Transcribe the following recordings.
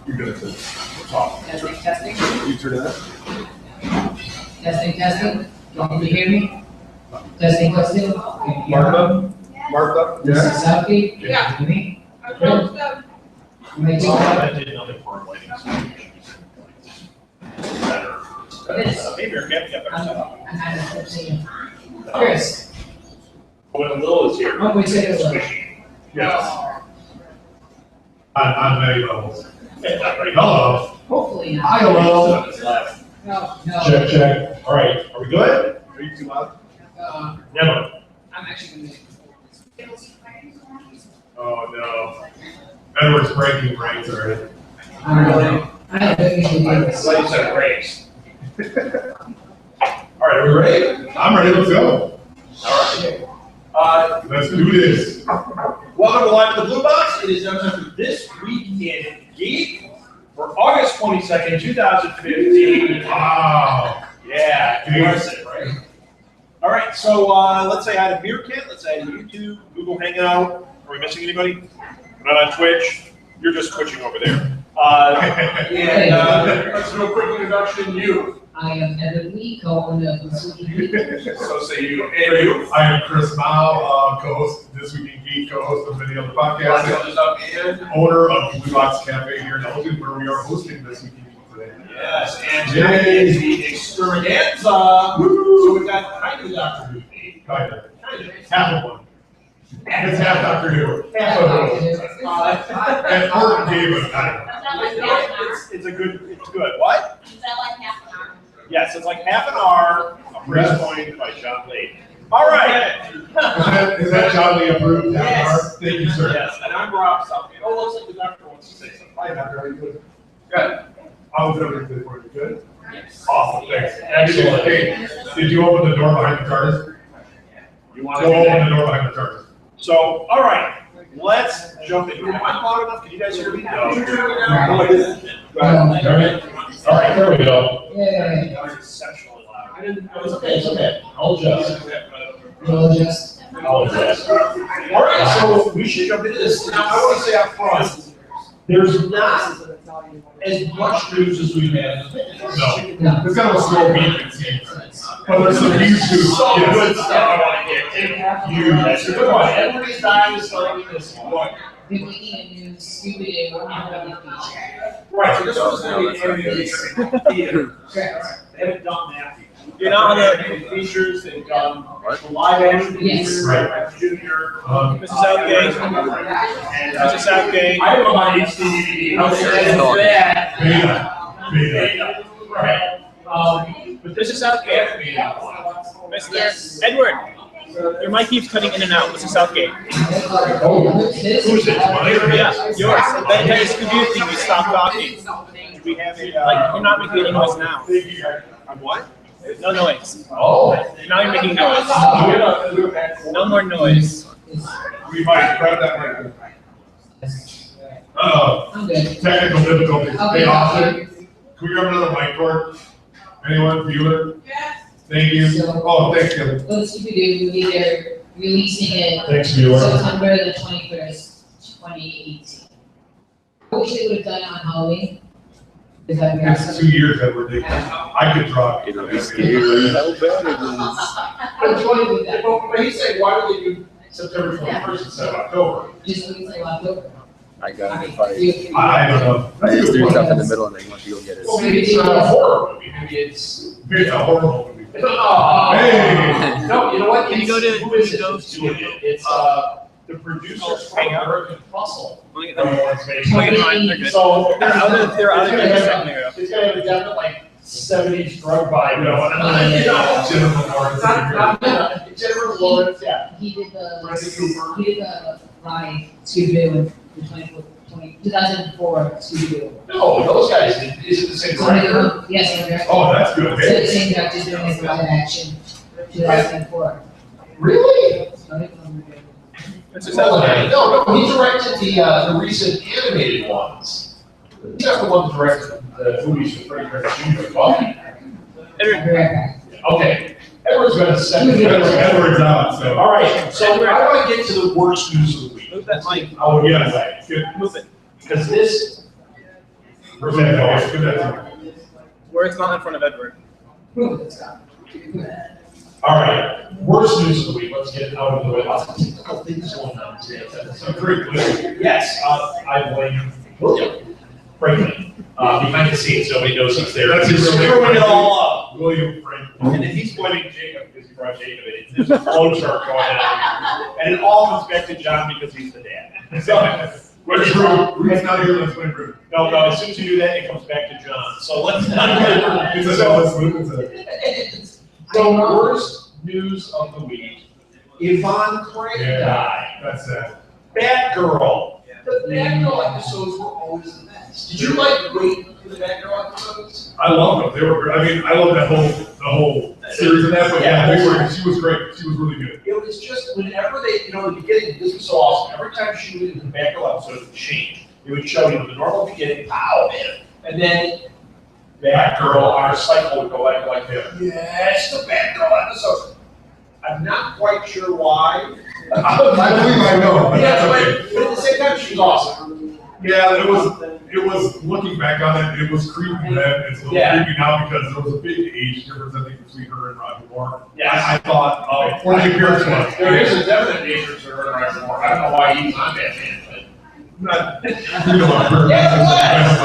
You're good at talk. Testing. You turn it up. Testing. Can you hear me? Testing. Mark up. This is Southgate. Yeah. Can you hear me? I closed up. I did nothing for lighting. Better. Maybe your camp got better set up. I'm kind of seeing Chris. When Lil is here. Oh, we said it was. Squishy. Yes. On many levels. Hello. Hopefully not. Hi, hello. No. Check. All right. Are we good? Are you too loud? Never. I'm actually going to. Oh, no. Edward's breaking brains already. I don't know. I don't usually do this. Like you said, breaks. All right, are we ready? I'm ready. Let's go. All right. Let's do this. Welcome to Live at the Blue Box. It is now time for This Week in Geek for August 22nd, 2015. Wow. Yeah, impressive, right? All right, so let's say hi to Meerkat. Let's say hi to YouTube, Google Hangout. Are we missing anybody? We're not on Twitch. You're just twitching over there. Let's do a quick introduction. You. I am Evan Lee, co-owner of This Week in Geek. So say you. And you. I am Chris Mao, co-host This Week in Geek, co-host of many other podcasts, and owner of Blue Box Cafe here in Elgin, where we are hosting This Week in Geek today. Yes, and today is the extravaganza. So we've got kind of Dr. Who. Kind of. Half of one. It's half Doctor Who. Half of Who. And Horton David. It's good. What? Is that like half an hour? Yes, it's like half an hour of Praise Point by John Lee. All right. Is that John Lee approved? Yes. Thank you, sir. Yes, and I'm Rob Southgate. Oh, looks like the doctor wants to say something. Hi, Doctor. How are you doing? Good. I was over good for you. Good? Yes. Awesome. Thanks. Excellent. Hey, did you open the door behind the TARDIS? You want Go to do open that? the door behind the TARDIS. So, all right. Let's jump in. Am I loud enough? Can you guys hear me? No. All right, there we go. Yeah. That was exceptionally loud. It's okay. It's okay. I'll adjust. We'll just. I'll adjust. All right, so we should jump into this. Now, I want to say up front, there's not as much news as we've had. No. It's kind of a slow week, it seems. But there's some huge news. So Yes. good stuff I want to get to. Huge. Good one. Everybody's dying to start with this one. We're making a new stupid and one-hour feature. Right, so this one's going to be animated theater. They haven't done that. You're not on the features, they've done live action Yes. features, Right. Junior. Mrs. Southgate. And Mrs. Southgate. I don't know about HDD. Beta. Right. But this Mrs. Southgate. Yes. Edward, your mic keeps cutting in and out. Mrs. Southgate. Who's it? Yeah, yours. That entire Scooby thing, you stopped talking. We have a, Like, you're not making any noise now. on what? No noise. Oh. Now you're making noise. No more noise. We might grab that mic. I'm good. Technical difficulties. Okay. Hey, Austin, can we grab another mic cord? Anyone? Viewer? Yes. Thank you. Oh, thanks, Kevin. What Scooby-Doo movie, they're releasing it Thanks, viewer. September the 21st, 2018. I wish they would have done it on Halloween. Because I've got It's 2 years that we're doing. I could drop it. I'm joined with that. But he's saying, why would they do September 21st instead of October? Just wait till October. I got I it. mean, If I you- I don't know. I just do stuff in the middle and then want to go get it. Well, maybe it's not a horror movie. Maybe it's a horror movie. Oh, Hey! no, you know what? Can you go to Who is it go that's doing it? It's the producers from American Hustle. Look at them. Look at mine, they're good. So They're out of here a second ago. it's gonna have a definite like 70s drug vibe. You know, Jennifer Lawrence. Jennifer Lawrence, yeah. He did Bradley Cooper. the live Scooby-Doo in 2004 Scooby-Doo. No, those guys, is it the same director? Yes, I'm Oh, that's good. So the Hey. same director doing his live action 2004. Really? Mrs. Southgate. No, he directed the recent animated ones. He's not the one that directed the movies with Freddie Prinze Jr. Well, I'll be right back. okay, Edward's been a second. Edward's out, so. All right, so I want to get to the worst news of the week. Move that mic. I will get Yes, away. good. Move it. Because this, Where's that going? Good that. Where it's not in front of Edward. Move it, Scott. all right, worst news of the week, let's get it out of the way. Lots of typical things going on today. So great, William. Yes, I blame William, frankly. Behind the scenes, nobody knows he's there. That's He's his real screwing name. it all up. William Frank. And then he's blaming Jacob because he brought Jacob in. There's a flow chart going on. And it all comes back to John because he's the dad. So, Where's Ruth? Ruth's not here, let's blame Ruth. no, as soon as you do that, it comes back to John. So let's not It's a, so, let's move it. The worst news of the week, Yvonne Craig Yeah. died. That's sad. Batgirl. The Batgirl episodes were always the best. Did you like wait for the Batgirl episodes? I love them. They were great. I mean, I love the whole series of that, but yeah, she was great. She was really good. It was just whenever they, in the beginning, this was so awesome. Every time she would do the Batgirl episode, it would change. It would show the normal beginning, pow, man. And then Batgirl, our cycle would go like this. Yes, the Batgirl episode. I'm not quite sure why. I believe I know. But Yeah, that's okay. but at the same time, she was awesome. Yeah, it was looking back on it, it was creepy then. It's a little Yeah. creepy now because there was a big age difference, I think, between her and Roger Moore. Yes. I thought, or the appearance was. There is a definite difference in her and Roger Moore. I don't know why he's on Batman, but. Not, you know, her.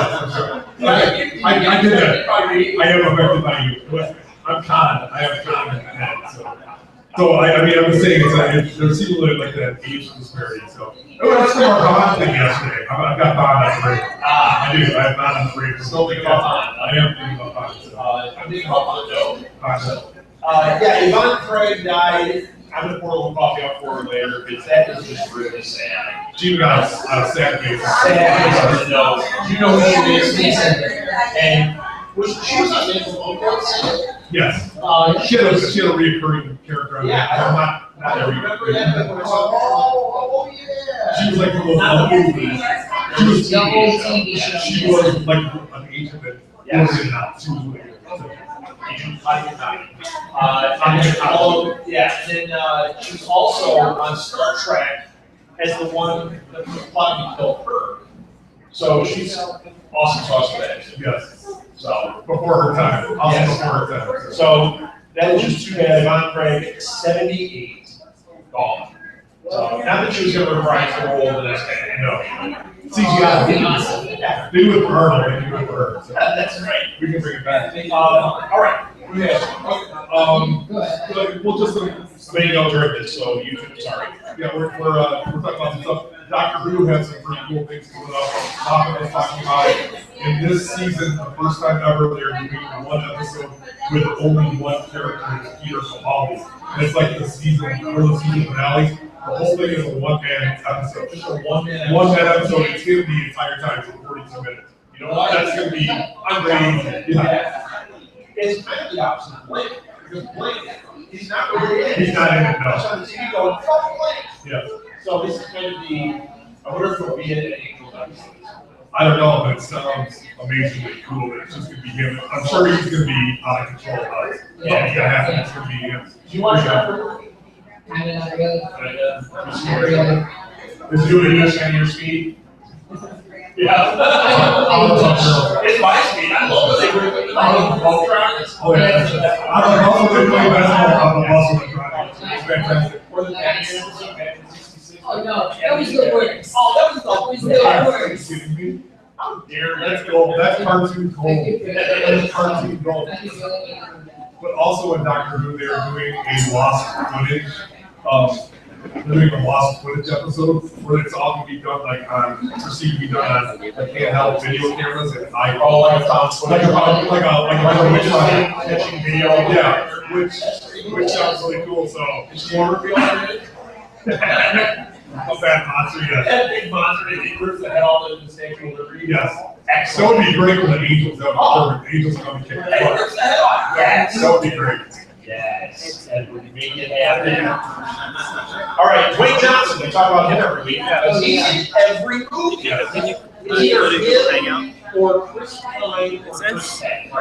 I did that. I am affected by you. But I'm con. I have con in my head, so. So I mean, I'm just saying, there seems like that age disparity, so. Oh, that's from our Bond thing yesterday. I've got Bond on the break. I do, I have Bond on the break. Still thinking about Bond. I am thinking about Bond, so. I'm thinking about Mondo. Bond. Yeah, Yvonne Craig died. I'm gonna pour a little coffee out for her later, because that is just really sad. She got a sad face. Sad. No, you know who she is. And she was on Nathan Lopez. Yes. She had a reoccurring character on Yeah, that. I Not every. remember that when I saw oh, yeah. She was like the Not the little movie. She was The whole TV show. She was like an agent that Yes. was in and out. She was really good. Yeah, and then she was also on Star Trek as the one that was plotting to kill her. So she's awesome sauce for that. Yes. So, Before her time. Also Yes. before her time. so that is just too bad. Yvonne Craig, 78, gone. So, not that she was going to reprise the role the next day. No. CGI. Yeah, They do it for her, they do it for her. So that's right. we can bring it back. All right. Go ahead. We'll just, Maybe don't direct this, so YouTube, sorry. yeah, we're talking about some stuff. Doctor Who has some pretty cool things coming up. Tom was talking about it. In this season, the first time ever, they're doing one episode with only one character, Peter Capaldi. And it's like the season, early season finale. The whole thing is a one-man episode. Just a one-man One-man episode, it's gonna be the entire time, so 42 minutes. You know, that's gonna be crazy. Yeah. It's kind of the opposite of Blake. Because Blake, he's not really in it. He's not in it, no. He's on the TV going, fuck Blake. Yeah. So this is kind of I wonder if it'll be in an Angels episode. I don't know, but it sounds amazingly cool. It's just gonna be him. I'm sure he's gonna be out of control. But something's gonna happen. It's gonna be him. Do you want to Kind of not really. Not Is really. it doing this kind of your speed? Yeah. Oh, It's my speed. I love it. They were both drivers. Oh, yeah. I'm also gonna play basketball. I'm also gonna try. It's fantastic. Or the Batman 66. Oh, no, that was the worst. Oh, that was That was the the Are you worst. kidding me? How dare you? That's gold. That's cartoon gold. That's cartoon gold. I think really need to do that. But also in Doctor Who, they're doing a lost footage. They're doing a lost footage episode where it's all gonna be done like on, proceed to be done on handheld video cameras and iPhone. Oh, like a found Like a witch hunt. catching video. Yeah, which sounds really cool. So Is Cloverfield in it? a bad monster, yes. That big monster that he rips the head off of the Statue of Liberty. Yes. That Excellent. would be great for the Angels. That would be perfect. Angels come and kick That butt. rips the head off. Yes. That would be great. Yes, that would make it happen. All right, Dwayne Johnson, we talk about him every week. Because he's in every movie. Yeah. Can you It's either hang out? him or Chris Pine or Chris Pat.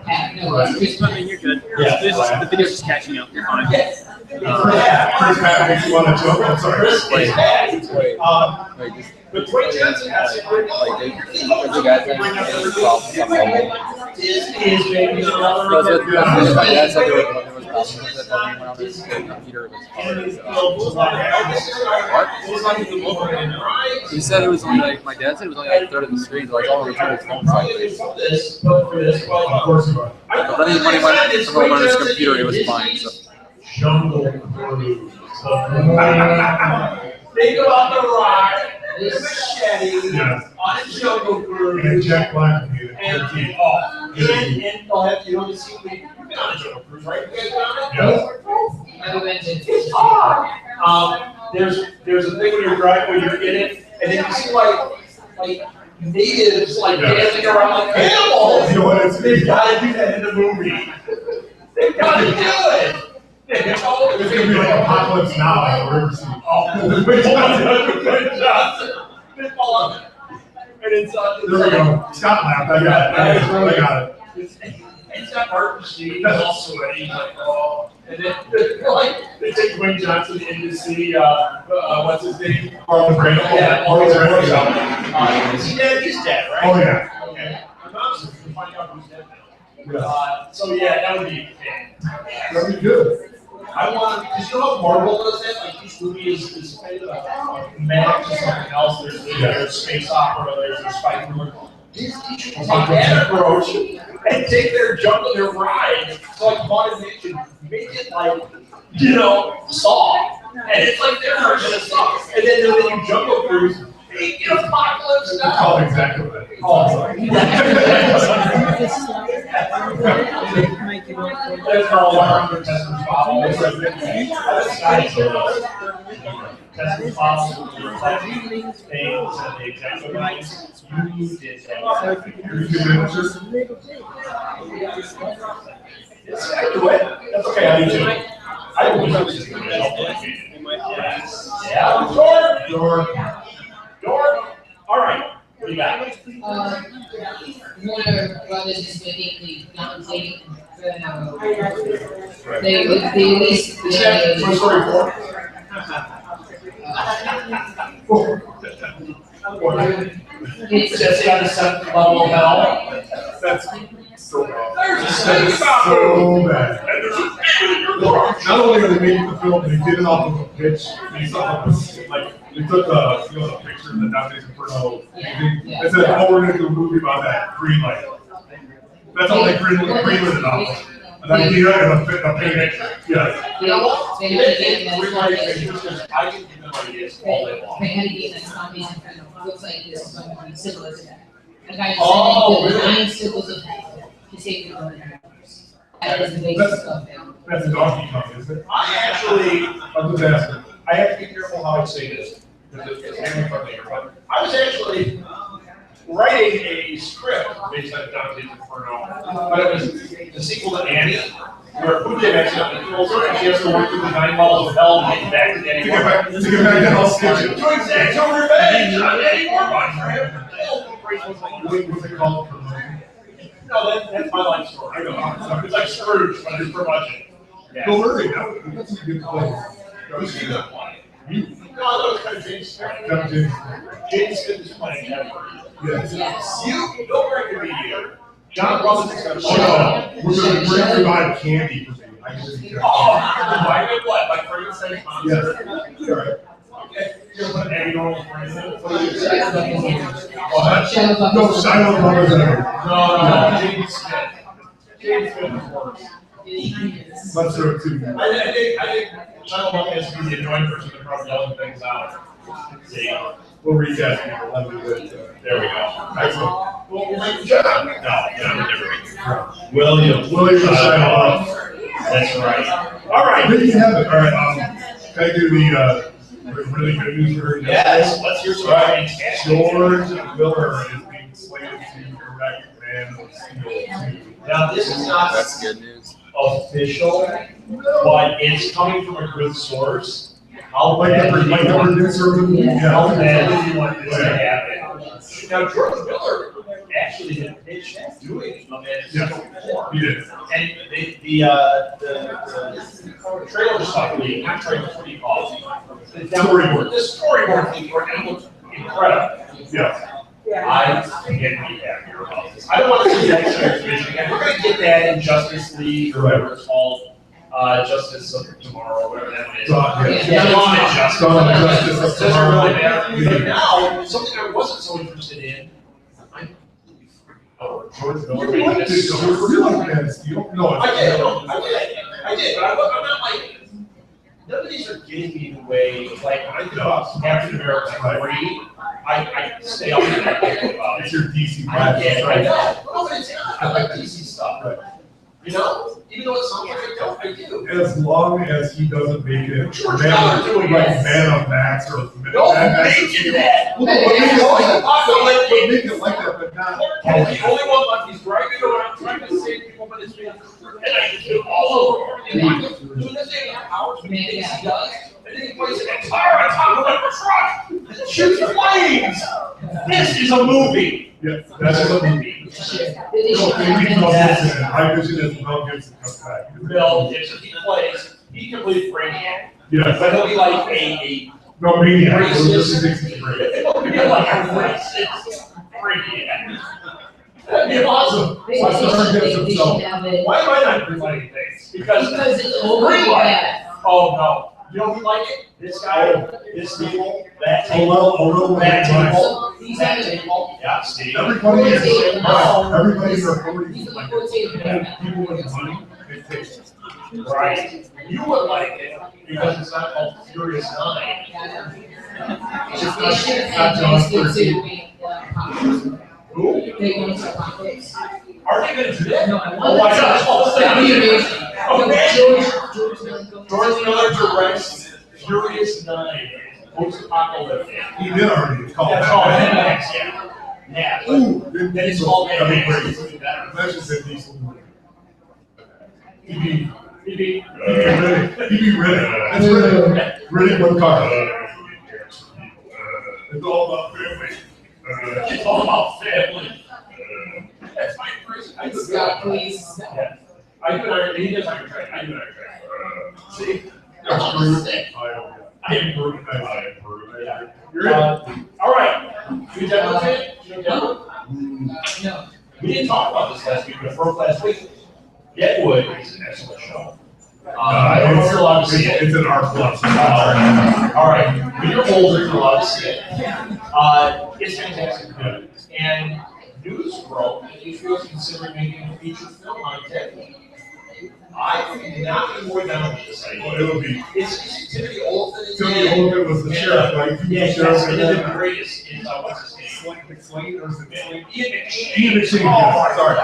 Pat, no, it's Chris. I mean, you're good. Yeah. The video's just catching up. You're fine. Yes. Chris Pat makes you want to jump. I'm sorry. Chris is Pat. Wait, wait, just But Dwayne Johnson has a great like the guys that have problems on mobile. is maybe Because another. my dad said there was problems with it, but when he went on his computer, it was hard. He said it was only like, my dad said it was only like a third of the screen, so like all the time his phone sideways. Of course you are. But then when he went to go on his computer, it was fine. So. Jungle Cruise. Think about the rock, the machete, Yes. on a Jungle Cruise. And Jack Black can be it. And they'll have, you know, the scene you've been on a Jungle Cruise, right? You guys been on it? Yes. Never mentioned. It's hard. There's a thing when you're driving, when you're in it, and then you see like natives like Yeah. dancing around like animals. You know what, it's- They've got to do that in the movie. They've got to do it. It's gonna be like Apocalypse Now at the River City. Good Johnson. They fall on it. And it's There we go. Scott laughed. I got it. I got it. It's that Martin Sheen. He's all sweaty. He's like, oh. And then like they take Dwayne Johnson in to see what's his name? Marlon Brando. Yeah, Marlon Brando. He's dead. He's dead, right? Oh, yeah. Okay. I'm not sure we find out who's dead now. Yeah. So yeah, that would be fantastic. That'd be good. I want, because you know how Marvel does that? Like each movie is kind of a match to something else. There's space opera, there's Spider-Man. Disney should take that approach and take their jungle, their ride, so like Haunted Mansion, make it like, you know, Saw. And it's like their version of Saw. And then they do Jungle Cruise, make it Apocalypse It's called Now. exactly that. Oh, sorry. That's all our contestants follow. Contestants follow the things and the executive rights. You did that. You're good at this? Yes, I do it. That's okay, I do too. I do it. Yeah, Dork. All right, what do you got? One of our brothers is making the nominating for an hour. They released Is that Toy Story 4? it's Jesse on the 7th level of hell. That's so bad. There's a thing about So bad. Not only are they making the film, they did it off of a pitch based off of a, like, they took the, you know, the picture of the Dante's Inferno painting. They said, oh, we're gonna do a movie about that, green light. That's all they greenlit it off. An idea and a painting. Yes. they had to get that I can give them ideas all day long. they had to get that Dante's Inferno. Looks like this is going to be similar to that. A guy Oh, just said really? 9 symbols of hell to save the world. That is the basis of them. That's a Donkey Kong, isn't it? I'm just asking. I have to be careful how I say this, because it's family friendly, but I was actually writing a script based on Dante's Inferno, but it was the sequel to Annie, where Pooja accidentally kills her, and she has to work through the 9 levels of hell to get back to Danny To get back to Hell's Kitchen. To exact your revenge on Danny Warbucks for him. What's it called? No, that's my life story. I know. It's like Scrooge, but it's curmudgeon. Yeah. Bill Murray, that's a good play. You see that one? You, No, I thought it was kind of James Smith. James. James Smith is playing Edward. Yes. Yes. You, Bill Murray could be here. John Rollins is going to Oh, show no, we're gonna provide candy for me. I just didn't care. Oh, why did what? Like Frankenstein's monster? Yes. All right. Okay. You're going to put Eddie Normal Frankenstein? What do you Shia say? LaBeouf is in it. What? Shia LaBeouf No, is- Shia LaBeouf is in it. No, James Smith. James Smith is worse. Let's throw it to me. I think Shia LaBeouf has to be the annoying person to probably yelling things out. See? We'll recast people. Let me do it. There we go. Excellent. Well, we'll make John. No, John would never be. William. William Shia LaBeouf. That's right. All right. There you have it. All right. Can I do the really good news for her? Yes, let's hear some fantastic. George Miller is being slated to direct Man of Steel 2. Now, this is not That's good news. official, but it's coming from a good source. How Like bad the do you want, producer of the movie. Yeah. how bad do you want this to happen? Now, George Miller actually did a pitch doing a Man before. He did. And the trailer stuff, not trailer, what do you call it? Storyboard. The storyboard thing, and it looks incredible. Yes. I can't be happier about this. I don't want to see that Shredder's Vision again. We're going to get that in Justice League or whatever it's called. Justice of Tomorrow, whatever that one is. Dawn of Justice. Dawn of Justice of Doesn't Tomorrow. really matter. But now, something I wasn't so interested in. George Miller. You liked it, though. You liked Man of Steel. No, I did, but I'm not like, none of these are getting me the way, like, when I think about Captain America 3, I stay up and I think about it's it. your DC I bias. get it, I know, no, but it's, I like DC stuff, you know, even though it sounds like I don't, I do. As long as he doesn't make it George Man Miller of doing like it. Man of Max or No, Mad Max. making that. Well, make it like that, but not. Clark Kent's the only one left, he's driving around trying to save people, but it's being, and I can do all over everything. Doing this thing, hours, he does, and then he plays an entire on top of a truck, and shoots flames. This is a movie. Yes, that is a movie. No, maybe Mel Gibson, I vision as Mel Gibson comes back. Mel Gibson, he can play Brainiac, Yes. but he'll be like a No, Maniac. Racist. This is great. he'll be like a racist Brainiac. That'd be awesome. They should have it. Why am I not greenlighting things? Because it's overly bad. oh no, you know who like it? This guy, this table, that table, that table, that table. Yeah, Steve. Everybody is, everybody in their 40s These is are like the 14 and people with money, it takes. Right. You would like it because it's not called Furious 9. It's not James John Gibbs to make pockets. Who? They're going to pockets. Are they going to do that? No, I Oh want my to. God. That'd be amazing. Okay. George Miller directs Furious 9. Post-apocalyptic. He did already, it's called That's that. all it is, yeah. Yeah. Ooh, Vin Then it's Diesel, called that'd be Mad Max. great. It's even better. Imagine Vin Diesel. He'd He'd be be ready, he'd be ready. That's ready, ready for the car. It's all about family. It's all about family. That's my first. I do Scott, please. Yeah. I do it. He does Iron Track. I do Iron Track. See? That's rude. I am Groot. I am rude. Yeah. You're in. All right. You Denver fan? You know Denver? No. We didn't talk about this last week, but for last week, Deadwood is an excellent show. I don't know if you're allowed to see it. It's an R plus. All right. When you're older, you're allowed to see it. It's fantastic. And news broke that HBO is considering making a feature film on Deadwood. I could not be more down with this idea. Well, it'll be. It's Timothy Olyphant. Timothy Olyphant was the sheriff, right? He Yeah, was the sheriff. and then the greatest is what's his name? McSwain, or is it McSwain? Ian McShane. Ian McShane, Oh, yes, sorry.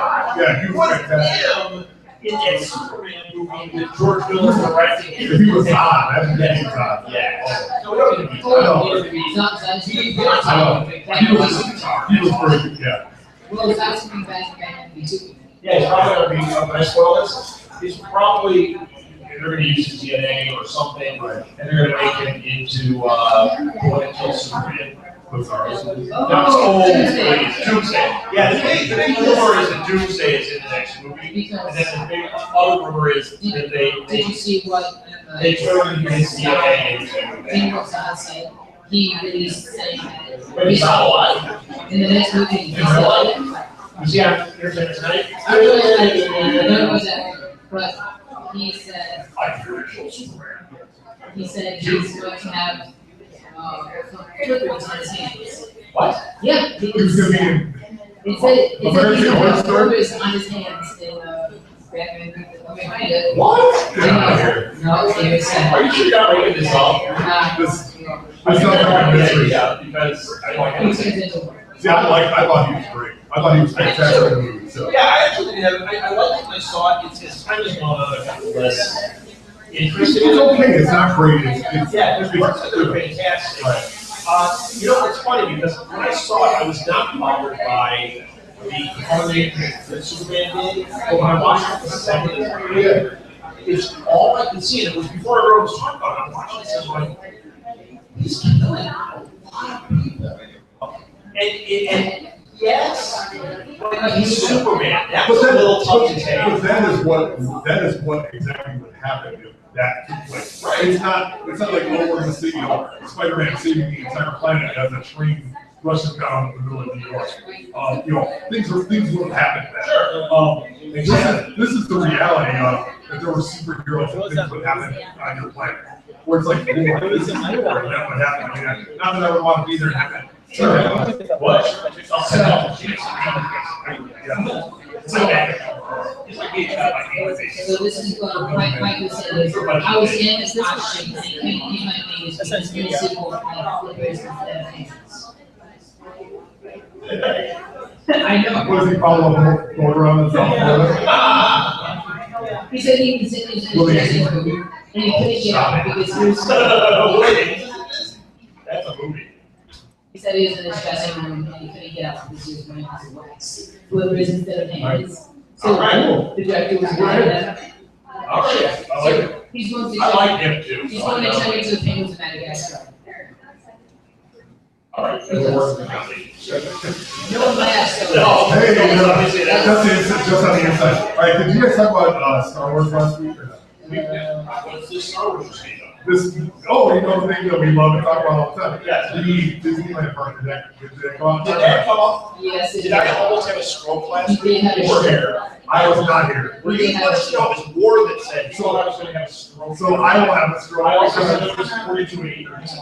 Yeah, he was What fantastic. him in that Superman movie with George Miller directing? He was hot, that's what he was hot. Yeah. No, we don't need to be. I know. It's not that. He was great, yeah. Well, it's asking me back to be too. Yeah, he's probably gonna be, when I spoil this, he's probably, they're gonna use his DNA or something, Right. and they're gonna make him into, what it kills Superman. Those are. Not so Tuesday. Doomsday. Yeah, the big rumor is that Doomsday is in the next movie, and Because then the big other rumor is that did you see what they turn his DNA into. Binge Worthy said? He released saying that But he's not alive. in the next movie. He In said, real life? Was he on Entertainment Tonight? I really like it, but he said I'm very sure Superman. he's going to have clippers on his hands. What? Yeah, He was gonna be in. It said he's American going to Horror have Story? clippers on his hands in Batman. What? Yeah. No, they said. Are you sure you're not making this up? This, I it's not like a mystery. Yeah, because I know I can say. See, I thought he was great. I thought he was fantastic in the movie, so. Yeah, I actually did have, I liked it when I saw it, it's kind of going on, I got less interesting. It's okay, it's not great, it's. Yeah, there's parts that are fantastic. You know, it's funny because when I saw it, I was not bothered by the carnage that Superman did, but when I watched it the second and third, it's all I could see, and it was before everyone was talking about it, I'm watching this, and I'm like, he's killing a lot of people. And Yes, but he's Superman. That was a little tough to take. But that is what exactly would happen if that took place. Right. It's not like, oh, we're gonna see, Spider-Man saving the entire planet as a train rushes down the middle of New York. Things would have happened then. This is the reality of that there were superheroes and things would happen on your planet. Where it's like, war, this is war, and that would happen. I mean, not that I would want to be there and happen. What? So this is what Mike was saying, I was in this option, and he might make this new sequel, like Flippers instead of Hands. I know. What does he follow up going around in South Florida? He said he was in his dressing room, and he couldn't get out because he was. That's a movie. He said he was in his dressing room, and he couldn't get out because he was wearing his wax. Flippers instead of Hands. So the director was worried that. All right. I like it. He's going to. I like him too. He's going to turn into the Penguins of Madagascar. All right. That's worth the comedy. No one laughs. No. Hey, Obviously that's- just on the inside. All right, did you guys talk about Star Wars last week or not? What's this Star Wars machine? The thing that we love to talk about all the time. Yes. The Disneyland park, did that go on? Did that come up? Yes, it Did I did. almost have a stroke last You week? did have a You were stroke. here. I was not here. Were you let us know this war that said you thought I was going to have a stroke? So I will have a stroke. I also said it was 42 acres.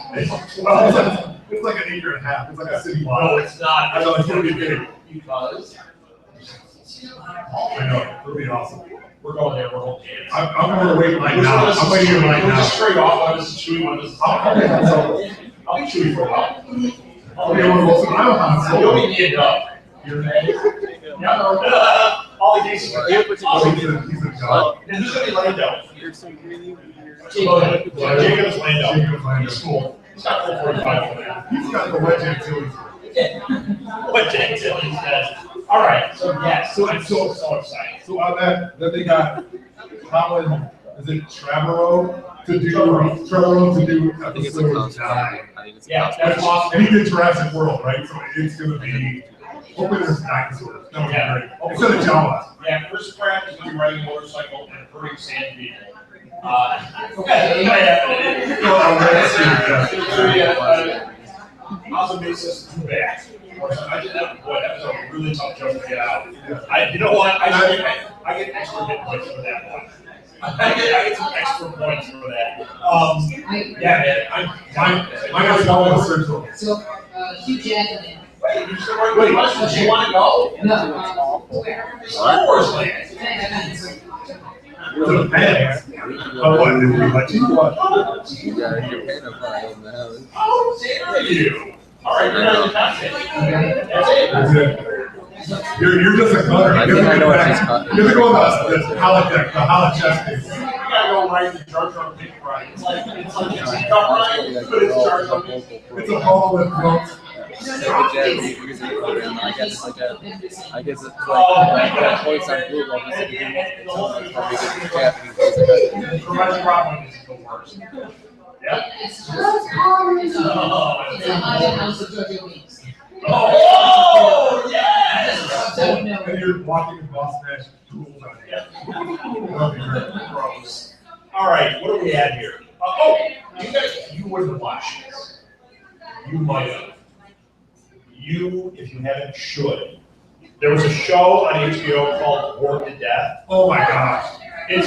It's like an acre and a half. It's like a city No, lot. it's not. I know, it's gonna be big. Because I know, it'll be awesome. we're going there, we're going there. I'm gonna wait right now. I'm waiting here right We're now. just straight off on this chewy one. I'll be chewy for a while. Okay, well, so I'm on. You'll be getting up. You're ready? Yeah. All the cases are. He's a god. Is this gonna be Lando? There's some really weird. Jacob is Lando. Jacob is Lando. He's cool. He's got full 45 for that. He's got the legend too. What Jack Tilly says. All right, so yes, so I'm so excited. So on that, then they got Colin, is it Trevorrow to do I think it's a episodes concept. 9. I think it's a Yeah, concept. that's awesome. And he did Jurassic World, right? So it's gonna be, hopefully there's dinosaurs. That would be great. Instead of Jawas. Yeah, Chris Pratt is gonna be riding a motorcycle and hurting sand people. Awesome basis too bad. I did that. Boy, that was a really tough joke to get out. You know what? I get extra hit points for that one. I get some extra points for that. Yeah, man. Mine is Colin Central. So, Hugh Jackman. Wait, you want to go? No, Star Wars land. The fans. Oh, what? Did we let you? What? Yeah, you're paying a fine in the house. How dare you? All right, you're not in the content. That's it. That's it. You're just a gunner. I think I know what she's cut. You're going to the holodeck, the holochess. You gotta go right to Jar Jar Binks ride. It's like a teacup ride, but it's Jar Jar Binks. It's a ball with floats. I guess it's like voice on Google. It's probably good Japanese voice. Karate Rock is the worst. Yeah. it's a haunted house of Georgia Weeks. Oh, yes! So, no. And you're walking in Boston Nash jewels on it. That'd be great. Gross. All right, what do we have here? You wouldn't have watched this. You might have. If you haven't, should. There was a show on HBO called Work to Death. Oh my gosh. Did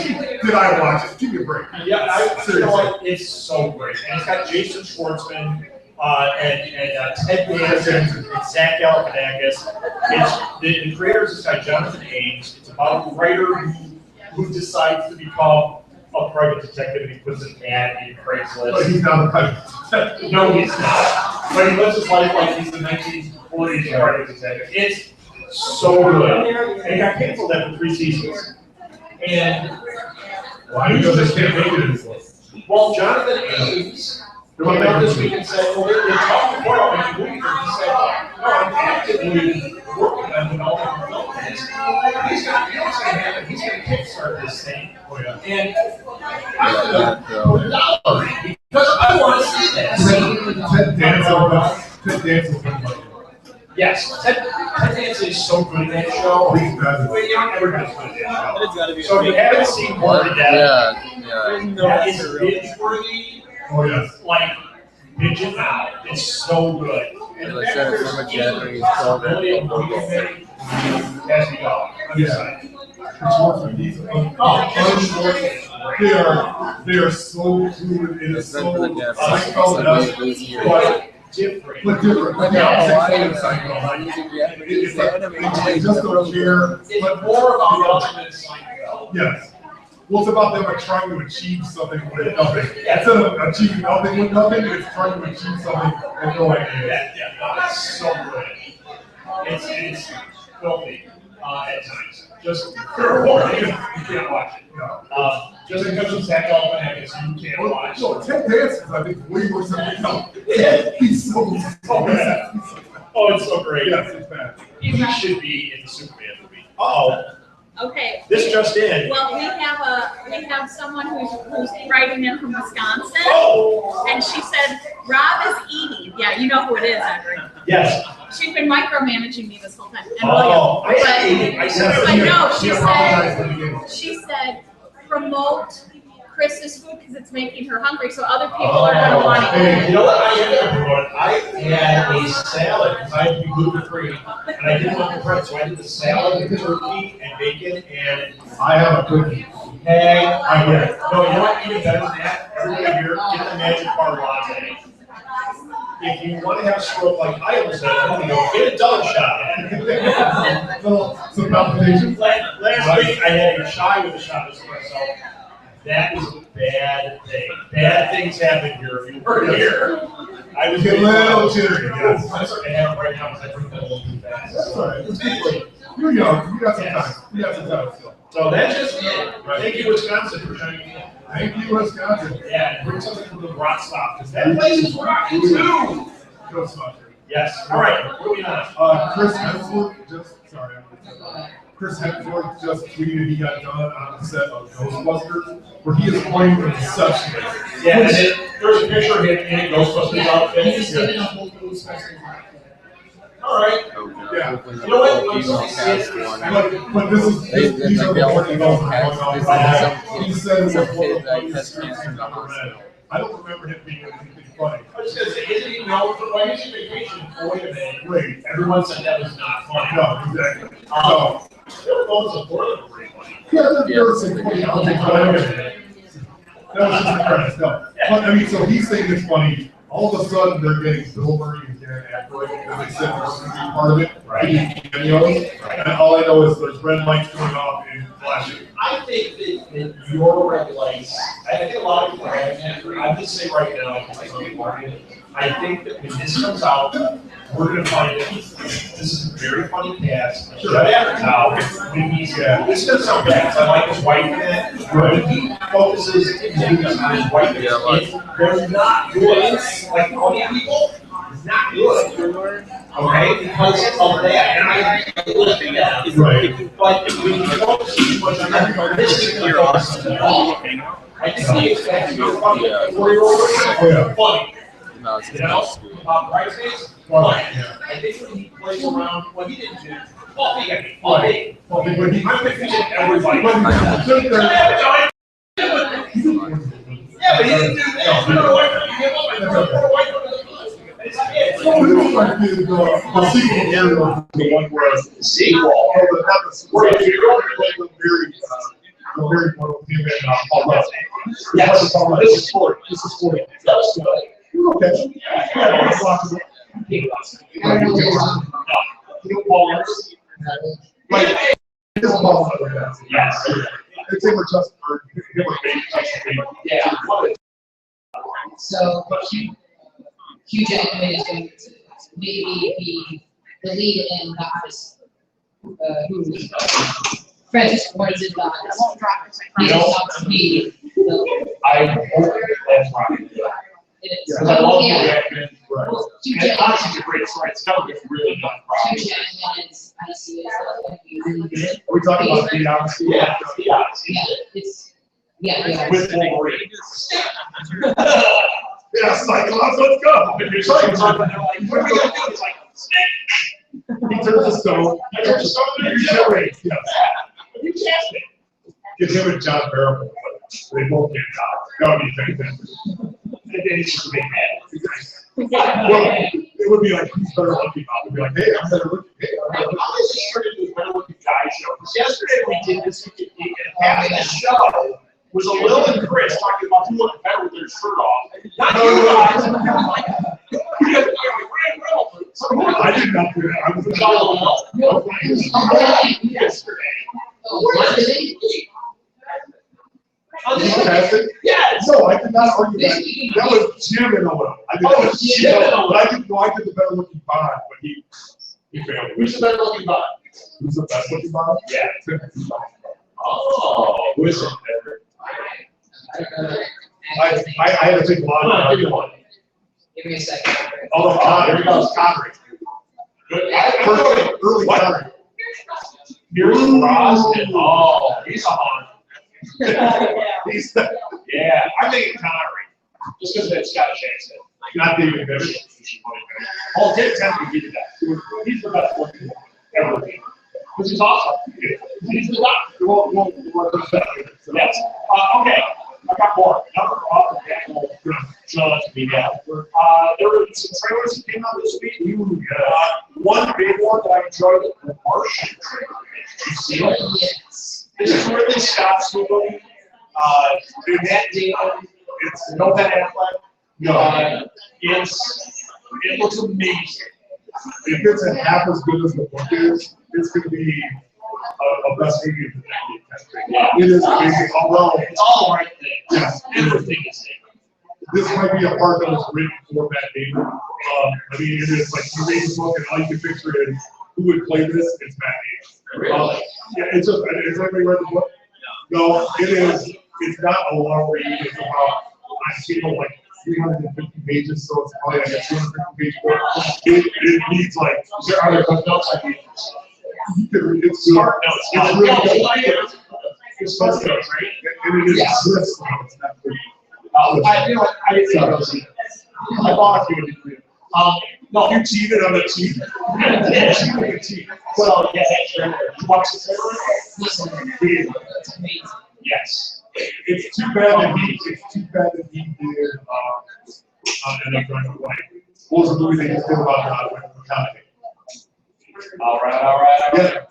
I watch it? Give me a break. Yeah, Seriously. you know what? It's so great. And it's got Jason Schwartzman and Ted Danson and Zach Galifianakis. The creator is this guy, Jonathan Ames. It's about a writer who decides to become a private detective, and he puts an ad in Craigslist. But he's not a private. No, he's not. But he lives his life like he's the 1940s private detective. It's so good. And it got canceled after 3 seasons. And Why? Because they can't make it in this list. well, Jonathan Ames came out this week and said, well, they talked before about making movies, and he said, no, I'm actively working on developing film this. He's going to kickstart this thing. Oh, yeah. And I'm going to $1 because I want to see this. Ted Danson. Yes, Ted Danson is so good in that show. He's bad. But you know, everybody's good in that It's gotta be. show. So if you haven't seen More to Death, Yeah. that is binge worthy. Oh, yes. Like, binge it now. It's so good. As I said, it's from a Japanese program. As we go. Yeah. They are so good. It is It's meant for the so Japanese. psycho, Different. but different. Like, Yeah, yeah, why psycho. are you using Japanese? It's like, they just don't care. It's more about ultimate Seinfeld. Yes. Well, it's about them trying to achieve something with nothing. Instead of achieving nothing with nothing, it's trying to achieve something with no idea. Yeah, it's so good. It's filthy at times. Just fair warning, you can't watch it. Just because it's that Galifianakis, you can't watch. No, Ted Danson, I think, way more something else. He's so bad. Oh, it's so great. Yes, it's bad. He should be in the Superman movie. Uh-oh, Okay. this just in. Well, we have someone who's writing in from Wisconsin, Oh, and she said Rob is eating. Yeah, you know who it is, Henry. yes. She's been micromanaging me this whole time. And Oh, William. I said I know, She apologized at the beginning. She said promote Chris's food because it's making her hungry, so other people are gonna want to hey, eat. You know what I ended up promoting? I had a salad because I had to be gluten free, and I didn't want the bread, so I did the salad with turkey and bacon and I have a cookie. egg. I win. No, you know what? Even better than that, everybody here, get the magic bar latte. If you want to have a stroke like I almost had, get a double shot. Some palpitations. Last week I had a shy with a shot of espresso. That is a bad thing. Bad things happen here if you were here. I was Get a little jittery, yes. yes. I'm sorry, I have it right now because I drink that a little too fast. That's all right. It's easy. You're young. You got some time. You got some time still. So that's just it. Thank you, Wisconsin, for showing me. Thank you, Wisconsin. Yeah, bring something from the rock stop because that place is rocking too. Go Smucker. Yes. All right. What are we on? Chris Hemsworth just tweeted he got done on the set of Ghostbusters, where he is playing the receptionist. Yeah, and then there's a picture of him in a Ghostbusters outfit. He's giving a whole Ghostbusters outfit. All right. Yeah. You know what? When somebody says But this is these are the working He said it was Some one kid of the that funniest has cancer in the I've ever hospital. read. I don't remember him being anything funny. I was just gonna say, isn't he known for why is he vacation? Oh, wait a minute. Wait, Everyone said that was not funny. no, exactly. So, They were both supportive of pretty funny. yeah, there's some funny. I'll take that. That was just the credits, no. But I mean, so he's saying it's funny. All of a sudden, they're getting Bill Murray and Dan Aykroyd, and they said this would be part of it. Right. Cameos. And all I know is there's red lights going off and flashing. I think that your red lights, I think a lot of people are having that. I'm just saying right now, I think that when this comes out, we're gonna find that this is a very funny cast. Judd Apatow, when he's, this is gonna sound bad, because I like his wife in it. When he focuses on his wife and his kid, they're not good. Like, all these people, not good. Okay, because of that, and I agree that. Right. But when you focus too much on that, this is the focus on that. I think he expects to be funny, 4-year-old, funny. No, it's You know, not. Bridesmaids, funny. I think when he plays around, what he didn't do, funny, I mean, funny. Well, but he, I'm confusing everybody. but he, Yeah, but he didn't do that. You know, like, you give up and throw a white one to the bus. It's like, yeah, it's so this is like the sequel here, the one where it's the sequel. not the where you're going to the very one with him and Paul Rudd. Yes, this is 40. This is 40. That was good. Okay. Yeah, it's lots of it. You know, Paul Rudd? Like, his balls are like that. Yes. It's him or Justin, or him or maybe Justin Bieber. Yeah. So Hugh Jackman is going to maybe be the lead in the Odyssey. Who Francis Ford is in the Odyssey. He's about to be the. I hope that's right. It is. Because I love Hugh Jackman. Right. Well, Hugh And Jackman. Odyssey's a great story. It's never been really done Hugh properly. Jackman is Odyssey is going to be really good. Are we talking about the Odyssey? Yeah, the Odyssey. Yeah, it's yeah. With Wolverine. Yeah, Cyclops, let's go. If you're talking about, they're like, what are we gonna do? It's like, snake. He turns the stove. I turn the stove into You a generator. Yes. You cast it. Get him and John Barrowman. They both get jobs. That would be fantastic. And then he's just a big man. Well, it would be like, who's better looking? It would be like, hey, I'm better looking. Hey, I'm better How looking. is this started with better looking guy show? Because yesterday we did this Geek, and half of the show was a Lil and Chris talking about who looked better with their shirt off. Not you guys. And I'm like, I did not do that. I was yesterday. Oh, Monday? fantastic. Yes. No, I did not argue that. That was Jim and Owen. I did Oh, not. Jim and Owen. But I did the better looking Bond, but he failed. Who's the better looking guy? Who's the best looking Bond? Yeah. Tim. Oh, who is it? I had to think a lot Come on, about give me it. one. Give me a second. Although, There he goes, Connery. Good. First, Early what? Connery. Here's Brosnan. Oh, he's a hunk. He's Yeah, I'm thinking Connery. Just because of that Scottish accent. not David Tennant. Oh, David Tennant would give you that. He's the best looking ever. Because he's awesome. He's the doctor. Yes. Okay. I got more. Another author that will show to me now. There were some trailers that came out this week. One big one that I enjoyed, the Martian trailer. Did you see it? Yes. This is Ridley Scott's movie. Matt Damon. It's no Ben Affleck. It looks amazing. If it's a half as good as the book is, it's going to be a best movie of the decade. It is amazing. Although, It's all the right things. yes, Everything is there. this might be a part that was written for Matt Damon. I mean, it is like you read the book and all you can picture is who would play this? It's Matt Damon. Yeah, it's just, has anybody read the book? No, it is. It's not a long read. It's about, I feel like 350 pages, so it's probably like a 250 page book. It needs like, there are notes I need. It's smart notes. It's really good. It's smart notes, right? And it is just notes, not good. I feel like I didn't know those. I bought a few of these. No, You cheated on the cheat. yeah, You cheated on the cheat. so yeah, that's true. You watch the trailer? Listen, that's amazing. Yes. It's too bad that he did, and I'm trying to like, what was the movie they just did about, McConaughey? All right. Yeah.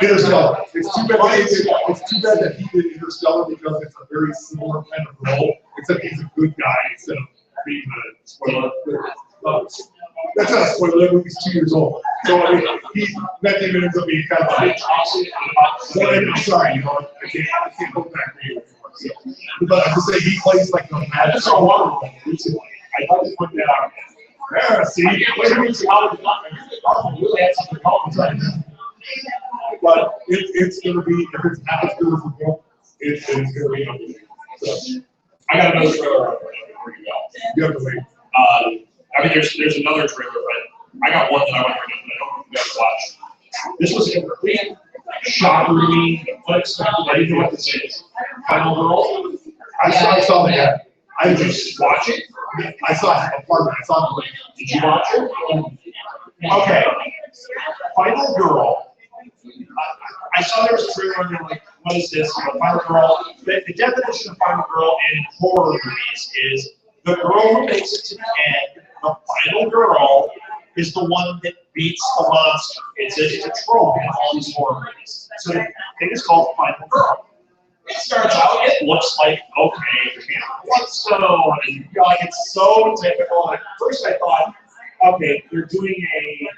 Interstellar. It's too bad that he did Interstellar because it's a very similar kind of role, except he's a good guy instead of being the spoiler. That's not a spoiler, that movie's 2 years old. So I mean, that even ends up being kind of like, I'm sorry, you know, I can't go back to you. So, but I'm just saying, he plays like a I just saw one of them recently. I'd like to put that out there. Yeah, see, Really had something called but it's gonna be, if it's not as good as the book, it's gonna be amazing. So, I got another trailer before you go. you have to wait. I mean, there's another trailer, but I got one that I want to bring up that I don't think you guys watch. This was a complete shock to me, unexpected. I didn't know what to say. Final Girl. I saw that. I Did you just watch it? I saw a part of it. I saw the link. Did you watch it? Okay. Final Girl. I saw there was a trailer and they're like, what is this? Final Girl. The definition of Final Girl in horror movies is the girl who makes it to the end. The final girl is the one that beats the monster. It's a trope in all these horror movies. So the thing is called Final Girl. It starts out, it looks like, okay, there's being a bloodstone, and you feel like it's so typical. And at first I thought, okay, they're doing a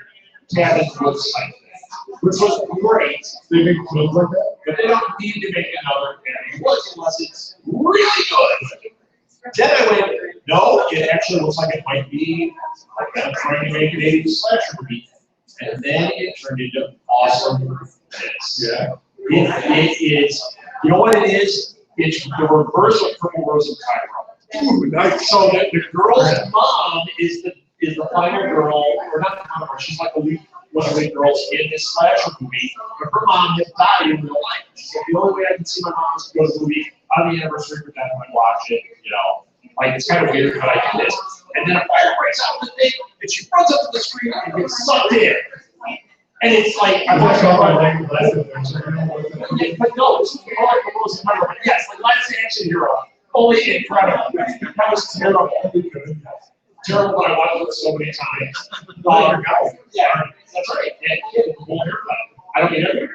cabin woods type thing, which was great. They make clothes like that? But they don't need to make another cabin woods unless it's really good. Then I went, no, it actually looks like it might be like them trying to make an 80s slasher movie. And then it turned into awesome this. Yeah. It is, you know what it is? It's the reverse of Purple Rose and Cairo. Ooh, nice. So that the girl's mom is the final girl, or not the final girl, she's like one of the lead girls in this slasher movie, but her mom has died in real life. So the only way I can see my mom is to go to the movie on the anniversary for that and watch it, you know. Like, it's kind of weird, but I do this. and then a fire breaks out in the thing, and she runs up to the screen and gets sucked in. And it's like, I watched all my language lessons. but no, it's all like the most memorable. Yes, like Last Action Hero. Only incredible. That was terrible. Terrible, but I watched it so many times. Yeah, that's right. Yeah, I don't need it.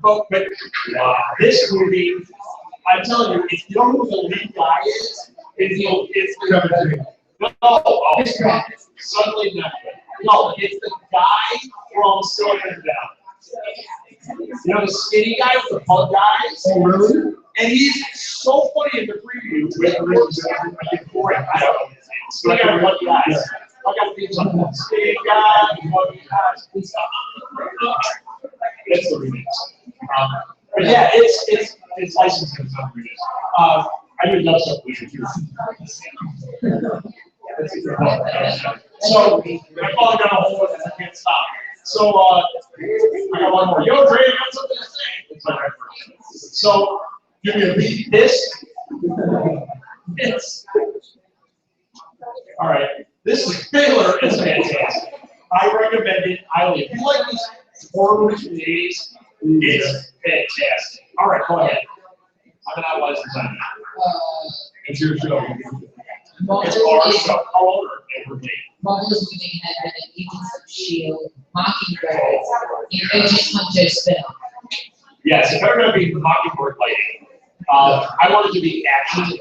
But this movie, I'm telling you, if you don't know who the lead guy is, it's the suddenly not good. No, it's the guy from Silicon Valley. You know the skinny guy with the bug eyes? Oh, really? And he's so funny in the preview. I don't know his name. Skinny guy with bug eyes. I got things on that. Skinny guy with bug eyes. It's the remix. But yeah, it's licensed in some regions. I do love stuff with you. So I'm falling down a hole and I can't stop. So I got one more. Yo, Dre, you got something to say? It's my first. So give me a beat. This. It's all right. This trailer is fantastic. I recommend it highly. If you like these horror movies from the 80s, it's fantastic. All right, go ahead. I'm an out-licensed on that. It's your show. It's our show. How old are they? Marvelous movie had been Agents of S.H.I.E.L.D., Mockingbird, and Agent Hunter spin. Yes, it better not be Mockingbird lighting. I want it to be action.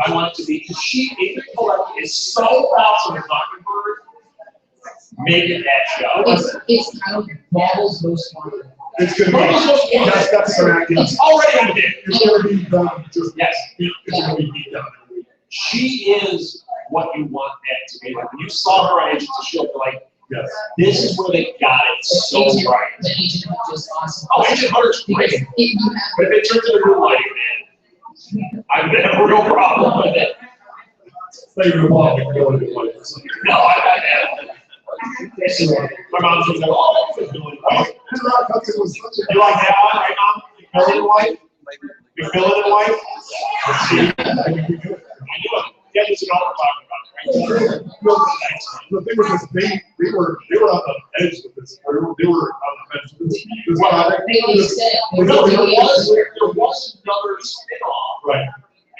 I want it to be, because Adrian Collette is so awesome in Mockingbird. Make it that show. It's kind of Marvel's most wanted. It's gonna be, that's correct. It's already on it. It's gonna be done, just, Yes. it's gonna be beat done. She is what you want that to be like. When you saw her on Agents of S.H.I.E.L.D., you're like, Yes. this is where they got it so right. The Agent Hunter is awesome. Oh, Agent Hunter's great. Because if you have But if it turns into good lighting, man, I'm gonna have a real problem with it. Play your ball and go into play. No, I got that. My mom's gonna go, oh, that's a good one. You like that one, right, Mom? You fill it in white? You fill it in white? Let's see. I knew it. Yeah, this is all we're talking about, right? The thing was, they were on the edge with this. They were on the edge with this. they said, No, there was another spin-off. Right.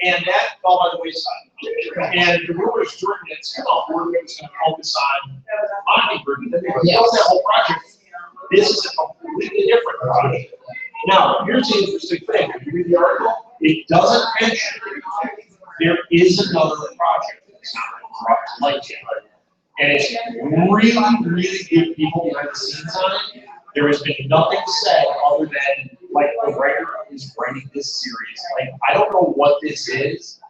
And that fell by the wayside. And the rumors during that spin-off were it was going to focus on Mockingbird, but then they killed that whole project. This is a completely different project. Now, here's the interesting thing. If you read the article, it doesn't mention there is another project that's not like it. And it's really, really good people behind the scenes on it. There has been nothing said other than, like, the writer is writing this series. Like, I don't know what this is,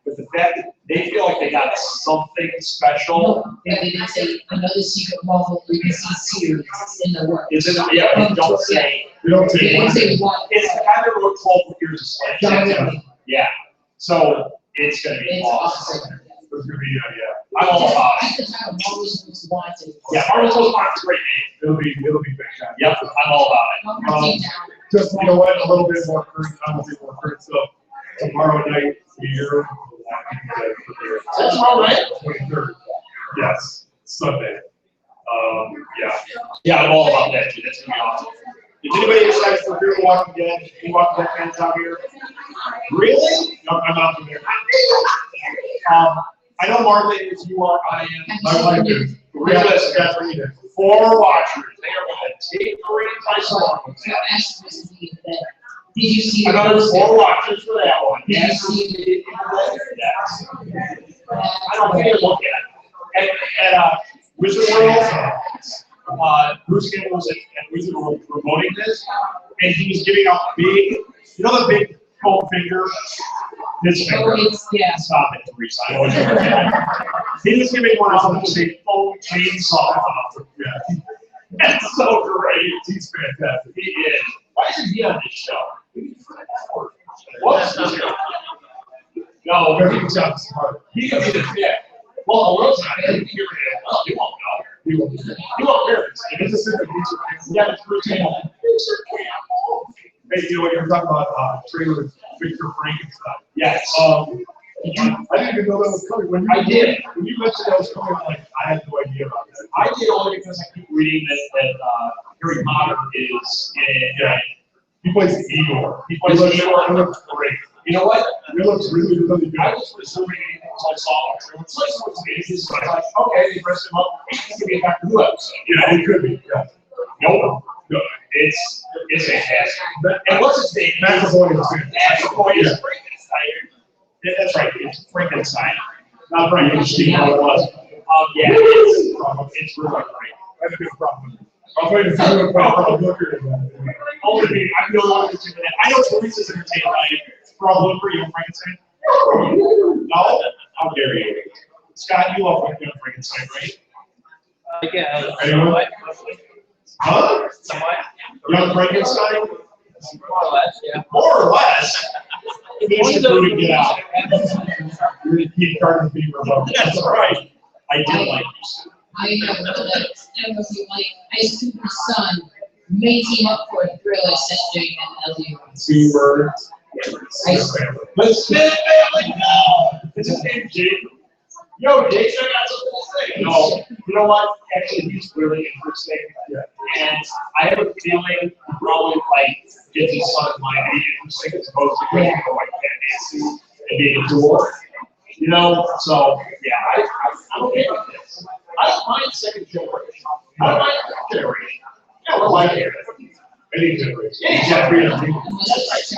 but the fact that they feel like they got something special. no, they didn't say another secret Marvel ABC series in the works. Is it? Yeah, they don't say. We don't They take didn't one. say one. It's the guy that wrote 12 Years a Slave. Exactly. Yeah. So it's gonna be It's awesome. awesome. It's gonna be, I'm all about it. At the time, Marvel's most wanted. Yeah, Marvel's Most Wanted's a great name. it'll be fantastic. Yep, I'm all about it. Marvel came down. Just, you know what, a little bit more current, obviously more current stuff. Tomorrow night, here. That's all right. 23rd. Yes, Sunday. Yeah. Yeah, I'm all about that too. That's gonna be awesome. Did anybody excited for Fear the Walking Dead? Any Walking Dead fans out here? Really? No, I'm not from there. I know Marley is you are, I am. My wife is. Realist, Catherine is. 4 watchers. They are gonna take the reins by storm. So Ash was the event. Did you see? Another 4 watchers for that one. Did you Yes. see? Yes. I don't think they look at it. At Wizard World, Bruce Campbell was at Wizard World promoting this, and he was giving out big, you know the big foam finger? His finger. Oh, it's, yeah. Stop it, Teresa. I know what you're doing. He was giving one out with a foam chainsaw. Yeah. That's so great. He's fantastic. He is. Why isn't he on this show? What's this? No, Everything's got smart. he could be the pick. Well, a little time. He won't know. He will. He won't hear this. It's just in the future. Yeah, it's Bruce Campbell. Hey, you know what you're talking about? Trailer Victor Frankenstein. Yes. I didn't even know that was coming. When I did. When you mentioned that was coming, I'm like, I had no idea about that. I did only because I keep reading that Harry Potter is in. He plays the Igor. He plays Igor. He looks great. You know what? He looks really good. I was presuming anything until I saw it. It's like someone's ages, so I was like, okay, they dressed him up. He's gonna be a Doctor Who episode. You know, he could be. Yeah. Nope. No, it's fantastic. And what's his name? McAvoy is good. McAvoy is Frankenstein. Yeah, that's right. It's Frankenstein. Not Frankenstein. How it was. Yeah, it's really great. That's a good problem. I'll wait until you problem. Only thing I feel like it's that. I know Teresa's entertained by it. Problem for you, Frankenstein. No? How dare you? Scott, you love Frankenstein, right? Yeah. Anyone? Huh? Somewhat. Young Frankenstein? More or less, yeah. More or less. He should really get out. Keep Garden Fever above. That's right. I did like you. I don't know if you like, I assume my son may team up for a thriller set during an Elgin. Two words. The Smith family, no! Is his name Jake? Yo, Jake, I got something to say. No, you know what? Actually, he's really interesting. Yeah. And I have a feeling he probably gets his son in line being interesting as opposed to going to like Nancy and being a tour. You know, so yeah, I'm okay with this. I don't mind second generation. I don't mind third generation. Yeah, we're like it. Any generation. Any generation.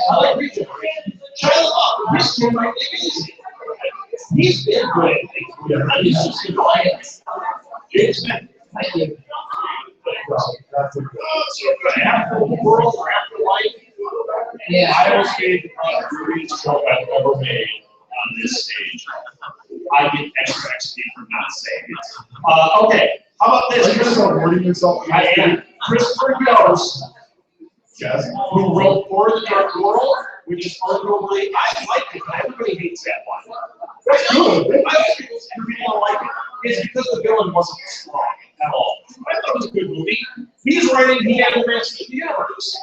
I like regeneration. Child up. This kid might be easy. He's been good. Yeah, he's just annoying. James Smith. Thank you. That's a good. So good. After the world or after life. Yeah. I always gave the greatest show I've ever made on this stage. I get extra XP for not saying it. Okay. How about Are this? you just awarding yourself? I am. Christopher Yost, Yes. who wrote For the Dark World, which is arguably, I like it, but everybody hates that one. That's good. I think people don't like it. It's because the villain wasn't strong at all. I thought it was a good movie. He's writing He Had the Master of the Universe.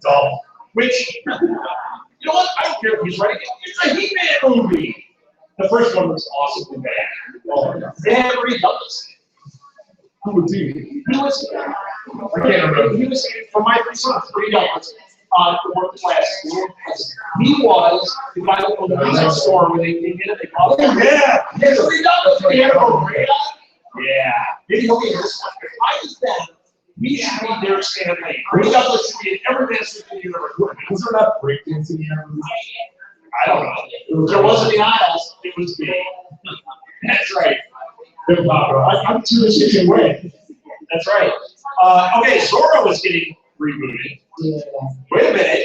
Dumb. Which, you know what? I don't care if he's writing it. It's a He-Man movie. The first one was awesomely bad. Oh, they had to redone this. Who would do? He was, I can't remember. he was, for my three sons, $3 to work class. He was the guy that owned the music store where they came in and they bought it. Yeah. Yeah, $3. He had a radar. Yeah. Maybe he'll be in this one. If I was them, we should be Derek Stanley. $3 should be in every Master of the Universe. Was there not breakdancing in that movie? I don't know. There wasn't the aisles, it was big. That's right. Hip hop. I'm too ashamed to win. That's right. Okay, Zorro is getting rebooted. Yeah. Wait a minute.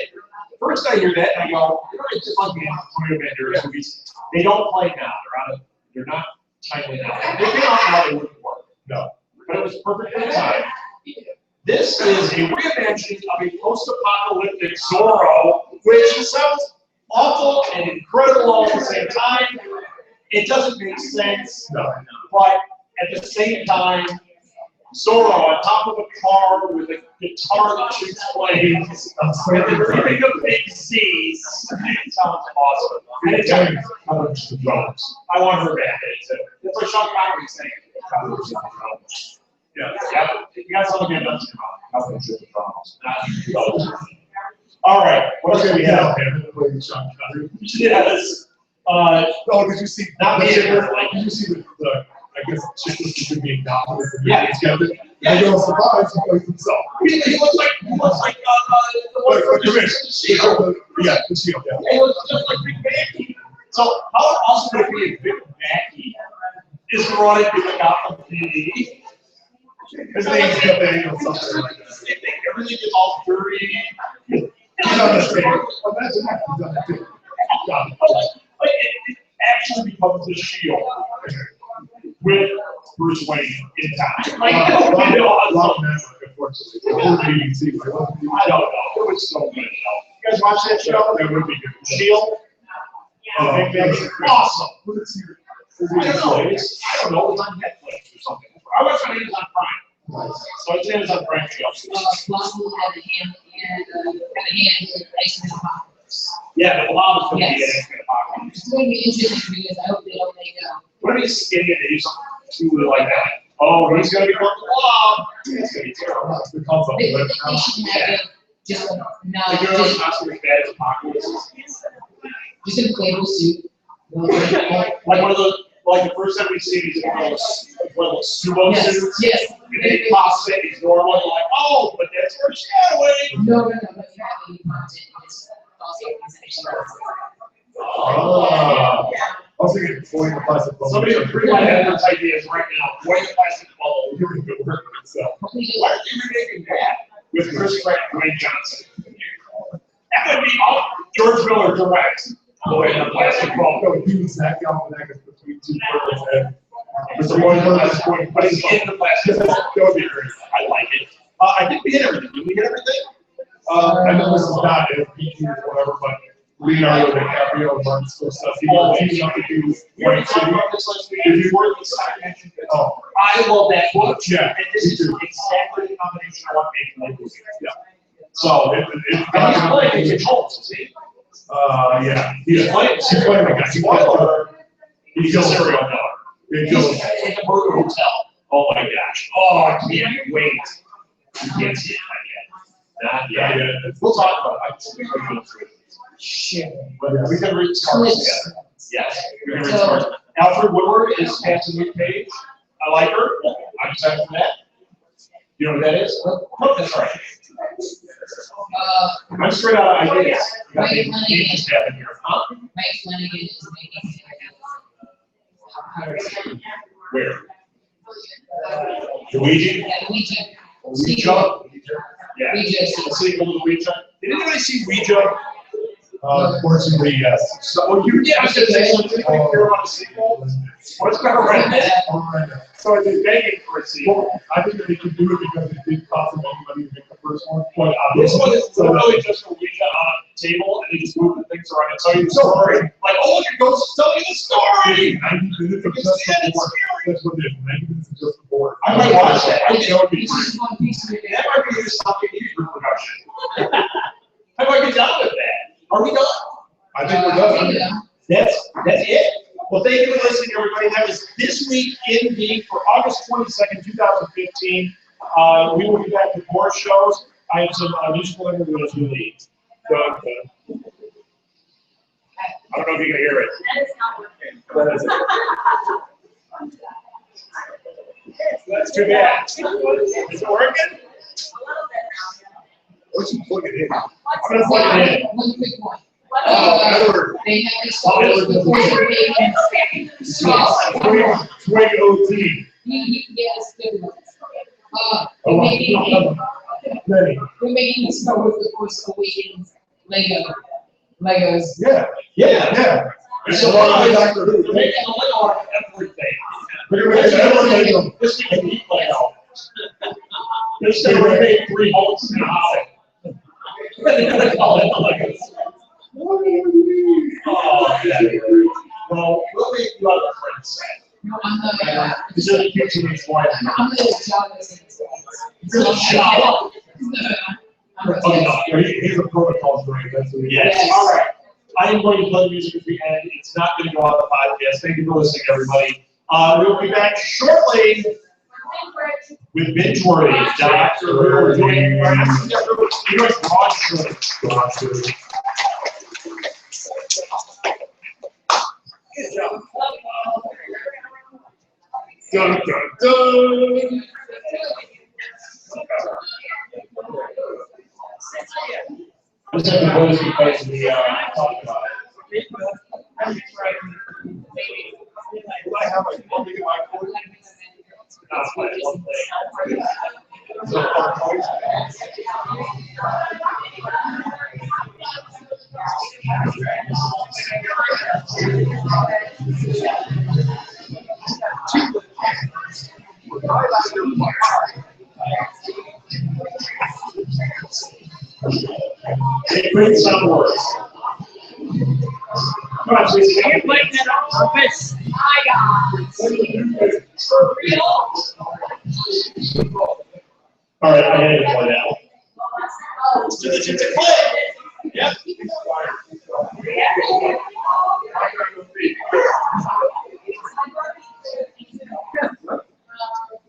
First I hear that, I go, you know, it's just like the Toy Avengers movies. They don't play now. They're not timely now. If they've been out now, they wouldn't work. No. But it was perfectly timed. This is a reimagining of a post-apocalyptic Zorro, which sounds awful and incredible all at the same time. It doesn't make sense, No. but at the same time, Zorro on top of a car with a guitar that shoots flames, and then ripping a big C. It sounds awesome. And it's James, how much the drums? I want her back in it. That's what Sean Connery saying. Yeah. You got something to mention about. How much the drums? All right. What else do we have? Yes. Oh, did you see? Not me, Did like- you see the I guess chick was should be adopted. Yeah. And they go surprise and plays himself. He looks like the one Like, from come in. the Shield. Yeah, the shield, yeah. He looks just like Big Mackey. So how awesome would it be if Big Mackey is running through the Gotham PD? His name's Kevin or something like that. Everything is all dirty. He's on the stage. Imagine that, he's on the stage. Like it actually becomes the Shield with Bruce Wayne in time. Like, you know, Unfortunately. The whole BBC, but it wasn't even- I don't know. It was so good. You guys watch that show? That would be good. Shield? Oh, Big Mackey. Awesome. Who did see it? I don't know. I don't know. It's on Netflix or something. I watched it on Amazon Prime. So it's Amazon Prime show. Blondie had a hand in ice cream pop. Yeah, the Bahamas going to be Yes. getting popular. It's going to be interesting because I hope they don't make What if he's skinny and they do something like that? Oh, he's going to be going to law. It's going to be terrible. It comes up they with should have just a, not, Like, you're just, not as bad as apocalypse. just a playable suit. Like one of the, like the first time we see he's in one of those sumo Yes, suits. yes. And then he pops in, he's normal, and you're like, oh, but that's foreshadowing. No, but you have any content, it's also organization. I was thinking avoiding the plastic bubble. Somebody with pretty much have those ideas right now. Avoid the plastic bubble. So, Why are you remaking that with Chris Pratt and Dwayne Johnson? That would be all George Miller direct. Avoid the plastic bubble. no, he was that almanac is between two birds and there's a one bird that's going, But he's in the plastic bubble. that would be great. I like it. I think we hit everything. Did we hit everything? I know this is not a PG or whatever, but Leonardo DiCaprio and Martin Scorsese, teaming up to do We already White talked City. about this last week. Did you work with Simon? Oh, I love that book. Yeah. And this is exactly the combination I want to make my movie. Yeah. So, it's. and he's playing Agent Holmes, is he? Yeah. He's playing the guy. Spoiler. He's a kills- serial killer. He He's kills- in the murder hotel. Oh my gosh. Oh, I can't wait. You can't see it not yet. Not yet. We'll talk about it. I just think we're going through it. Shit. But we can read stars together. Yes, we can read stars. Alfred Woodward is passing Luke Page. I like her. I'm excited for that. You know what that is? Oh, that's right. I'm straight out of ideas. You got Right, the money. Geek staff in here. Huh? Mike Flanagan is making. Where? Luigi? Yeah, Luigi. Ouija? Yeah. Ouija. A sequel to Ouija. Did anybody see Ouija? Unfortunately, yes. So, you, yeah, I was gonna say, so did anybody hear about a sequel? What's going to rent it? So it's begging for a sequel. Well, I think that they can do it because it didn't cost them any money to make the first one. But This one is so literally just a Ouija on a table, and they just move the things around and tell you the story. Like, oh, look, it goes to tell you the story. 90 minutes of just the board. That's what it is. 90 minutes of just the board. I might watch that. I think that would be This great. is one piece of it. That might be a Southgate Media Group production. I might be done with that. Are we done? I think we're done. That's it. Well, thank you for listening, everybody. That was This Week in Geek for August 22nd, 2015. We will be back with more shows. I have some musical interviews really good. I don't know if you can hear it. That is not working. That is it. That's too bad. Is it working? Once you plug it in. I'm gonna plug it in. One quick one. Edward. They have exposed before the meeting. Swing OT. Yes, good one. Oh, We're making, Ready. we're making the Star Wars The Force Awakens Legos. Yeah. Yeah. It's a lot of Doctor Who. They're making a Lego out of everything. We're gonna make everything. This week in Geek Lego. They're still gonna make 3 holes in a hollow. They're gonna call it Legos. Oh, yeah. Well, we'll make you other friends sad. No, I'm not. This is a picture of his wife. I'm the jobless in this You're the Java. I'm Oh, no. He's a protocol brain. That's what he is. Yes, all right. I am going to play music at the end. It's not going to go on the podcast. Thank you for listening, everybody. We'll be back shortly with Binge Worthy. Dr. We're doing Broadchurch. Good job. Dun, dun, dun. I just have to notice because we talked about it. I have like one thing in my phone. Not play one thing. So, our voice. It brings some words. Come on, Tracy. You're playing that on purpose. For real? All right, I had to play that one. It's a clip. Yeah.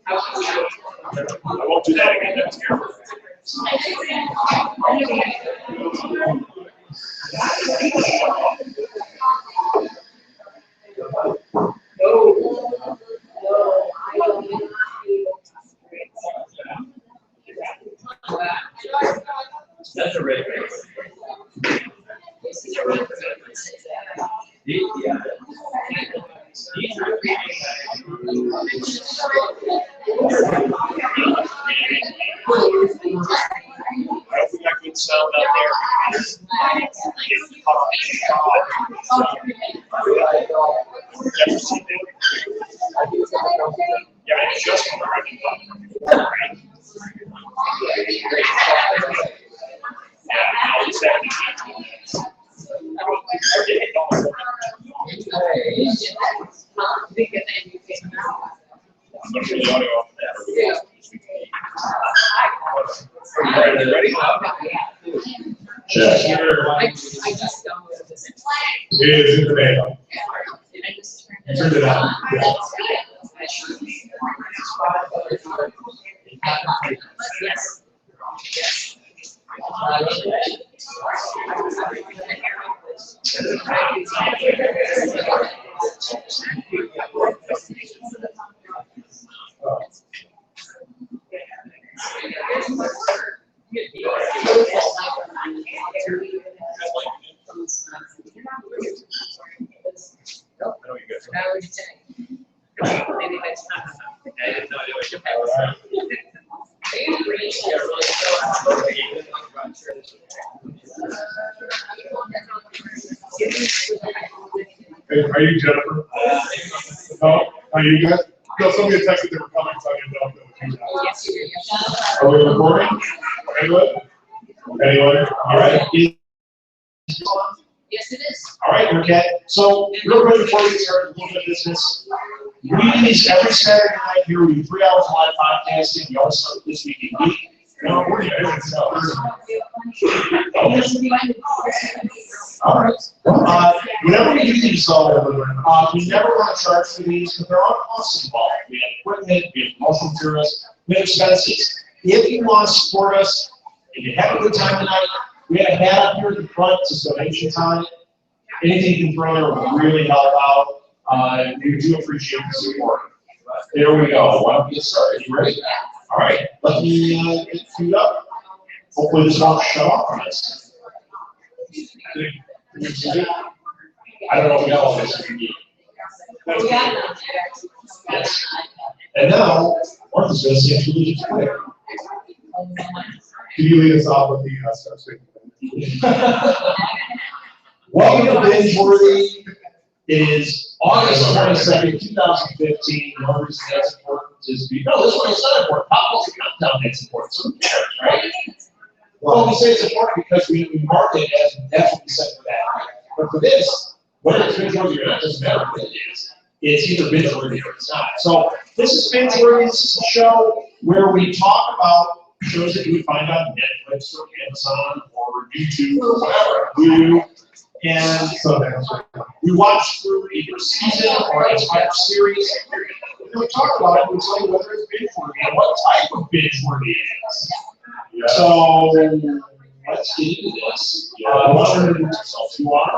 I won't do that again next year. That's a red. Yeah. I don't think I could sound out there. Yeah, I just want to ready? Check. I just downloaded this. It is in the mail. You turned it on. Yes. I know you guys. I would say. Maybe next time. I have no idea what you're talking Hey, are you Jennifer? No? Are you good? No, somebody texted they were coming, so I didn't know if it was you. Yes, you Are we recording? Anyone? Anyone? All right. Yes, it is. All right, okay. So, real quick before we start a little bit of business, we do these every Saturday night here. We do 3 hours live podcasting. We also start this week in Geek. No, we're doing so. All right. Whenever we do these, we never want to charge for these, but there are costs involved. We have equipment, we have promotional materials, we have expenses. If you want to support us, if you have a good time tonight, we have a hat up here at the front. It's a donation time. Anything you can throw there will really help out. We do appreciate the support. There we go. Why don't we get started? You ready? All right. Let me get queued up. Hopefully this won't shut off on us. I don't know if we got all this. Yes. And now, Martha's going to say a religious prayer. Can you lead us off with the steps? Welcome to Binge Worthy. It is August 22nd, 2015. The only reason that's important is because, no, this one is not important. Pop culture countdown that's important. So who cares, right? Well, we say it's important because we mark it as that's what we said for that. But for this, whether it's Binge Worthy or not, doesn't matter what it is. It's either Binge Worthy or it's not. So this is Binge Worthy. This is a show where we talk about shows that you would find on Netflix or Amazon or YouTube or whatever. And we watch through either season or an entire series. And we talk about it and we tell you whether it's binge worthy and what type of binge worthy it is. Yeah. So let's get into this. Why don't you introduce yourself? You are?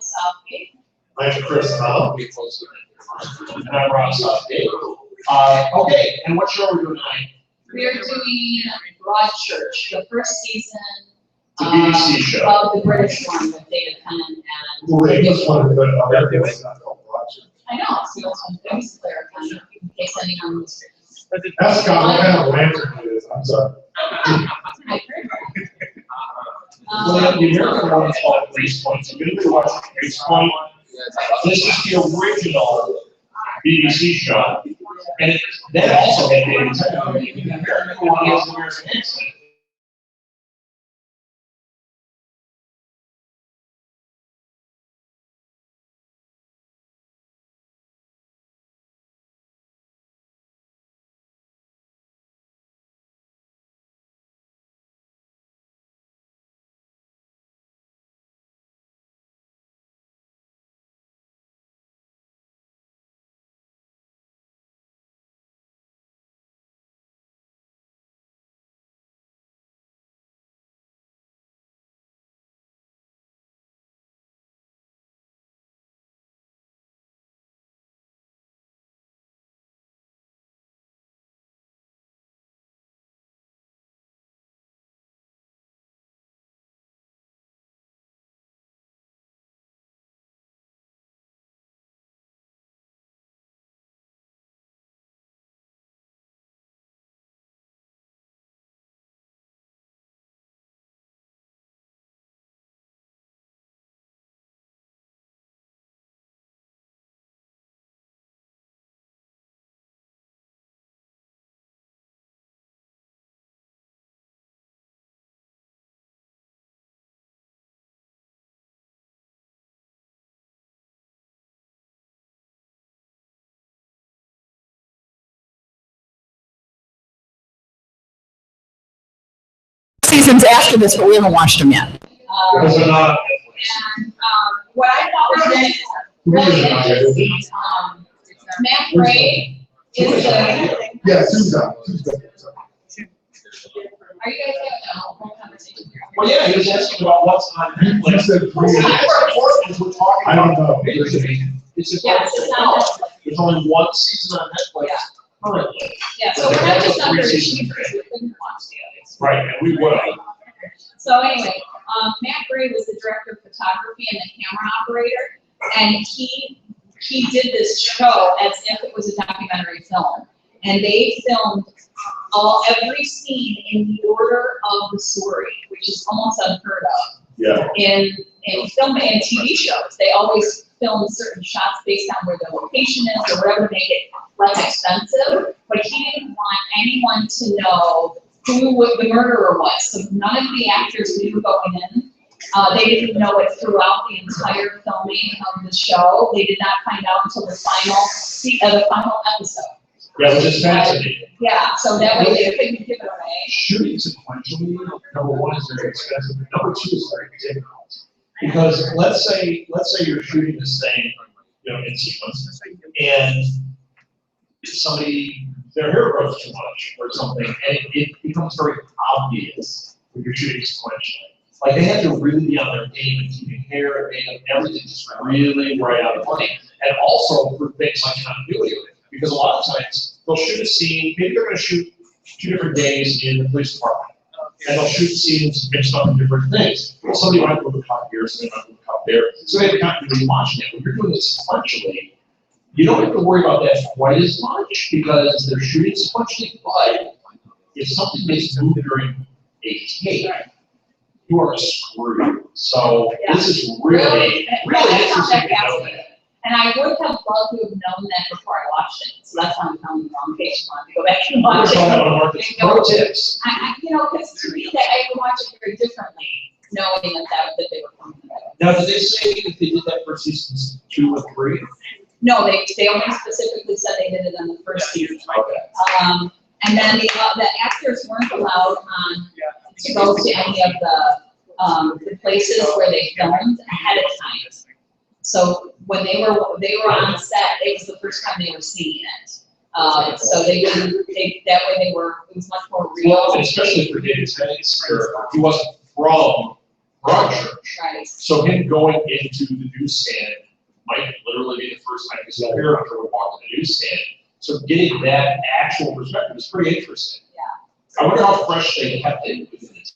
Southgate. I'm Chris Tom. And I'm Rob Southgate. Okay, and what show are we doing tonight? We are doing Broadchurch, the first season. The BBC show. Of the British one with David Tennant and. Well, they just wanted to Americans not called Broadchurch. I know, so that's one thing to clarify, in case anyone was. That's Scott, what kind of lantern it is, I'm sorry. Well, the American one is called Grace Point. So you're going to watch Grace Point. This is the original BBC show. And that also had David Tennant. The American one has the American accent. seasons after this, but we haven't watched them yet. Because they're not. And what I thought was really interesting, Matt Gray is the. Yeah, Susan. Are you guys having a whole conversation here? Well, yeah, he was asking about what's on Netflix. I don't know. It's Yeah, it's on Netflix. There's only one season on Netflix currently. Yeah, so we're not just under achievers, we couldn't watch the others. Right, and we would. So anyway, Matt Gray was the director of photography and the camera operator, and he did this show as if it was a documentary film. And they filmed every scene in the order of the story, which is almost unheard of. Yeah. In film and TV shows, they always film certain shots based on where the location is or whatever to make it less expensive. But he didn't want anyone to know who the murderer was. So none of the actors knew going in. They didn't know it throughout the entire filming of the show. They did not find out until the final episode. Yeah, which is fascinating. Yeah, so that way they couldn't give it away. Shooting sequentially, number one, is very expensive, and number two is very difficult. Because let's say you're shooting this thing, in sequence, and somebody, their hair grows too much or something, and it becomes very obvious when you're shooting sequentially. Like, they have to really be on their game and keeping hair and makeup, everything just really right on the money. And also for things like continuity, because a lot of times they'll shoot a scene, maybe they're going to shoot 2 different days in the police department, and they'll shoot scenes mixed up in different things. Well, somebody might move a cut here, somebody might move a cut there, so they have continuity watching it. When you're doing it sequentially, you don't have to worry about that quite as much because they're shooting sequentially, but if something gets moved during a take, you are screwed. So this is really interesting to know that. And I would have loved to have known that before I watched it. So that's why I'm telling you the wrong page. I want to go back and watch it. Pro tips. Because to me, that I would watch it very differently, knowing that they were coming together. Now, did they say if they did that for seasons 2 or 3? No, they only specifically said they did it on the first season. Okay. And then the actors weren't allowed to go to any of the places where they filmed ahead of time. So when they were on set, it was the first time they were seeing it. So that way it was much more real. Well, especially for David Tennant, he wasn't from Broadchurch. Right. So him going into the newsstand might literally be the first time his character would walk in the newsstand. So getting that actual perspective is pretty interesting. Yeah. I wonder how fresh they kept it within it.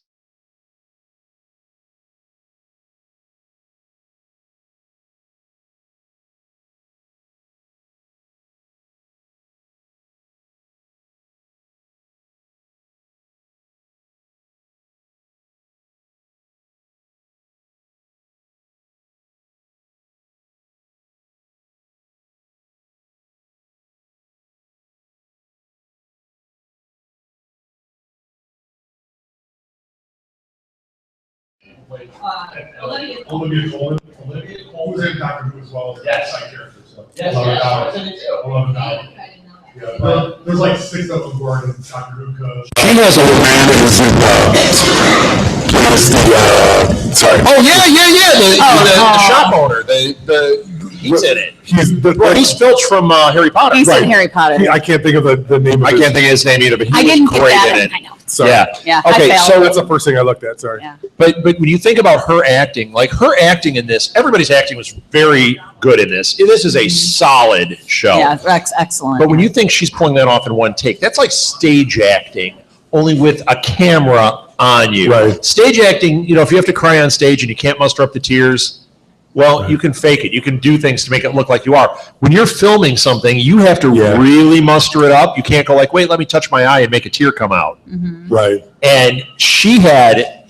Olivia Colman. Who's in Doctor Who as well as Yes. side character. So. Yes, I I think so. love it now. Yeah, but there's like 6 of them who are in Doctor Who because. He has a man that is in sorry. Oh yeah. The shop owner. He's in it. He's Filch from Harry Potter. He's in Harry Potter. I can't think of the name. I can't think of his name either. But he was great in it. I know. Sorry. Yeah. Okay, so that's the first thing I looked at. Sorry. Yeah. But when you think about her acting, like her acting in this, everybody's acting was very good in this. This is a solid show. Yeah, excellent. But when you think she's pulling that off in one take, that's like stage acting, only with a camera on you. Right. Stage acting, if you have to cry on stage and you can't muster up the tears, well, you can fake it. You can do things to make it look like you are. When you're filming something, you have to really muster it up. You can't go like, wait, let me touch my eye and make a tear come out. Mm-hmm. Right. And she had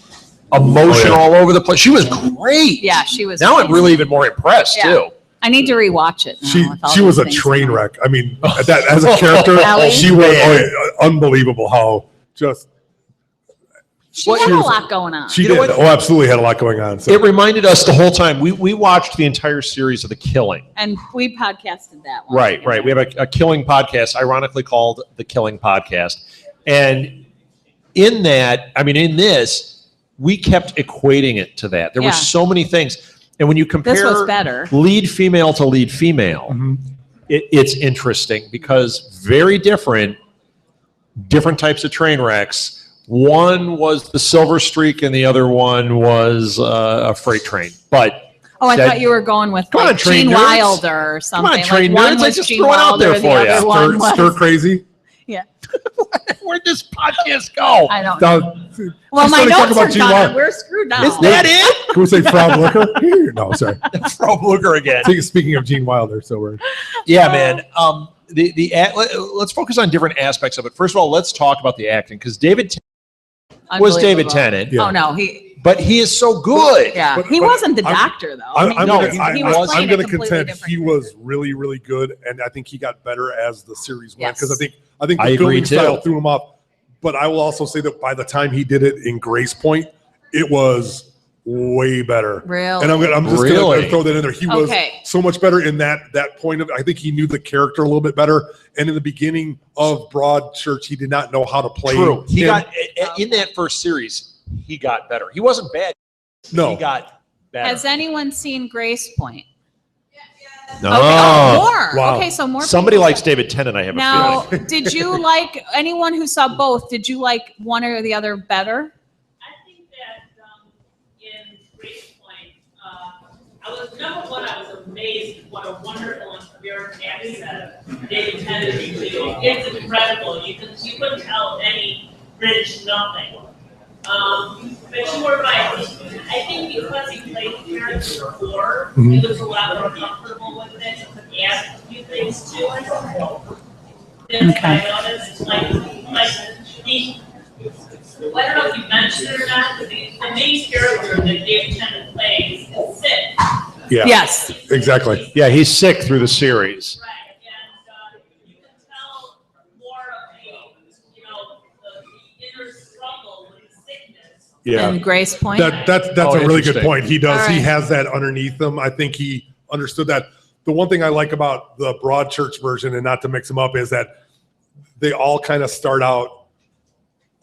emotion all over the place. She was great. Yeah, she was. Now I'm really even more impressed, too. I need to rewatch it. She was a train wreck. I mean, that as a character, she was unbelievable. How just she had a lot going on. She did. Oh, absolutely had a lot going on. So. It reminded us the whole time. We watched the entire series of The Killing. And we podcasted that one. Right. We have a Killing podcast, ironically called The Killing Podcast. And in that, I mean, in this, we kept equating it to that. There were Yeah. so many things. And when you compare This was better. lead female to lead female, it's interesting because very different types of train wrecks. One was the Silver Streak and the other one was a freight train. But Oh, I that- thought you were going with Come on, like train Gene nerds. Wilder or something. Come on, train like one nerds. I was just Gene throw it out there Wilder, for the you. other one was. Stir crazy. Yeah, Where'd this podcast go? I don't know. Now, Well, my started talking notes about are Gene done. Wilder. We're screwed now. Is that it? Can we say Frog Looker? No, sorry. Frog Luger again. Speaking of Gene Wilder, so we're Yeah, man. Let's focus on different aspects of it. First of all, let's talk about the acting because David Tennant was David Unbelievable. Tennant, Yeah. Oh no, he but he is so good. yeah, But- he but wasn't the I'm- doctor though. I'm I mean, no, gonna, he I, was I'm playing going a to completely contend different he character. was really, really good, and I think he got better as the series went Yes. because I think I the agree, filming too. style threw him off. But I will also say that by the time he did it in Grace Point, it was way better. Really? And I'm just Really? going to throw that in there. He was Okay. so much better in that point of. I think he knew the character a little bit better. And in the beginning of Broadchurch, he did not know how to play. True. He him. got in that first series. He got better. He wasn't bad. no. He got better. Has anyone seen Grace Point? no. Okay. Oh, more. Wow. Okay, so more. Somebody people. likes David Tennant. I have a Now, feeling. did you like anyone who saw both? Did you like one or the other better? I think that in Grace Point, I was amazed what a wonderful American accent David Tennant can do. It's incredible. You couldn't tell any British nothing. But you were right. I think because he played the character before, he was a lot more comfortable with it. He could add a few things to it. That's I noticed. Like he. Well, I don't know if you mentioned it or not, but the main character that David Tennant plays is Sid. Yeah. Yes. Exactly. Yeah, he's sick through the series. Right, and you can tell more of the inner struggle with sickness. Yeah. And Grace Point. That's Oh, a really good interesting. point. He does. All He right. has that underneath him. I think he understood that. The one thing I like about the Broadchurch version, and not to mix them up, is that they all kind of start out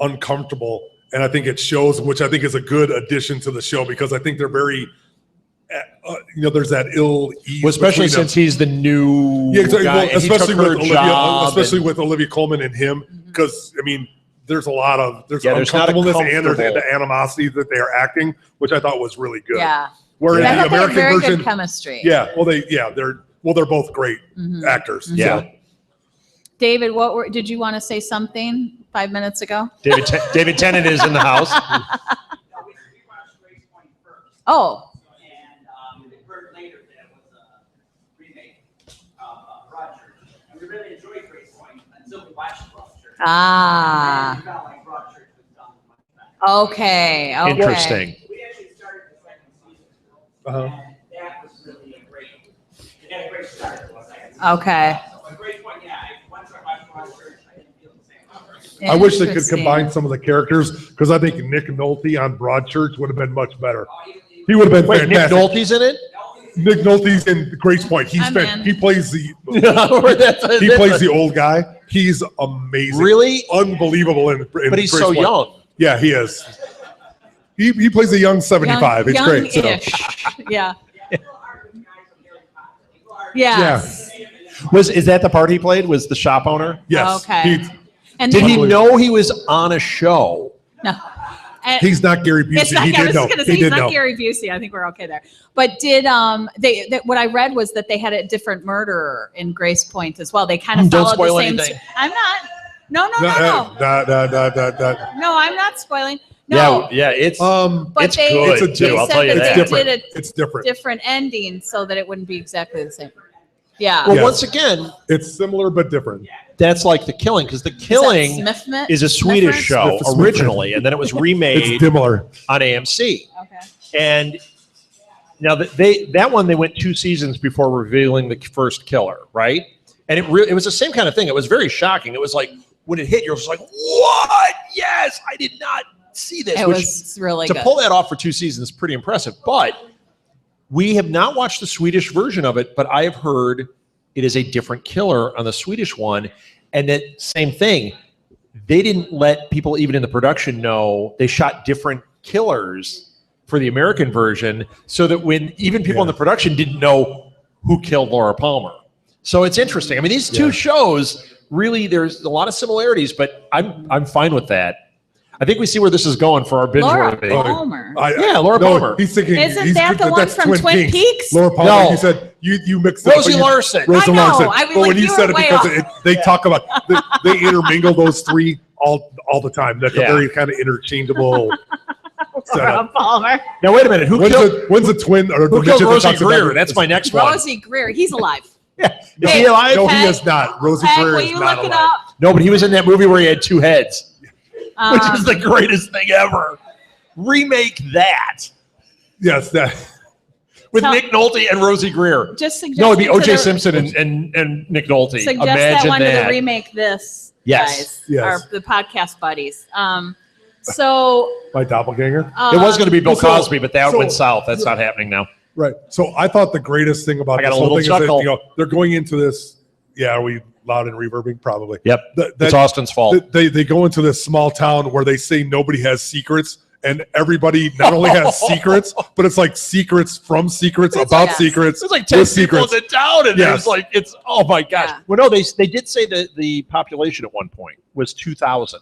uncomfortable, and I think it shows, which I think is a good addition to the show because I think they're very, there's that ill ease. Well, especially between them. since he's the new Yeah, exactly. guy, Well, and he took especially her with Olivia, job especially and- with Olivia Colman and him, because I mean, there's a lot of there's Yeah, there's not a uncomfortableness and there's comfortable- the animosity that they are acting, which I thought was really good. Yeah. Where I in thought the they had American very version, good chemistry. yeah, they're both great actors. Yeah. So. David, did you want to say something 5 minutes ago? David Tennant is in the house. We watched Grace Point first, Oh, and we heard later that it was a remake of Broadchurch. And we really enjoyed Grace Point until we watched Broadchurch. ah, And we felt like Broadchurch was done much better. okay. Interesting. We actually started the second season, Uh-huh. and that was really it had a great start to the second season. Okay. So, Grace Point, yeah, once I watched Broadchurch, I didn't feel the same about it. I wish they could Interesting. combine some of the characters because I think Nick Nolte on Broadchurch would have been much better. He would have been Wait, Nick fantastic. Nolte's in it? Nick Nolte's in Grace Point. I'm in. He plays the old guy. He's amazing. Really? Unbelievable in But he's Grace so Point. young. Yeah, he is. He plays a young 75. It's great. So. Young-ish. Yeah. Yes. Is that the part he played? Was the shop owner? Yes. Okay. And Did he Unbelievable. know he was on a show? No. And- He's not Gary It's Busey. not, He I did was know. going to say He he's did not know. Gary Busey. I think we're okay there. But did what I read was that they had a different murderer in Grace Point as well. They kind of Don't followed spoil the same. anything. I'm not. No. No. No, I'm not spoiling. No. Yeah, it's But it's they, good It's they too. I'll said tell you that that. they It's different. did a It's different. different ending so that it wouldn't be exactly the same. Yeah. Well, Yes. once again, It's similar but different. that's like The Killing because The Killing is a Swedish show Smith- originally, and then it was remade It's similar. on AMC. Okay. And now that one they went 2 seasons before revealing the first killer, right? And it was the same kind of thing. It was very shocking. It was like when it hit, you're just like, "What? Yes, I did not see this." It Which, was really to good. pull that off for 2 seasons is pretty impressive. But we have not watched the Swedish version of it, but I have heard it is a different killer on the Swedish one, and that same thing. they didn't let people even in the production know they shot different killers for the American version, so that when even people in the production didn't know who killed Laura Palmer. So it's interesting. I mean, these two shows really, there's a lot of similarities, but I'm fine with that. I think we see where this is going for our binge Laura worthy. Palmer. Laura Palmer. He's thinking. Isn't that the one from Twin Peaks? Laura Palmer. No. He said you mixed it. Rosie Larson. Rosie I know. Larson. I mean, but like, when you you said were it, way because they talk about they intermingle those three all the time. That's a very kind of interchangeable Laura setup. Palmer. Now wait a minute. When's the twin or who the killed midget that Rosie talks about Greer? it? That's my next one. Rosie Greer. He's alive. Is Hey, he alive? No, he Peg, is not. Rosie Peg, Greer will is you not look it alive. up? No, but he was in that movie where he had two heads, which is the greatest thing ever. Remake that Yes, that. with Tell- Nick Nolte and Rosie Greer. Just suggest No, it'd be to O.J. the- Simpson and Nick Nolte. Suggest Imagine that one to that. the remake this, Yes. guys. Yes. Our, the podcast buddies. So My doppelganger. It was going to be Bill So- Cosby, but that so- went south. That's not happening now. Right. So I thought the greatest thing about I got this a whole little thing is that chuckle. they're going into this. Yeah, are we loud and reverbing? Probably. Yep. That- It's Austin's fault. They go into this small town where they say nobody has secrets, and everybody not only has secrets, but it's like secrets from secrets about secrets. There's like 10 with people in secrets. the town, and Yes. there's like, it's, oh my gosh. Yeah. Well, no, they did say that the population at one point was 2,000,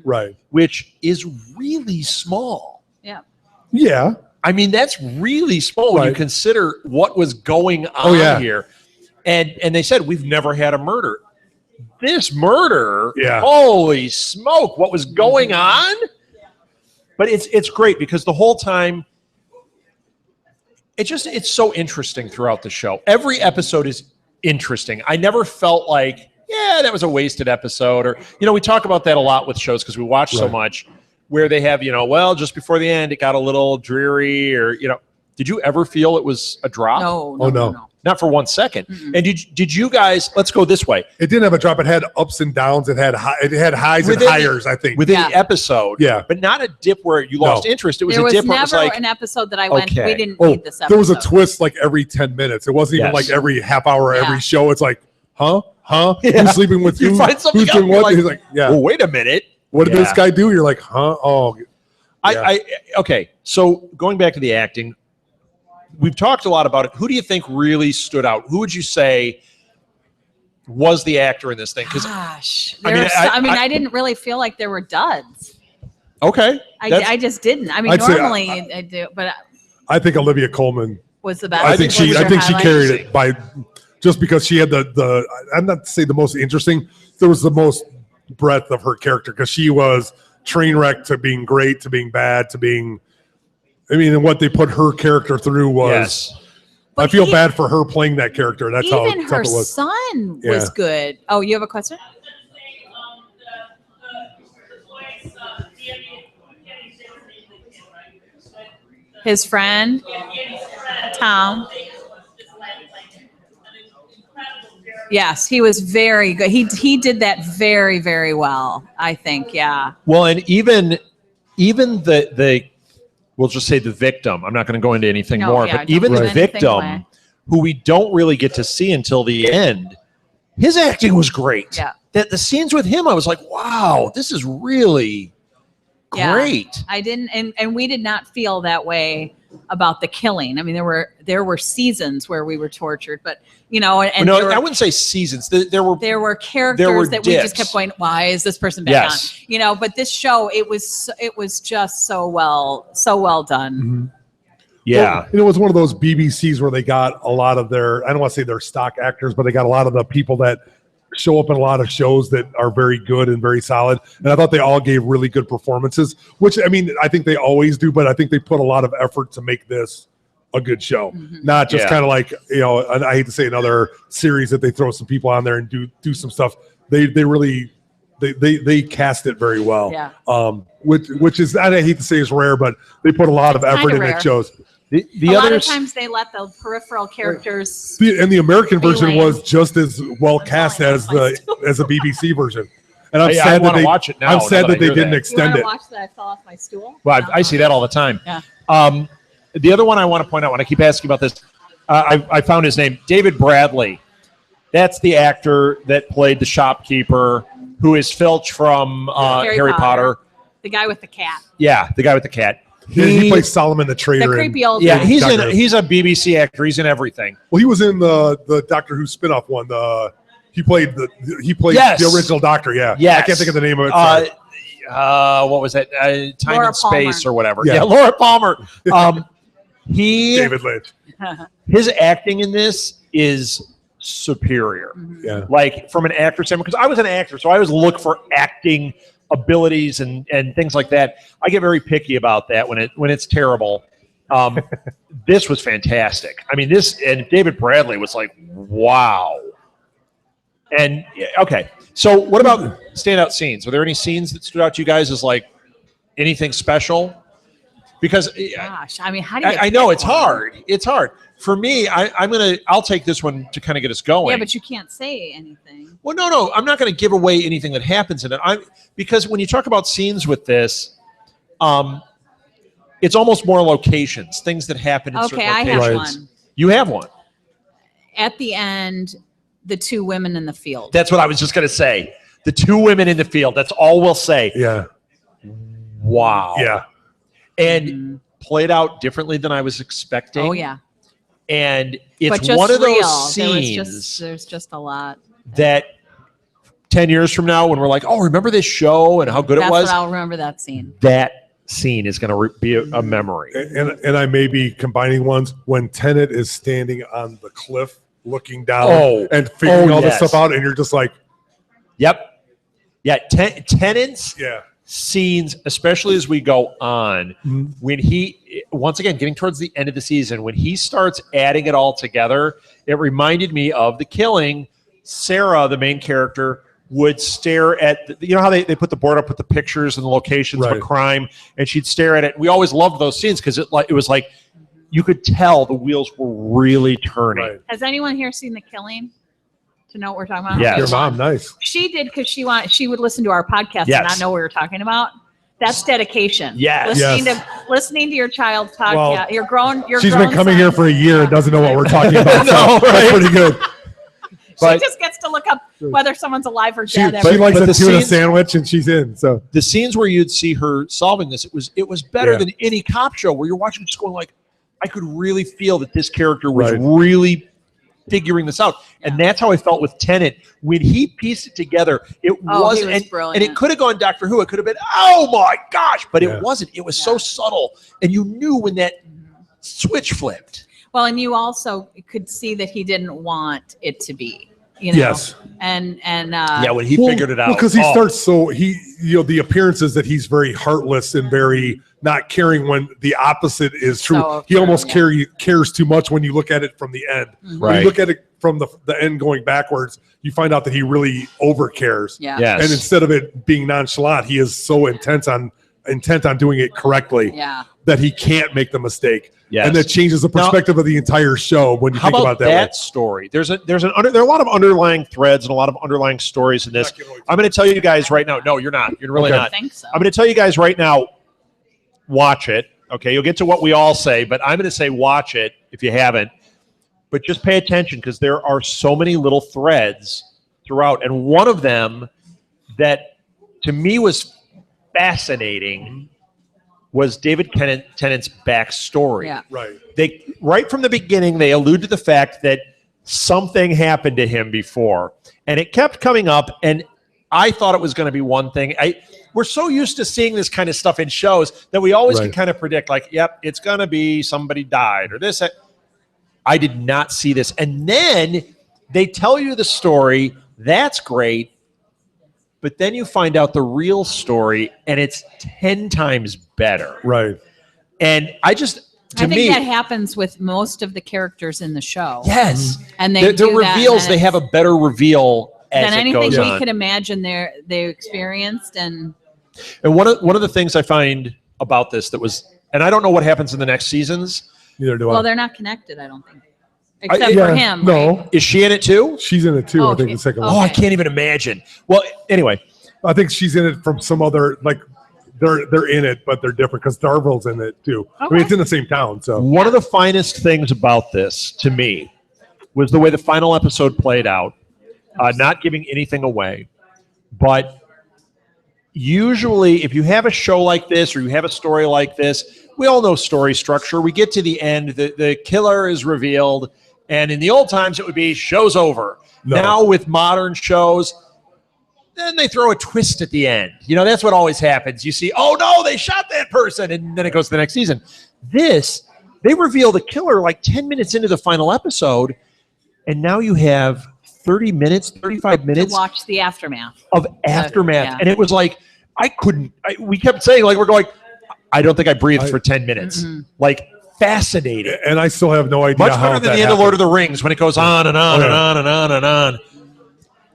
Right. which is really small. yeah. Yeah. I mean, that's really small when you Right. consider what was going on yeah. here. And they said, we've never had a murder. This murder, Yeah. holy smoke, what was going on? But it's great because the whole time, it's so interesting throughout the show. Every episode is interesting. I never felt like, yeah, that was a wasted episode. Or, we talk about that a lot with shows because we watch so Right. much where they have, well, just before the end, it got a little dreary or, did you ever feel it was a drop? No. Oh, no. Not for 1 second. And did you guys, let's go this way. It didn't have a drop. It had ups and downs. It had highs and Within the- highs, I think. Within Yeah. the episode. Yeah. But not a dip where you lost interest. It was There a was dip where it was never like, an episode that I went, okay. we didn't Oh, need this episode. there was a twist like every 10 minutes. It wasn't even Yes. like every half hour, Yeah. every show. It's like, huh? Yeah. Who's sleeping with You who? find something Who's out, doing you're what? like, He's like, yeah. well, wait a minute. What did Yeah. this guy do? You're like, huh? Oh, yeah. Okay. So going back to the acting, we've talked a lot about it. Who do you think really stood out? Who would you say was the actor in this thing? Because Gosh. I mean, I didn't really feel like there were duds. okay, I just didn't. I mean, I'd say normally I do, but I think Olivia Colman. was the best. I think she highlight? carried it by just because she had the I'm not to say the most interesting. There was the most breadth of her character because she was train wreck to being great to being bad to being. I mean, and what they put her character through was. yes. I But feel he- bad for her playing that character. That's how Even tough her it was. son Yeah. was good. Oh, you have a question? His friend, Tom. Yes, he was very good. He did that very, very well, I think. Yeah. Well, and even the we'll just say the victim. I'm not going to go into anything No, more, yeah, but don't even give the anything victim, away. who we don't really get to see until the end, his acting was great. Yeah. The scenes with him, I was like, wow, this is really Yeah. great. I didn't, and we did not feel that way about the killing. I mean, there were seasons where we were tortured, but and no, there were, I wouldn't say seasons. There were characters that we just dips. kept going, why is this person back Yes. on? But this show, it was just so well done. Mm-hmm. Yeah. Well, it was one of those BBCs where they got a lot of their, I don't want to say they're stock actors, but they got a lot of the people that show up in a lot of shows that are very good and very solid. And I thought they all gave really good performances, which, I mean, I think they always do, but I think they put a lot of effort to make this a good show. Not just Yeah. kind of like, and I hate to say another series that they throw some people on there and do some stuff. They really, they cast it very well. Yeah. Which is, I hate to say is rare, but they put a lot of effort Kinda in rare. it shows. The A lot of others, times they let the peripheral characters. And the American version lame. was just as well cast as the as the BBC version. And I'm I sad that wanna they watch it now, I'm now sad that that I they hear didn't that. extend You it. want to watch that I fell off my stool? well, No? I see that all the time. Yeah. The other one I want to point out when I keep asking about this, I found his name, David Bradley. That's the actor that played the shopkeeper who is Filch from Harry Potter. The guy with the cat. Yeah, the guy with the cat. He plays Solomon the Traitor. The creepy old Yeah, guy. he's a BBC actor. He's in everything. Well, he was in the Doctor Who spinoff one. He played Yes. the original Doctor. Yeah. Yes. I can't think of the name of it. Sorry. What was that? Time Laura and Space Palmer. or whatever. Yeah. Yeah, Laura Palmer. David Lynch. His acting in this is superior. Yeah. Like from an actor standpoint, because I was an actor, so I always look for acting abilities and things like that. I get very picky about that when it's terrible. This was fantastic. I mean, and David Bradley was like, wow. And okay, so what about standout scenes? Are there any scenes that stood out to you guys as like anything special? Because Gosh, I mean, how do you? I know pick it's one? hard. It's hard for me. I'll take this one to kind of get us going. Yeah, but you can't say anything. Well, no, I'm not going to give away anything that happens in it. Because when you talk about scenes with this, it's almost more locations, things that happen in certain Okay, I locations. have Right. one. You have one. At the end, the two women in the field. That's what I was just going to say. The two women in the field. That's all we'll say. Yeah. Wow. Yeah. And played out differently than I was expecting. Oh yeah. And But it's just one of those real. scenes There's just a lot. that 10 years from now, when we're like, oh, remember this show and how good That's it was? what I'll remember that scene. That scene is going to be a memory. And I may be combining ones when Tennant is standing on the cliff looking down and figuring all this stuff out, and you're just like, yep. Yeah. Tennant's yeah. scenes, especially as we go on, when he, once again, getting towards the end of the season, when he starts adding it all together, it reminded me of The Killing. Sarah, the main character, would stare at, you know how they put the board up with the pictures and the locations of a crime, and she'd stare at it. We always loved those scenes because it was like, you could tell the wheels were really turning. Right. Has anyone here seen The Killing? To know what we're talking about? Yes. Your mom, nice. She did because she would listen to our podcast Yes. and not know what we were talking about. That's dedication. Yes. Listening to your child talk. Well, Yeah, you're grown. She's been coming here for a year and doesn't know what we're talking about. No, so that's pretty good. She just gets to look up whether someone's alive or She dead. likes but a the tuna scenes- sandwich and she's in. So The scenes where you'd see her solving this, it was better Yeah. than any cop show where you're watching just going like, I could really feel that this character was Right. really figuring this out. And that's how I felt with Tennant. When he pieced it together, it he wasn't, was and brilliant. it could have gone Doctor Who. It could have been, oh my gosh, but Yeah. it wasn't. It was so subtle. And you knew when that switch flipped. Well, and you also could see that he didn't want it to be. You know? Yes. And Yeah, when he figured it out. because he Oh. starts the appearances that he's very heartless and very not caring when the opposite is true. So He almost true, cares too much when you look at it from the end. When Right. you look at it from the end going backwards, you find out that he really over cares. Yeah. Yes. And instead of it being nonchalant, he is so intent on doing it correctly Yeah. that he can't make the mistake. Yes. And that changes the Now- perspective of the entire show when you How think about about it that way. story? There are a lot of underlying threads and a lot of underlying stories in this. I'm going to tell you guys right now. No, you're not. You're really Okay. I not. think so. I'm going to tell you guys right now. Watch it. Okay, you'll get to what we all say, but I'm going to say watch it if you haven't. But just pay attention because there are so many little threads throughout, and one of them that to me was fascinating was David Tennant's backstory. Yeah. Right. They right from the beginning they allude to the fact that something happened to him before, and it kept coming up. And I thought it was going to be one thing. We're so used to seeing this kind of stuff in shows that we always can Right. kind of predict, like, yep, it's going to be somebody died or this. I did not see this, and then they tell you the story. That's great. But then you find out the real story, and it's 10 times better. Right. And I think that happens with most of the characters in the show. yes, And they the do that, reveals, and they have a better reveal as than it anything goes we on. could imagine they experienced. And And one of the things I find about this and I don't know what happens in the next seasons. Neither do I. well, they're not connected, I don't think, except for him. No, right? Is she in it too? she's in it too. Oh, I think she- the second oh. one. Oh, I Okay. can't even imagine. Well, anyway, I think she's in it from some other they're in it, but they're different because Darville's in it too. I mean, Okay. it's in the same town. So one of the finest things about this to me was the way the final episode played out, not giving anything away, But usually, if you have a show like this or you have a story like this, we all know story structure. We get to the end, the killer is revealed, and in the old times, it would be show's over. No. Now with modern shows, then they throw a twist at the end. You know, that's what always happens. You see, oh no, they shot that person, and then it goes to the next season. This, they reveal the killer like 10 minutes into the final episode, and now you have 30 minutes, 35 minutes To watch the aftermath. of aftermath. Yeah. And it was like, we kept saying, like, we're going, I don't think I breathed for 10 minutes. Mm-hmm. Like, fascinating. And I still have no idea Much how better than that the end of happened. Lord of the Rings when it goes on and on and on and on and on.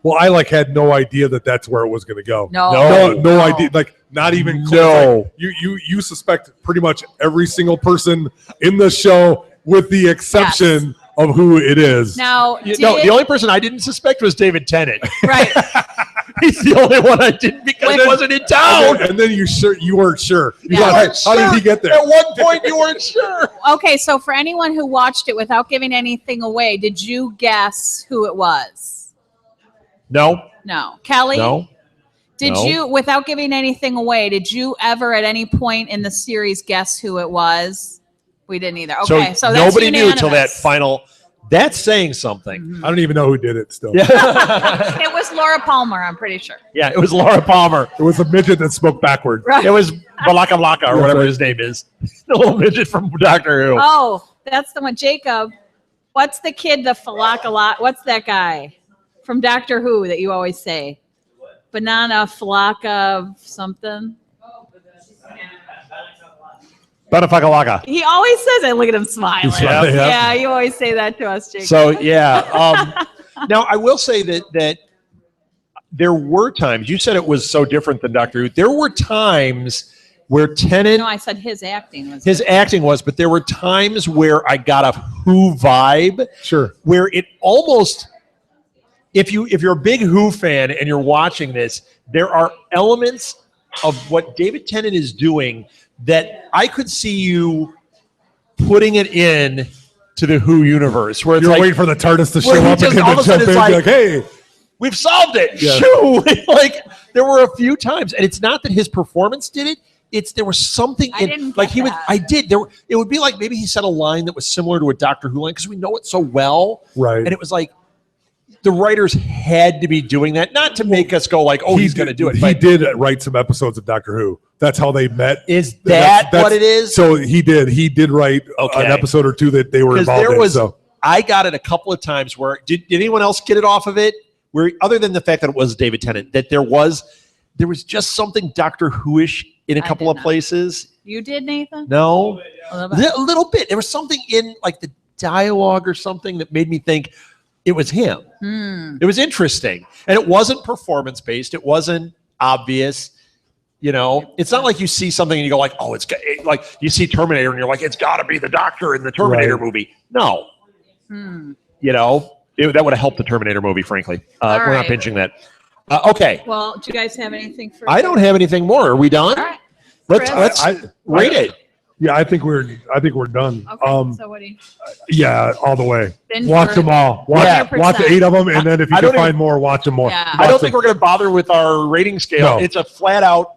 Well, I like had no idea that that's where it was going to go. No. Idea. Like not even close. No. Like, you suspect pretty much every single person in the show, with the exception of who it is. Now, the only person I didn't suspect was David Tennant. right. He's the only one I didn't because he wasn't in town. And then you weren't sure. You Yeah. thought, how did he get there? At one point, you weren't sure. Okay, so for anyone who watched it without giving anything away, did you guess who it was? No. No. Kelly? No. Did No. you, without giving anything away, did you ever at any point in the series guess who it was? We didn't either. Okay, so that's nobody knew until that unanimous. final. That's saying something. I don't even know who did it still. Yeah. It was Laura Palmer, I'm pretty sure. Yeah, it was Laura Palmer. It was a midget that spoke backward. Right. It was Balaka Blaka or whatever his name is. The little midget from Doctor Who. Oh, that's the one. Jacob, what's the kid, the Falaka, what's that guy from Doctor Who that you always say? Banana Falaka something. Banafakalaka. He always says it. Look at him smiling. Yeah. Yeah, you always say that to us, Jacob. So yeah. Now I will say that there were times, you said it was so different than Doctor Who. There were times where Tennant, No, I said his acting was. his acting was, but there were times where I got a Who vibe. Sure. Where it almost, if you're a big Who fan and you're watching this, there are elements of what David Tennant is doing that I could see you putting it in to the Who universe, where it's You're like, waiting for the TARDIS to where show he up just and him all to of a sudden jump in is and be like, like, hey. we've solved it. Yeah. Shoo! Like there were a few times, and it's not that his performance did it. There was something I didn't like get he would. that. I did. It would be like maybe he said a line that was similar to a Doctor Who line because we know it so well, Right. and it was like the writers had to be doing that, not to make us go like, oh, he's going to do it. He But did write some episodes of Doctor Who. That's how they met. is That's- that what it is? So he did write Okay. an episode or two that they were Because involved there in. was, So I got it a couple of times where did anyone else get it off of it? Where other than the fact that it was David Tennant, that there was just something Doctor Who-ish in a I couple did of not. places. You did, Nathan? No, A little bit. a little bit. There was something in like the dialogue or something that made me think it was him. Hmm. It was interesting, and it wasn't performance based. It wasn't obvious. You know, it's not like you see something and you go like, oh, like you see Terminator and you're like, it's got to be the Doctor in the Terminator Right. movie. No, Hmm. you know, that would have helped the Terminator movie. Frankly, All we're not right. pinching that. Okay, Well, do you guys have anything for? I don't have anything more. Are we done? All right. Let's Chris? rate it. yeah, I think we're done. Okay. So what do you? Yeah, all the way. Binge Watch Worthy. them all. Watch, Yeah. watch the 8 of them, and then if you I can don't find even- more, watch them more. Yeah. I don't think we're going to bother with our rating scale. No. It's a flat out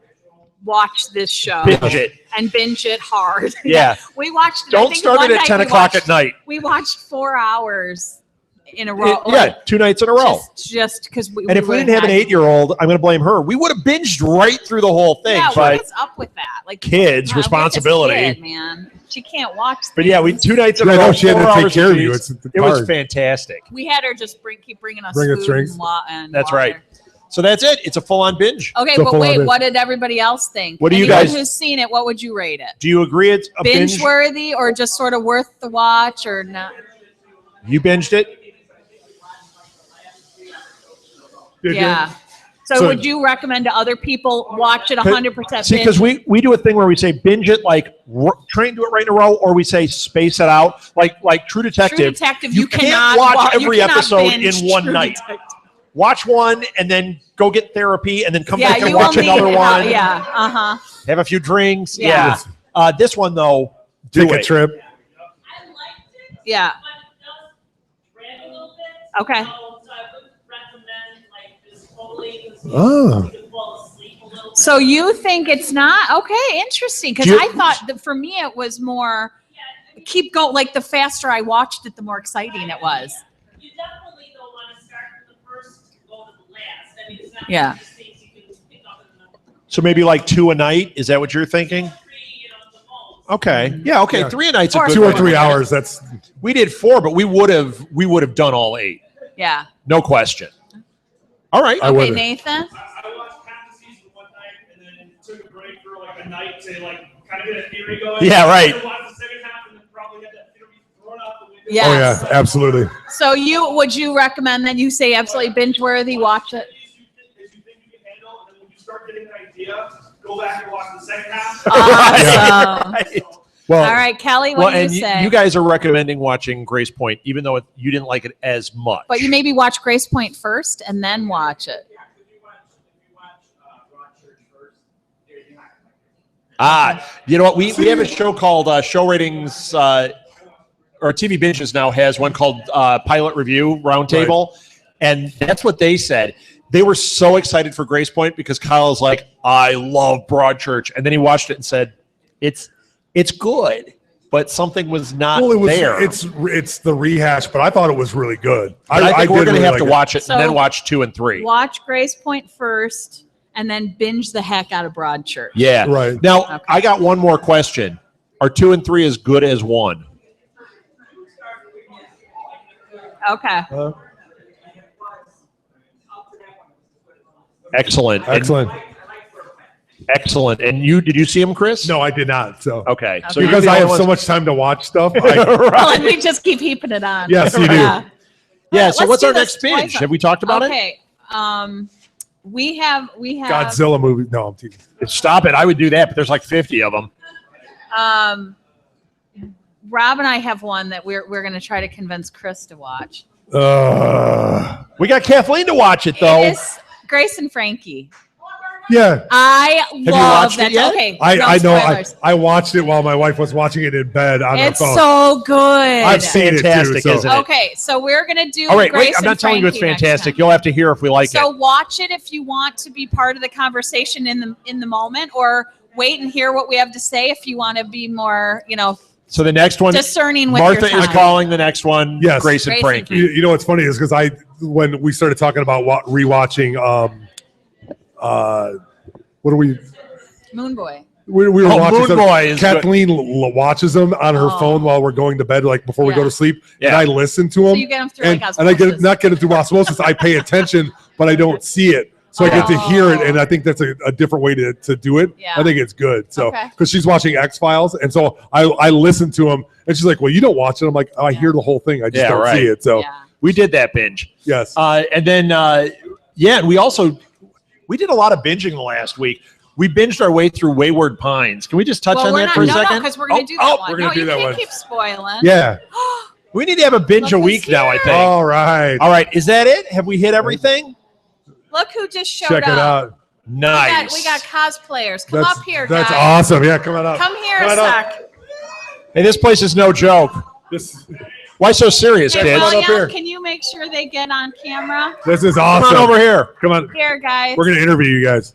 Watch this show binge it. and binge it hard. Yeah. We watched. I Don't think start one it at night 10 we o'clock watched- at night. We watched 4 hours in a row. Yeah, 2 nights in a row. Just because we. And if we didn't have an 8-year-old, I'm going to blame her. We would have binged right through the whole thing. Yeah, but what is up with that? Like kids, with this responsibility. kid, man. She can't watch. But yeah, we things. 2 nights in Yeah, a I row. know she had 4 to take hours care of apiece. you. It's It was hard. fantastic. We had her just keep bringing us Bring us food drinks. and That's water. right. So that's it. It's a full-on binge. Okay, So but full wait, of it. what did everybody else think? What do you Anyone guys- who's seen it, what would you rate it? Do you agree it's a binge? Binge worthy or just sort of worth the watch or not? You binged it? Did you? Yeah. So, So- would you recommend to other people watch it 100%? See, because we do a thing where we say binge it like try and do it right in a row, or we say space it out like True Detective. True Detective, you you can't cannot watch you every cannot episode binge in one True night. Detective. Watch one and then go get therapy and then come Yeah, back and you watch only another one. Yeah, uh-huh. Have a few drinks. Yeah. Yeah. This one though, do Take it. a trip. I liked it, Yeah. but it does drag a little bit. Okay. So I wouldn't recommend like just totally, because Oh. You can fall asleep a little. So you think it's not okay? Interesting, because Do you- I thought that for me it was more keep going. Like the faster I watched it, the more exciting it was. You definitely don't want to start from the first, go to the last. I mean, it's not Yeah. just things you can pick up in the So maybe like 2 a night. Is that what you're thinking? 3, the most. Okay. Yeah. Okay. Yeah. 3 a night's a Or good 2 or one. 3 hours. That's We did 4, but we would have done all 8. Yeah. No question. All right. I Okay, would've. Nathan. I watched half the season one night and then took a break for like a night to like kind of get a theory going. Yeah, right. And watched the second half and then probably had that theory thrown out the window. Yes. Oh yeah, absolutely. So would you recommend that you say absolutely binge worthy? Watch it. As you think you can handle, and then when you start getting an idea, go back and watch the second half. Awesome. Right. Well, All right, Kelly, Well, what do you and say? you guys are recommending watching Grace Point, even though you didn't like it as much. But you maybe watch Grace Point first and then watch it. Yeah, if you watch Broadchurch first, you're not gonna like it. You know what? We have a show called Show Ratings, or TV Binges now has one called Pilot Review Roundtable, and that's what they said. They were so excited for Grace Point because Kyle's like, I love Broadchurch, and then he watched it and said, it's good, but something was not well, it was. there. It's the rehash, but I thought it was really good. I think we're did going to really have to like it. watch it So- and then watch 2 and 3. Watch Grace Point first and then binge the heck out of Broadchurch. Yeah. Right. Now, Okay. I got one more question. Are 2 and 3 as good as 1? Okay. Excellent. And- Excellent. excellent. And did you see him, Chris? No, I did not. So Okay. So because you're the I have only so ones- much time to watch stuff. Well, and we just keep heaping it on. Yes, you do. Yeah. Yeah. Let's So what's do our this next binge? twice. Have we talked about Okay. We have Godzilla movie. No, I'm teasing. it? Stop it. I would do that, but there's like 50 of them. Rob and I have one that we're going to try to convince Chris to watch. We got Kathleen to watch it, though. It is Grace and Frankie. Yeah. I you love watched that. it yet? Okay. I know. spoilers. I watched it while my wife was watching it in bed on her It's phone. so good. I've seen it too. Fantastic, So. isn't it? Okay, so we're gonna do. All right, Grace wait. I'm and not telling you it's Frankie next fantastic. time. You'll have to hear if we like So it. watch it if you want to be part of the conversation in the moment, or wait and hear what we have to say if you want to be more, So the next one, discerning with Martha your is time. calling the next one. Yes. Grace and Grace and Frankie. You know what's funny is because when we started talking about rewatching, what are we? Moon Boy. We were Oh, watching Moon some- Boy is Kathleen watches them on her Oh. phone while we're going to bed, like before we go Yeah. to sleep, and Yeah. I listen to So them. you get them through and, like and I osmosis. not get it through osmosis. I pay attention, but I don't see it. So I get to hear it, and I think that's a different way to do it. Yeah. I think it's good. So Okay. because she's watching X Files, and so I listen to them, and she's like, "Well, you don't watch it." I'm like, "Oh, I hear the whole thing. I just Yeah, don't right. see it." So Yeah. We did that binge. yes, And then, and we did a lot of binging the last week. We binged our way through Wayward Pines. Can we just touch Well, on we're that not. for a No, second? because we're gonna do that one. we're gonna no, do you that can't one. keep spoiling. yeah. We need to have a binge Look a week who's now, I here. think. All right, All right. Is that it? Have we hit everything? Look who just showed check up. it out. Nice. We got cosplayers. Come up here, That's guys. awesome. Yeah, come on up. Come here Come a on up. sec. Hey, this place is no joke. This Why so serious, Hey, kids? Come on up here. William, can you make sure they get on camera? is Come awesome. on over here. Come on. Here, guys. We're gonna interview you guys.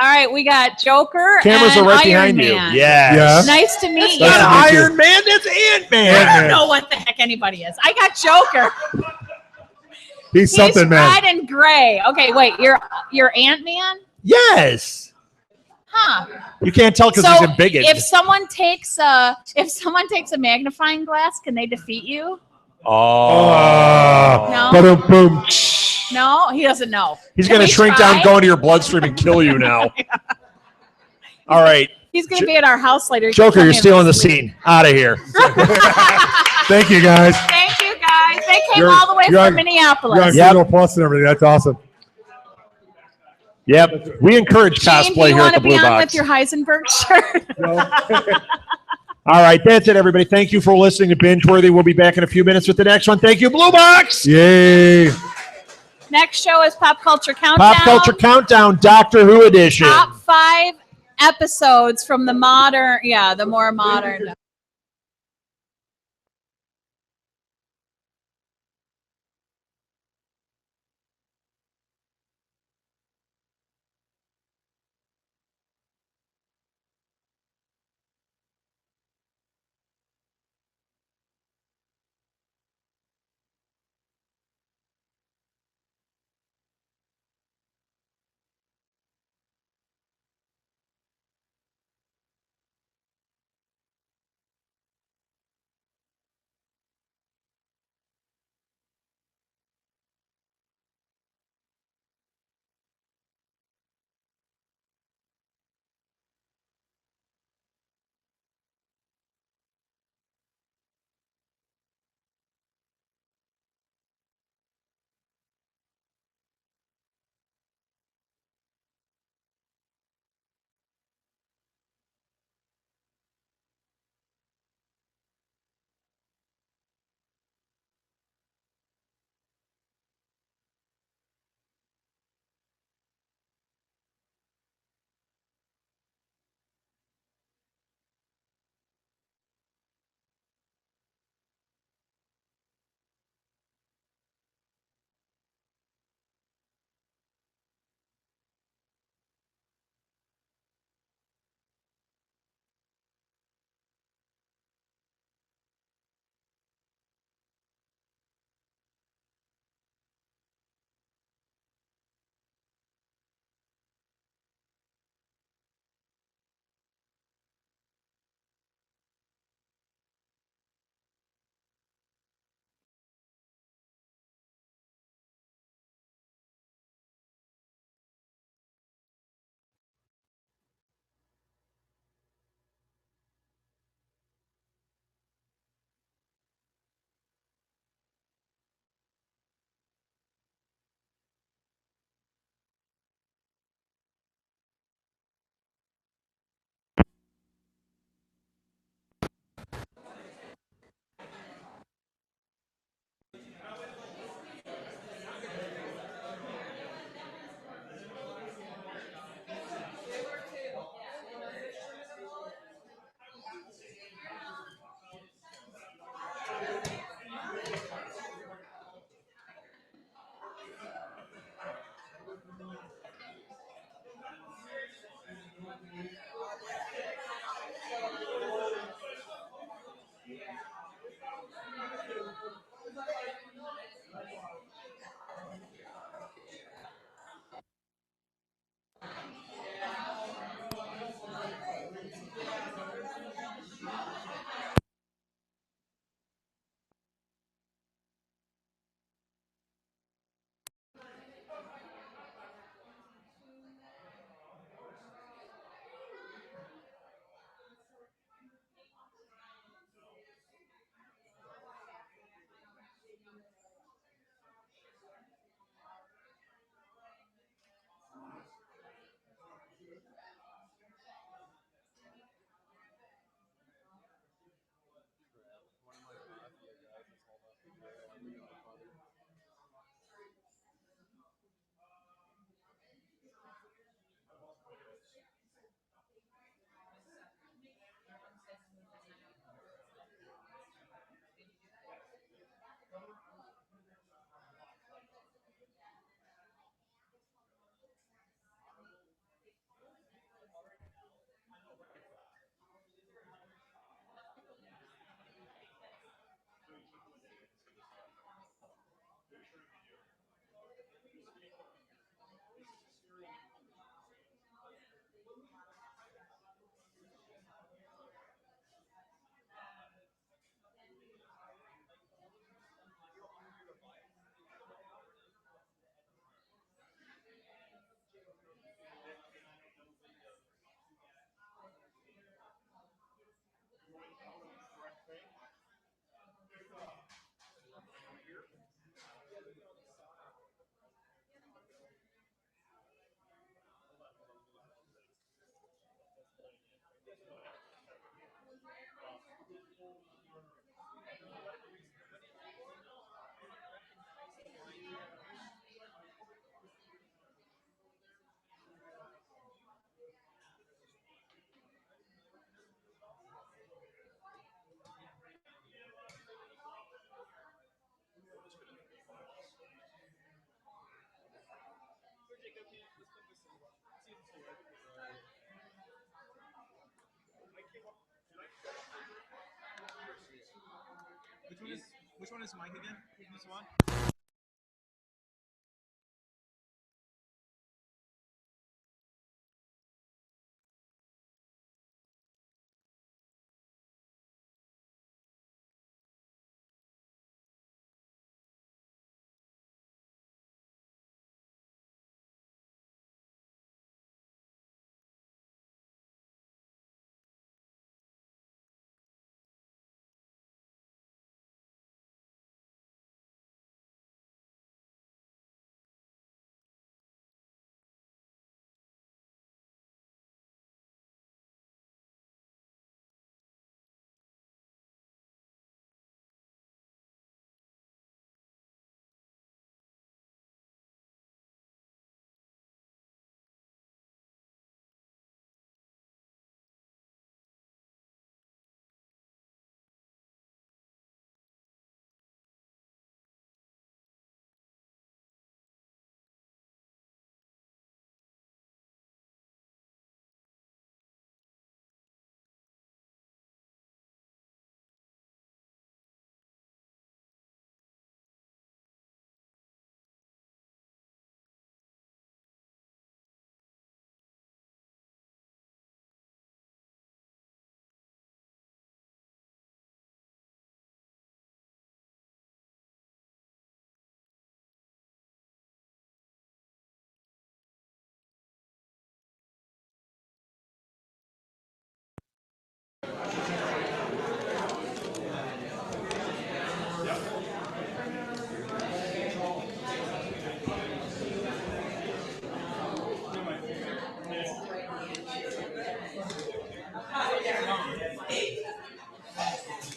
All right, we got Joker Cameras and are right Iron behind you. Man. Yes. Yeah. Nice to meet you. That's Nice not to meet you. Iron Man. That's Ant-Man. I Ant-Man. don't know what the heck anybody is. I got Joker. He's something, He's man. red and gray. Okay, wait, you're Ant-Man? Yes. Huh. You can't tell because So he's embiggened. if someone takes a magnifying glass, can they defeat you? Oh. No. Boom, boom. No, he doesn't know. He's Can going we to shrink try? down, go into your bloodstream, and kill you now. All right. He's gonna be at our house later. He can Joker, come you're in stealing the and sleep. scene. Out of here. Thank you, guys. Thank you, guys. They came You're- all the way you're from on- Minneapolis. You're on Yep. Google Plus and everything. That's awesome. Yep. We encourage Gene, do cosplay you here at want the to be Blue on Box. with your Heisenberg shirt? All right. That's it, everybody. Thank you for listening to Binge Worthy. We'll be back in a few minutes with the next one. Thank you, Blue Box. Yay. Next show is Pop Culture Countdown. Pop Culture Countdown, Doctor Who edition. Top 5 episodes from the more modern. Which one is Mike again? This one?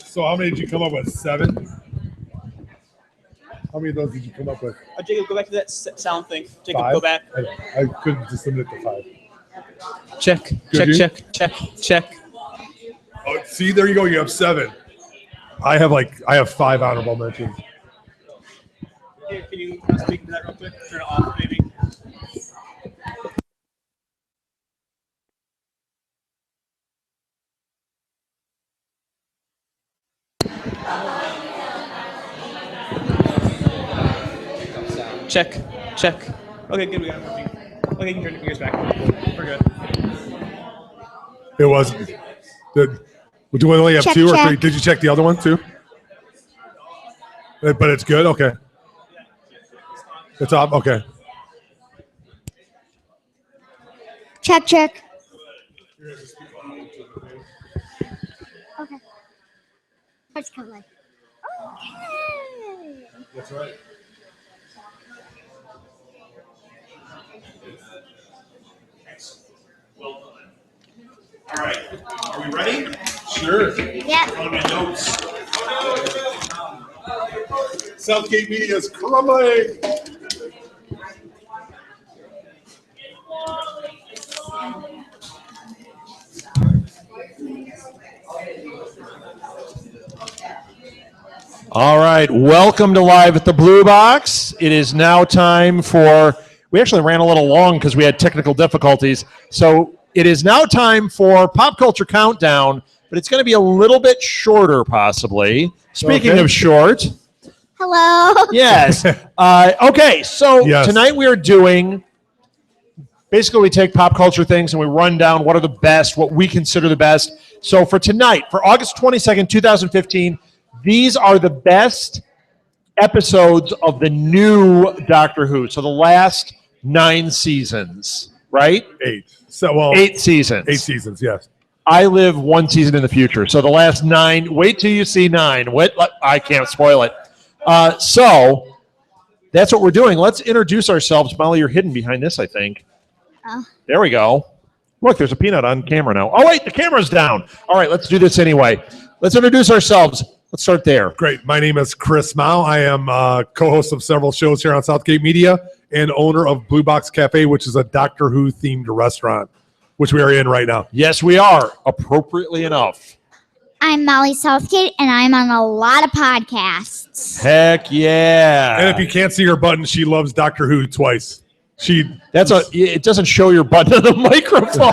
So how many did you come up with? 7? How many of those did you come up with? Jacob, go back to that sound thing. Jacob, 5? go back. I could just limit it to 5. Check, Could check, you? check. Oh, see, there you go. You have 7. I have 5 honorable mentions. Here, can you speak to that real quick? Turn it off, maybe. Check. Okay, good. We got it working. Okay, you can turn your fingers back. We're good. It wasn't. Would you only have Check, 2 or 3? check. Did you check the other one too? But it's good. Okay. It's off. Okay. Check. Okay. Let's come like. Okay. That's right. Well done. All right. Are we ready? Sure. Yep. On my notes. Southgate Media is crumbling. All right, welcome to Live at the Blue Box. It is now time for, we actually ran a little long because we had technical difficulties. So it is now time for Pop Culture Countdown, but it's going to be a little bit shorter possibly. Speaking of short. Hello. Yes. Okay, so Yes. tonight we are doing, basically we take pop culture things and we run down what are the best, what we consider the best. So for tonight, for August 22nd, 2015, these are the best episodes of the new Doctor Who. So the last 9 seasons, right? 8. So, well, 8 seasons. 8 seasons, yes. I live 1 season in the future. So the last 9, wait till you see 9. I can't spoil it. So that's what we're doing. Let's introduce ourselves. Molly, you're hidden behind this, I think. Oh. There we go. Look, there's a peanut on camera now. Oh, wait, the camera's down. All right, let's do this anyway. Let's introduce ourselves. Let's start there. Great. My name is Chris Mao. I am co-host of several shows here on Southgate Media and owner of Blue Box Cafe, which is a Doctor Who themed restaurant, which we are in right now. Yes, we are, appropriately enough. I'm Molly Southgate, and I'm on a lot of podcasts. Heck yeah. And if you can't see her button, she loves Doctor Who twice. It doesn't show your button on the microphone.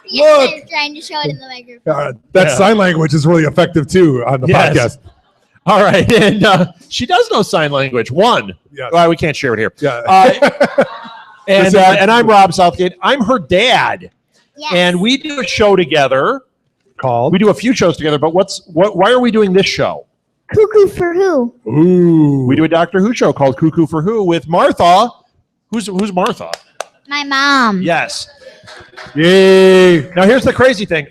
Yes, I was trying to show it in the microphone. That sign language is really effective too on the podcast. All right, and she does know sign language. One. Yes. Well, we can't share it here. Yeah. And I'm Rob Southgate. I'm her dad. Yes. And we do a show together. Called? We do a few shows together, but why are we doing this show? Cuckoo for Who. Ooh. We do a Doctor Who show called Cuckoo for Who with Martha. Who's Martha? My mom. Yes. Yay. Now here's the crazy thing.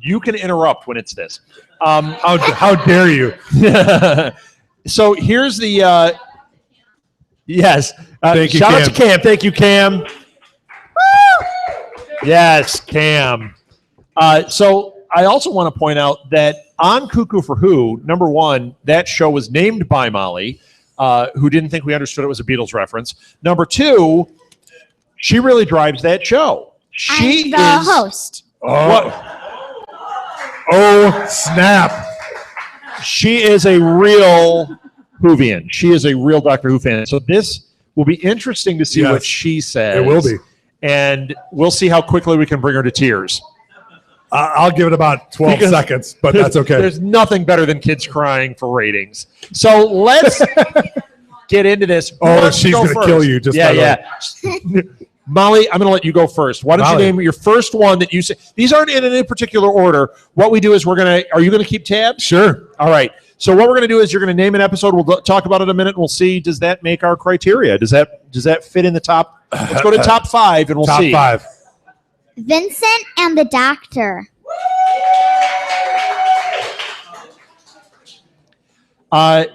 You can interrupt when it's this. How dare you? So here's the yes. Thank you, shout Cam. out to Cam. Thank you, Cam. Woo! Yes, Cam. So I also want to point out that on Cuckoo for Who, number one, that show was named by Molly, who didn't think we understood it was a Beatles reference. Number two, she really drives that show. She I'm is the host. Oh, snap. She is a real Whovian. She is a real Doctor Who fan. So this will be interesting to see what she says. It will be. And we'll see how quickly we can bring her to tears. I'll give it about 12 seconds, but that's okay. There's nothing better than kids crying for ratings. So let's get into this. Oh, she's going to kill you. Just Molly, I'm going to let you go first. Why don't you name your first one that you say? These aren't in any particular order. What we do is are you going to keep tabs? Sure. All right. So what we're going to do is you're going to name an episode. We'll talk about it in a minute. And we'll see, does that make our criteria? Does that fit in the top? Let's go to top 5 and we'll see. Top 5. Vincent and the Doctor.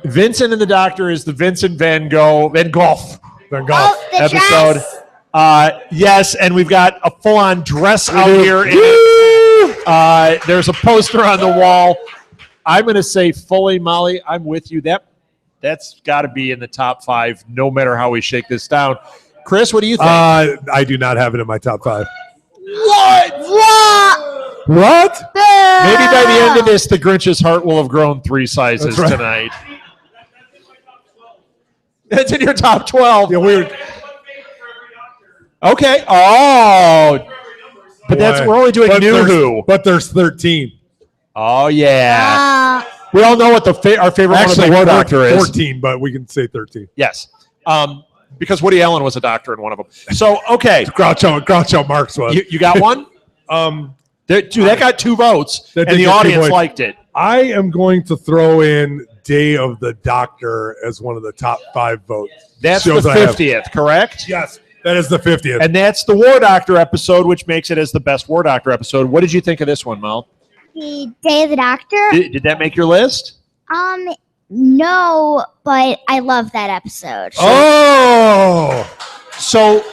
Vincent and the Doctor is the Vincent Van Gogh Oh, the episode. dress. Yes, and we've got a full-on dress out here. There's a poster on the wall. I'm going to say fully, Molly, I'm with you. That's got to be in the top 5, no matter how we shake this down. Chris, what do you think? I do not have it in my top 5. What? Maybe by the end of this, the Grinch's heart will have grown 3 sizes tonight. That's in your top 12. Yeah, weird. Okay. Oh, but we're only doing New Who. But there's 13. Oh yeah. We all know what our favorite one of the War Doctor is. 14, but we can say 13. Yes. Because Woody Allen was a doctor in one of them. So okay. Groucho Marx was. You got one? That got 2 votes, and the audience liked it. I am going to throw in Day of the Doctor as one of the top 5 votes. That's the 50th, correct? Yes, that is the 50th. And that's the War Doctor episode, which makes it as the best War Doctor episode. What did you think of this one, Mel? The Day of the Doctor? Did that make your list? No, but I love that episode. So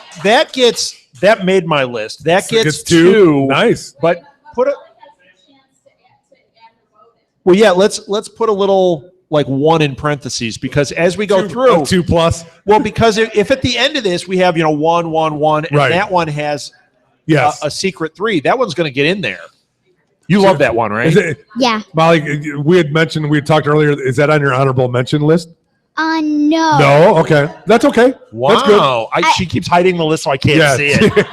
that made my list. That gets 2. Nice. But well, yeah, let's put a little like 1 in parentheses, because as we go through 2+. Well, because if at the end of this we have 1, 1, 1, and that one has a secret 3, that one's going to get in there. You love that one, right? Yeah. Molly, we had talked earlier. Is that on your honorable mention list? No. No. Okay, that's okay. Wow. That's good. She keeps hiding the list so I can't see it.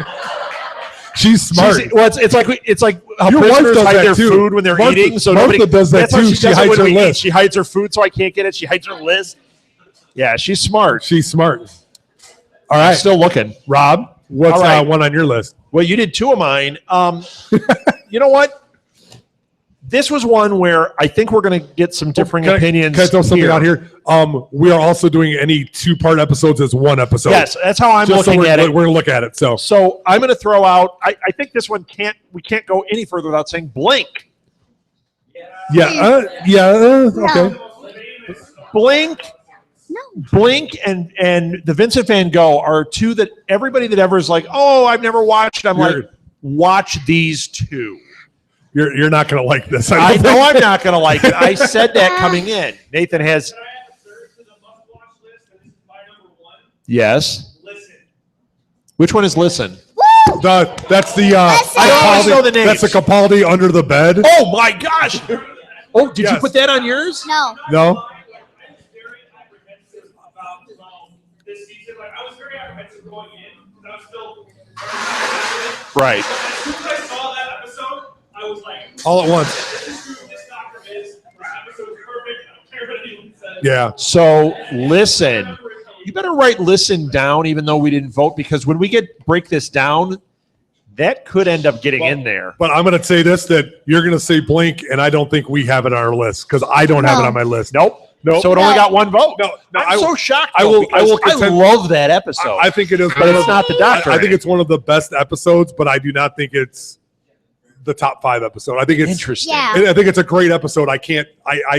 She's smart. It's like how Your wife prisoners does hide that their too. food when they're Martha- eating. So Martha nobody does that that's how too. She does it hides when her we eat. list. She hides her food so I can't get it. She hides her list. Yeah, she's smart. She's smart. All I'm right. still looking. Rob, what's All right. one on your list? Well, you did 2 of mine. You know what? This was one where I think we're going to get some differing opinions. Can I throw something out here? We are also doing any 2-part episodes as 1 episode. Yes, that's how I'm looking at it. We're going to look at it. So I'm going to throw out. I think this one we can't go any further without saying Blink. Okay. Blink. No. Blink and the Vincent Van Gogh are 2 that everybody that ever is like, oh, I've never watched. I'm like, watch these 2. You're not going to like this. I know I'm not going to like it. I said that coming in. Nathan has. Yes. Listen. Which one is Listen? That's the. I always know the names. That's the Capaldi Under the Bed. Oh my gosh! Oh, did you put that on yours? No. No. I'm still. Right. As soon as I saw that episode, I was like, All at once. This is true. This doctor is. Our episode's perfect. I don't care what anyone says. Yeah. So listen, you better write listen down, even though we didn't vote, because when we break this down, that could end up getting in there. But I'm going to say this, that you're going to say Blink, and I don't think we have it on our list because I don't have it on my list. Nope. So it only got one vote. No, I'm so shocked. I will I love that episode. I think it is, but it's not the doctor. I think it's one of the best episodes, but I do not think it's the top 5 episode. I think it's interesting. Yeah. I think it's a great episode. I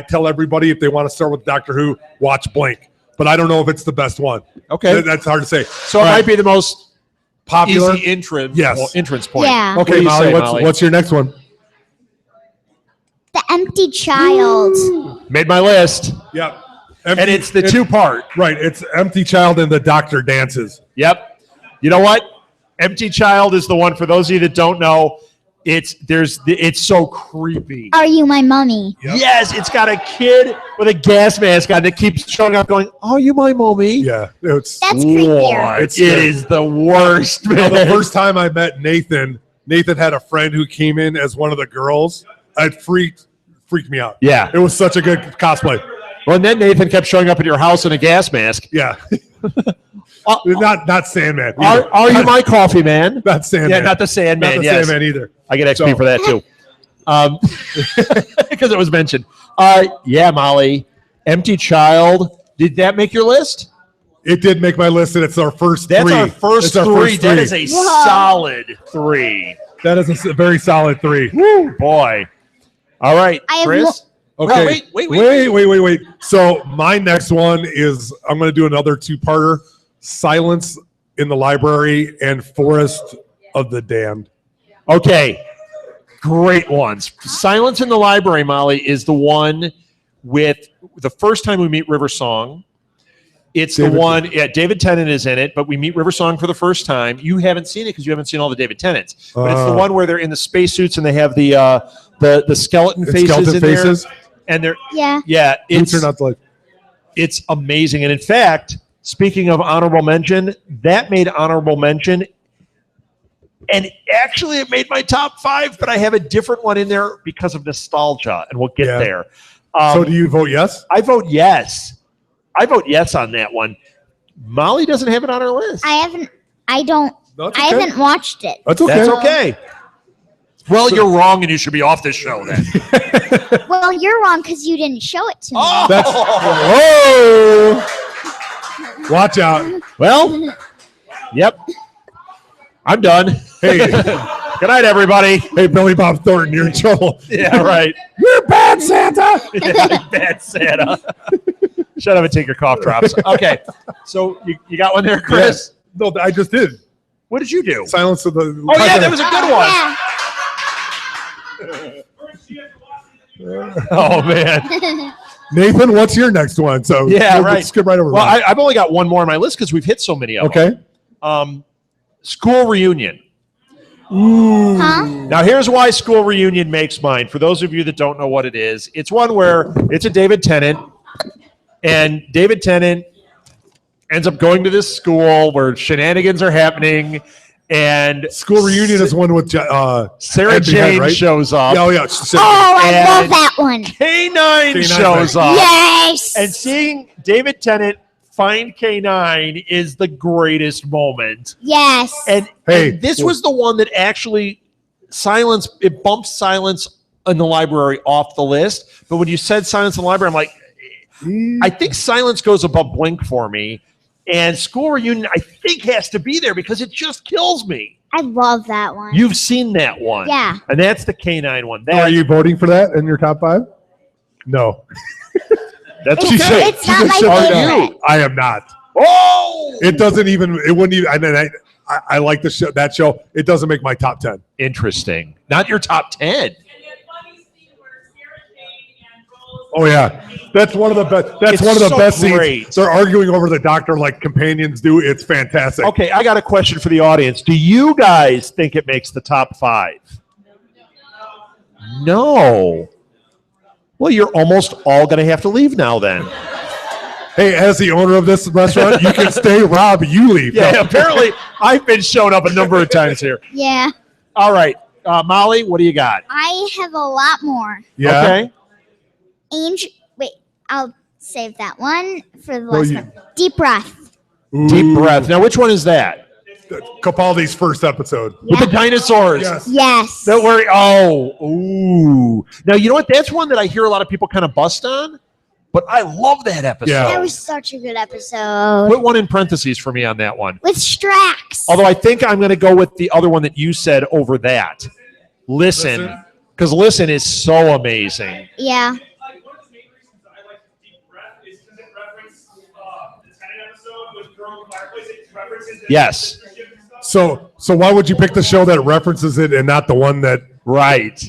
tell everybody if they want to start with Doctor Who, watch Blink, but I don't know if it's the best one. Okay. That's hard to say. So it might be the most popular easy entrance point. Yeah. Okay, What do you Molly, say, what's, Molly? what's your next one? The Empty Child. Made my list. Yep. And it's the 2-part. Right. It's Empty Child and the Doctor Dances. Yep. You know what? Empty Child is the one, for those of you that don't know, it's so creepy. Are you my mummy? Yes, it's got a kid with a gas mask on that keeps showing up going, "Are you my mommy?" Yeah. That's creepier. It is the worst, You know, man. the first time I met Nathan had a friend who came in as one of the girls. It freaked me out. Yeah. It was such a good cosplay. Well, and then Nathan kept showing up at your house in a gas mask. Yeah. Not Sandman. Are you my coffee man? Not Sandman. Yeah, not the Sandman. Not the yes. Sandman either. I get XP for that too. Because it was mentioned. Yeah, Molly. Empty Child. Did that make your list? It did make my list, and it's our first That's 3. our first It's 3. That is a solid 3. That is a very solid 3. Woo, boy. All right, I have Chris. Okay. Well, wait. So my next one is I'm going to do another 2-parter: Silence in the Library and Forest of the Damned. Okay, great ones. Silence in the Library, Molly, is the one with the first time we meet River Song. It's the one, David Tennant is in it, but we meet River Song for the first time. You haven't seen it because you haven't seen all the David Tennants. But it's the one where they're in the spacesuits and they have the skeleton faces in there. And they're it's amazing. And in fact, speaking of honorable mention, that made honorable mention. And actually, it made my top 5, but I have a different one in there because of nostalgia, and we'll get there. So do you vote yes? I vote yes. I vote yes on that one. Molly doesn't have it on her list. I haven't watched it. That's okay. That's okay. Well, you're wrong, and you should be off this show then. Well, you're wrong because you didn't show it to me. Whoa! Watch out. Well, yep. I'm done. Hey. Good night, everybody. Hey, Billy Bob Thornton, you're in trouble. Yeah, right. You're bad, Santa. Yeah, bad Santa. Shut up and take your cough drops. Okay. So you got one there, Chris? No, I just did. What did you do? Silence of the... Oh, yeah, that was a good one. Oh, man. Nathan, what's your next one? So yeah, we'll right. skip right over Well, that. I've only got one more on my list because we've hit so many of them. Okay. School reunion. Ooh. Huh? Now, here's why school reunion makes mine. For those of you that don't know what it is, it's one where it's a David Tennant, and David Tennant ends up going to this school where shenanigans are happening, and School reunion is one with Sarah Ed Behead, Jane right? shows up. Oh, yeah. I love that one. K9 shows up. Yes. And seeing David Tennant find K9 is the greatest moment. Yes. And this was the one that actually bumped Silence in the Library off the list. But when you said Silence in the Library, I'm like, I think Silence goes above Blink for me. And School Reunion, I think, has to be there because it just kills me. I love that one. You've seen that one. Yeah. And that's the K9 one. Are you voting for that in your top 5? No. That's It's okay. it's not my favorite. I am not. Oh! It wouldn't even, I like the show, that show. It doesn't make my top 10. Interesting. Not your top 10. Oh yeah, that's one of the best. That's It's one of the so best great. scenes. They're arguing over the doctor like companions do. It's fantastic. Okay, I got a question for the audience. Do you guys think it makes the top 5? No. Well, you're almost all going to have to leave now then. Hey, as the owner of this restaurant, you can stay. Rob, you leave. Yeah, No. apparently I've been shown up a number of times here. Yeah. All right. Molly, what do you got? I have a lot more. Yeah. Okay. Angel. Wait, I'll save that one for the No, last you- one. Deep breath. Deep breath. Now, which one is that? Capaldi's first episode. With the dinosaurs. Yes. Yes. Don't worry. Oh, ooh. Now, you know what? That's one that I hear a lot of people kind of bust on, but I love that episode. Yeah. That was such a good episode. Put one in parentheses for me on that one. With Strax. Although I think I'm going to go with the other one that you said over that. Listen. Because Listen is so amazing. Yeah. One of the main reasons I like Deep Breath is because it references the Tennant episode with Girl in the Fireplace. It references Yes. So why would you pick the show that references it and not the one that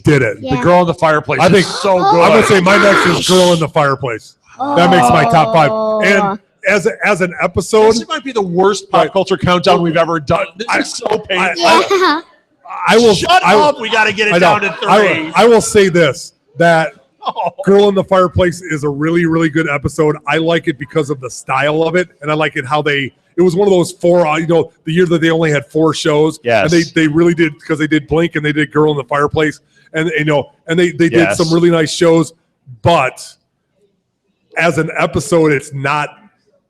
did it? Yeah. The Girl in the Fireplace I think is so good. I'm gonna say my next is Girl in the Fireplace. That makes my top 5. Oh. And as an episode, This might be the worst pop culture countdown we've ever done. This is so painful. Yeah. I will Shut up. We got to get it down to 3. I will say this, that Girl in the Fireplace is a really, really good episode. I like it because of the style of it, and I like it how it was one of those 4, the year that they only had 4 shows. Yes. And they really did, because they did Blink and they did Girl in the Fireplace, and they did Yes. some really nice shows, but as an episode, it's not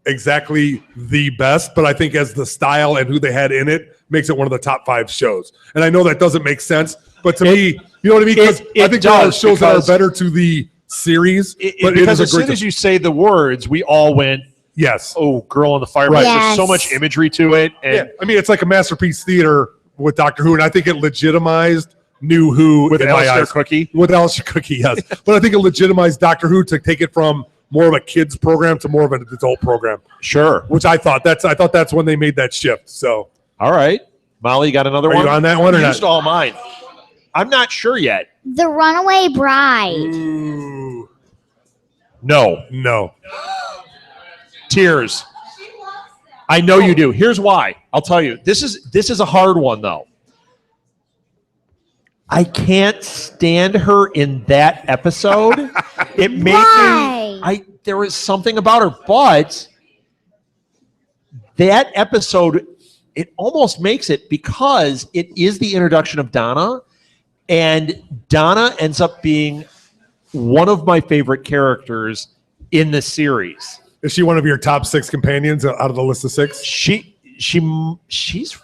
exactly the best, but I think as the style and who they had in it makes it one of the top 5 shows. And I know that doesn't make sense, but to me, you know what I mean? Because I think there are shows that are better to the series. But because it as is a great soon as you say the words, we all went, yes. Oh, Girl in the Fireplace. Right. There's so much imagery to it. And Yeah, I mean, it's like a masterpiece theater with Doctor Who, and I think it legitimized New Who with in my Alistair eyes. Cookie. With Alistair Cookie, yes. But I think it legitimized Doctor Who to take it from more of a kids program to more of an adult program. Sure. Which I thought that's when they made that shift. So all right. Molly, you got another Are one? you on that one or You not? used all mine. I'm not sure yet. The Runaway Bride. Ooh. No. Tears. I know you do. Here's why. I'll tell you. This is a hard one though. I can't stand her in that episode. It made me. There was something about her, but that episode, it almost makes it because it is the introduction of Donna, and Donna ends up being one of my favorite characters in the series. Is she one of your top 6 companions out of the list of 6? She's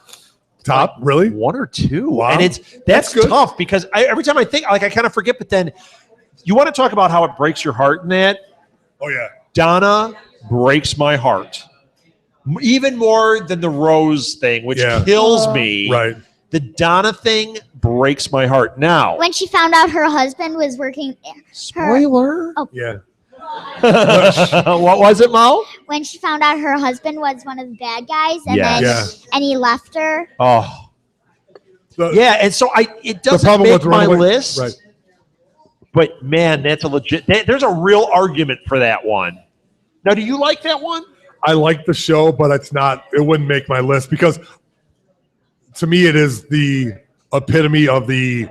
top, really? 1 or 2. Wow. And that's tough because every time I think, I kind of forget, but then you want to talk about how it breaks your heart in that. Oh, yeah. Donna breaks my heart. Even more than the Rose thing, which kills me. Right. The Donna thing breaks my heart. Now, When she found out her husband was working. Spoiler? Oh. Yeah. What was it, Mo? When she found out her husband was one of the bad guys, and Yes. then Yeah. and he left her. Oh. Yeah, and so it doesn't problem make with my Runaway- list. Right. But man, that's a legit. There's a real argument for that one. Now, do you like that one? I like the show, but it wouldn't make my list because to me it is the epitome of the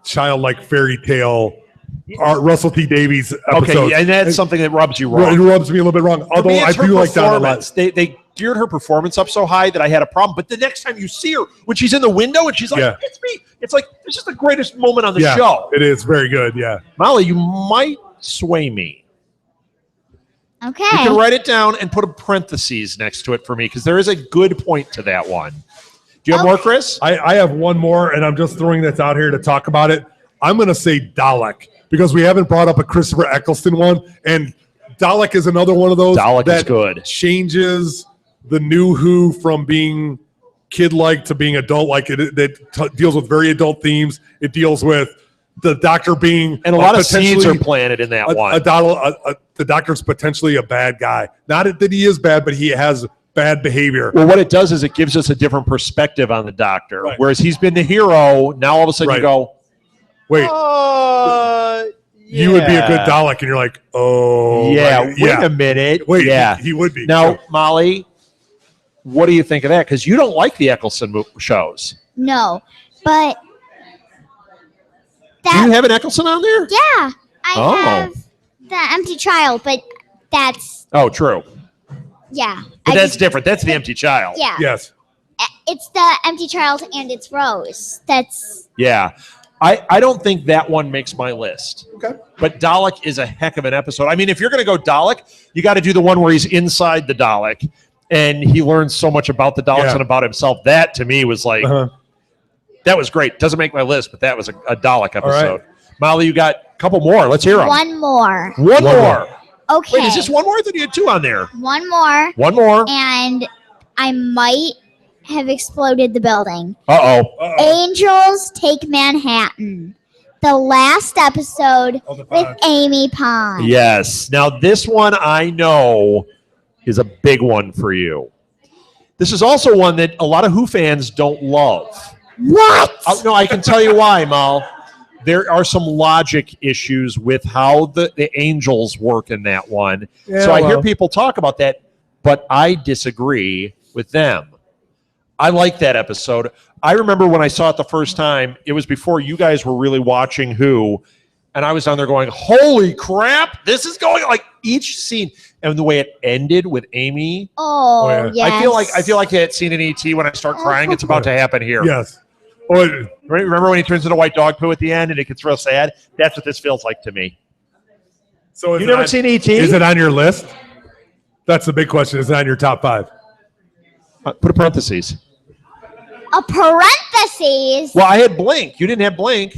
childlike fairy tale Russell T. Davies episode. Okay, and that's something that rubs you It wrong. rubs me a little bit wrong. For Although me, I it's her do like Donna a lot. performance. They geared her performance up so high that I had a problem. But the next time you see her, when she's in the window and she's like, Yeah. "It's me," it's like this is the greatest moment on the Yeah, show. it is very good. Yeah. Molly, you might sway me. Okay. You can write it down and put a parentheses next to it for me because there is a good point to that one. Do you have more, Chris? I have one more, and I'm just throwing this out here to talk about it. I'm going to say Dalek because we haven't brought up a Christopher Eccleston one, and Dalek is another one of those Dalek that is good. changes the New Who from being kid-like to being adult-like. It deals with very adult themes. It deals with the Doctor being And a lot of seeds potentially are planted in that one. the Doctor's potentially a bad guy. Not that he is bad, but he has bad behavior. Well, what it does is it gives us a different perspective on the Doctor. Right. Whereas he's been the hero, now all of a sudden you go, Wait, you would be a good yeah. Dalek, and you're like, oh, Yeah, right, wait a minute. Wait, yeah. he would be. Now, Molly, what do you think of that? Because you don't like the Eccleston shows. No, but Do you have an Eccleston on there? yeah, I Oh. have the Empty Child, but That's Oh, true. yeah. But I that's just- different. That's the empty child. Yeah. Yes. It's the empty child and it's Rose. That's Yeah. I don't think that one makes my list. Okay. But Dalek is a heck of an episode. I mean, if you're going to go Dalek, you got to do the one where he's inside the Dalek and he learns so much about the Daleks and about himself. That to me was like, that was great. Doesn't make my list, but that was a Dalek episode. Molly, you got a couple more. Let's hear them. one more. One more. Okay. Wait, is this one more? I thought you had two on there. One more. One more. And I might have exploded the building. Uh-oh. Angels Take Manhattan. The last episode with Amy Pond. Yes. Now, this one I know is a big one for you. This is also one that a lot of Who fans don't love. What? No, I can tell you why, Mal. There are some logic issues with how the angels work in that one. Yeah, so I hear well. people talk about that, but I disagree with them. I like that episode. I remember when I saw it the first time, it was before you guys were really watching Who, and I was down there going, holy crap, this is going like each scene. And the way it ended with Amy. Oh, yes. I feel like that scene in E.T. when I start crying, it's about to happen here. Yes. Remember when he turns into white dog poo at the end and it gets real sad? That's what this feels like to me. So You've never seen E.T.? Is it on your list? That's the big question. Is it on your top 5? Put a parentheses. A parentheses. Well, I had Blink. You didn't have Blink.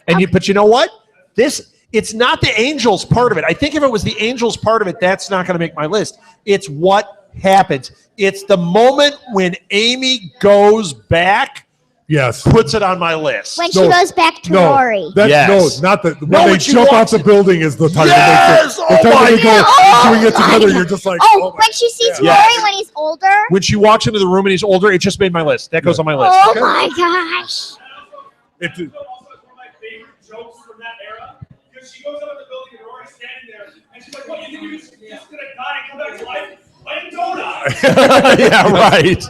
But you know what? It's not the angels part of it. I think if it was the angels part of it, that's not going to make my list. It's what happens. It's the moment when Amy goes back. Yes. Puts it on my list. When she goes back to Rory. Yes. No, not the when No, they when she jump walks off the building is the time. Yes! The Oh time my they go God! doing it together, you're just like, Oh, when she sees Yeah. Rory when he's older. When she walks into the room and he's older, it just made my list. That goes on my list. Oh my gosh. It's, Jokes from that era, because she goes up in the building and Rory's standing there, and she's like, "What? You think you're just gonna die and come back to life? Like a donut?" Yeah, right.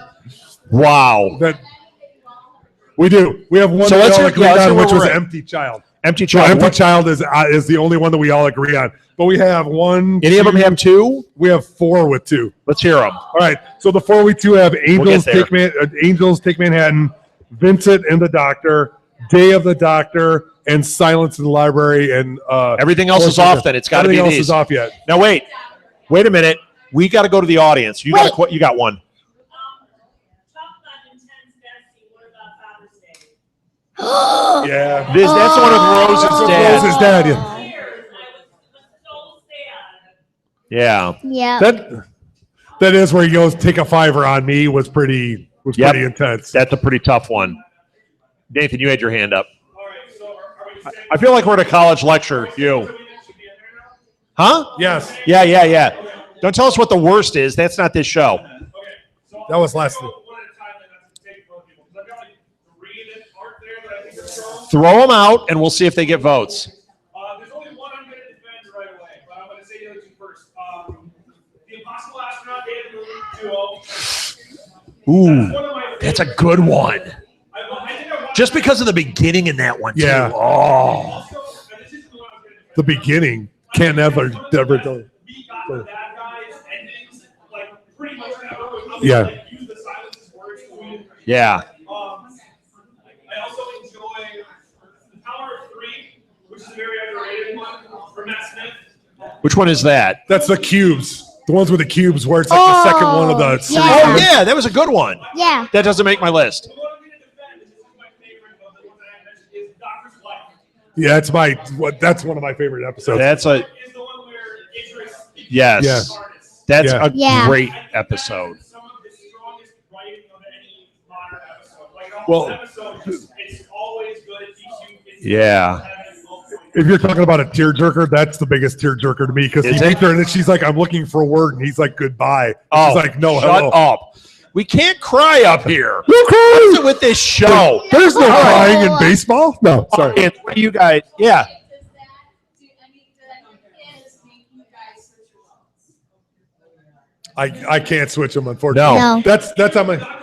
Wow. We do. We have one So that we let's all hear- agree yeah, let's hear on, where which was we're at. Empty Child. Empty So Child. Empty What- Child is the only one that we all agree on. But we have one. Any of them have 2? We have 4 with 2. Let's hear them. All right. So the 4 we 2 have Angels there. Angels Take Manhattan, Vincent and the Doctor, Day of the Doctor, and Silence in the Library. And Everything else is off then. It's got to be everything else these. is off yet. Now, wait a minute. We got to go to the audience. You got one. Yeah. That's the one with Rose's dad. Rose's dad, yeah. Yeah. Yeah. That is where he goes, take a $5 on me was pretty intense. That's a pretty tough one. Nathan, you had your hand up. I feel like we're at a college lecture. You. Huh? Yes. Yeah. Don't tell us what the worst is. That's not this show. That was last week. Throw them out, and we'll see if they get votes. There's only one I'm going to defend right away, but I'm going to say the other 2 first. The Impossible Astronaut David Ooh, that's a good one. Just because of the beginning in that one, Yeah. too. Oh. The beginning. Can't never tell. Yeah. Yeah. I also enjoy The Power of 3, which is a very underrated one from Matt Smith. Which one is that? That's the cubes. The ones with the cubes where it's like the second one of the series. Oh, yeah, that was a good one. Yeah. That doesn't make my list. Yeah, that's one of my favorite episodes. That's a yes. Yeah. That's Yeah. a Yeah. great episode. Well, Yeah. if you're talking about a tearjerker, that's the biggest tearjerker to me because he Is it? meets her and then she's like, "I'm looking for a word," and he's like, "Goodbye." Oh, She's like, "No, shut hello." up. We can't cry up here. No crying. What's it with this show? There's no All right. crying in baseball. No, sorry. Audience, what do you guys? Yeah. I can't switch them, unfortunately. No. That's on my.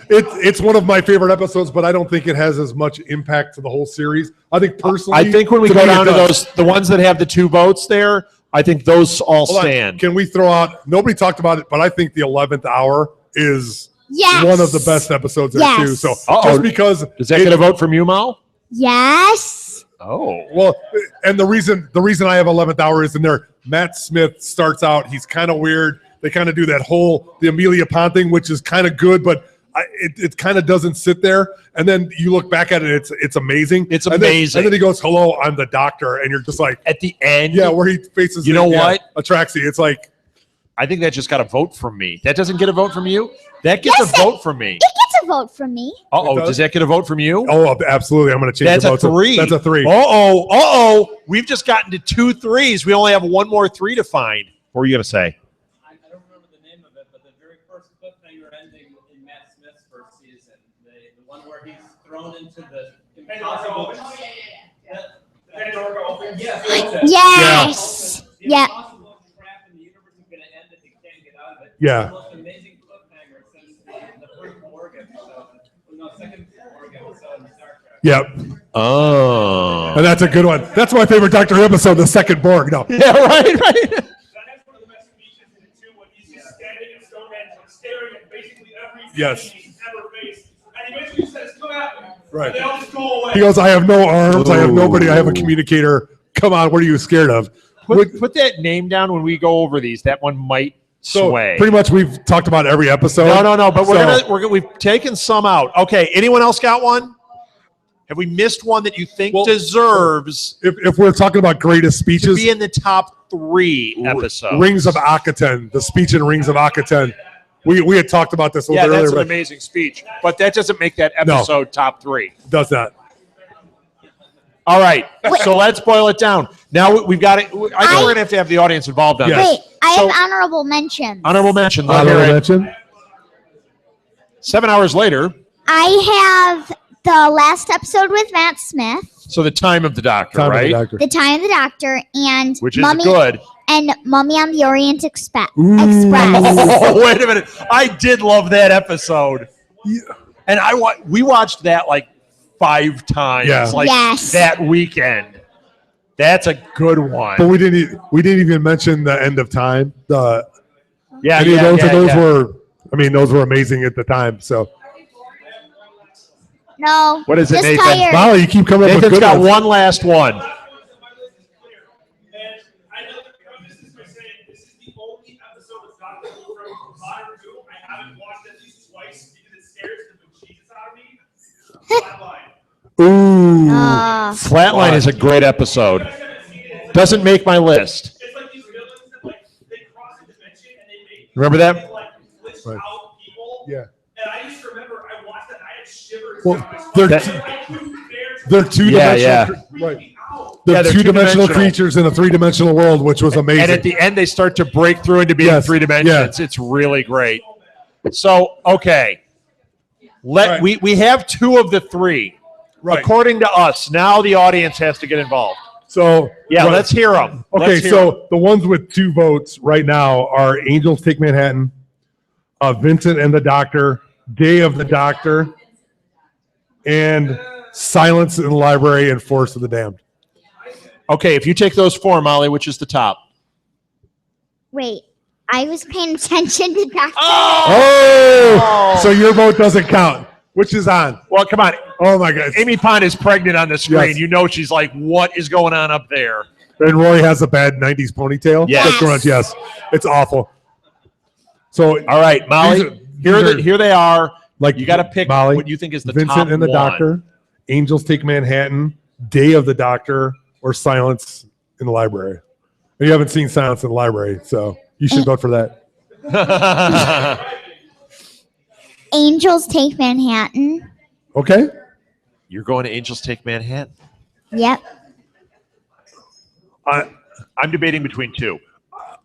It's one of my favorite episodes, but I don't think it has as much impact to the whole series. I think personally, I think when we to go me, it down to does. the ones that have the 2 votes there, I think those all Hold on. stand. Can we throw out? Nobody talked about it, but I think the 11th hour is Yes. one of the best episodes there Yes. too. So Uh-oh. just because Does that get a vote from you, Mal? Yes. Oh. well, and the reason I have 11th hour is in there. Matt Smith starts out. He's kind of weird. They kind of do that the Amelia Pond thing, which is kind of good, but it kind of doesn't sit there. And then you look back at it, it's amazing. It's and amazing. then he goes, "Hello, I'm the doctor," and you're just like, at the end, yeah, where he faces, You know what? a tracksuit. It's like, I think that just got a vote from me. That doesn't get a vote from you? That gets Yes, a vote from me. It gets a vote from me. Uh-oh, It does? does that get a vote from you? oh, absolutely, I'm going to change That's the a vote. 3. That's a 3. Uh-oh. We've just gotten to 2 3s. We only have one more 3 to find. What were you going to say? I don't remember the name of it, but the very first cliffhanger ending in Matt Smith's first season, the one where he's thrown into the impossible. Yes. The Yeah. impossible trap in the universe is going to end if he can't get out of it. Yeah. It's the most amazing cliffhanger since the first Borg episode. No, second Borg episode in Star Trek. Yep. Oh. And that's a good one. That's my favorite Doctor Who episode, the second Borg. No. Yeah, right. That has one of the best speeches in it too, when he's just standing in Stonehenge and staring at basically every Yes. he's ever faced. And he basically says, "Come at me." Right. And they all just go away. He goes, "I have no arms. I have nobody. I have a communicator. Come on, what are you scared of?" Put that name down when we go over these. That one might So sway. pretty much we've talked about every episode. No. But So- we've taken some out. Okay. Anyone else got one? Have we missed one that you think deserves If we're talking about greatest to speeches, be in the top 3 episodes? Rings of Akaten, the speech in Rings of Akaten. We had talked about this a Yeah, little bit that's an earlier. amazing speech. But that doesn't make that No. episode top 3. But does that? All right. So let's boil it down. Now we've got it. I think we're going to have the audience involved on Yes. this. Wait, I So- have honorable mentions. Honorable mention. Let Honorable hear it. mention. 7 hours later. I have the last episode with Matt Smith, So the time of the doctor, Time of the right? Doctor. The Time of the Doctor, and Which is Mummy good. and Mummy on the Orient Express. Oh, wait a minute. I did love that episode. And we watched that like 5 times. Yeah. Like Yes. that weekend. That's a good one. But we didn't even mention the end of time. Those were amazing at the time. So No. What is it, just Nathan? tired. Molly, you keep coming up with Nathan's good got ones. one last one. And I know that this is by saying this is the only episode of Doctor Who from Modern Who I haven't watched at least twice because it scares the bejesus out of me. Flatline. Ooh. Flatline is a great episode. Doesn't make my list. It's like these villains that they cross a dimension and they make Remember that? glitch Right. out people. Yeah. And I just remember I watched that and I had shivers. Well, down my spine. they're- I couldn't bear to They're two-dimensional. Yeah. Right. out. They're Yeah, they're two-dimensional two-dimensional. creatures in a three-dimensional world, which was amazing. And at the end, they start to break through into being Yes. 3 dimensions. It's really great. So, okay. Right. We have 2 of the 3. Right. According to us, now the audience has to get involved. So Yeah, right. let's hear them. Okay, so the ones with 2 votes right now are Angels Take Manhattan, Vincent and the Doctor, Day of the Doctor, and Silence in the Library and Force of the Damned. Okay, if you take those 4, Molly, which is the top? Wait, I was paying attention to Doctor. Oh! So your vote doesn't count. Which is on? Well, come on. Oh my God! Amy Pond is pregnant on the screen. Yes. You know she's like, what is going on up there? And Roy has a bad '90s ponytail. Yes. That's correct. Yes, it's awful. So All right, Molly. Here they are. Like You got to pick Molly, what you think is the Vincent top and the one. Doctor, Angels Take Manhattan, Day of the Doctor, or Silence in the Library. And you haven't seen Silence in the Library, so you should vote for that. Angels Take Manhattan. Okay. You're going to Angels Take Manhattan. Yep. I'm debating between 2.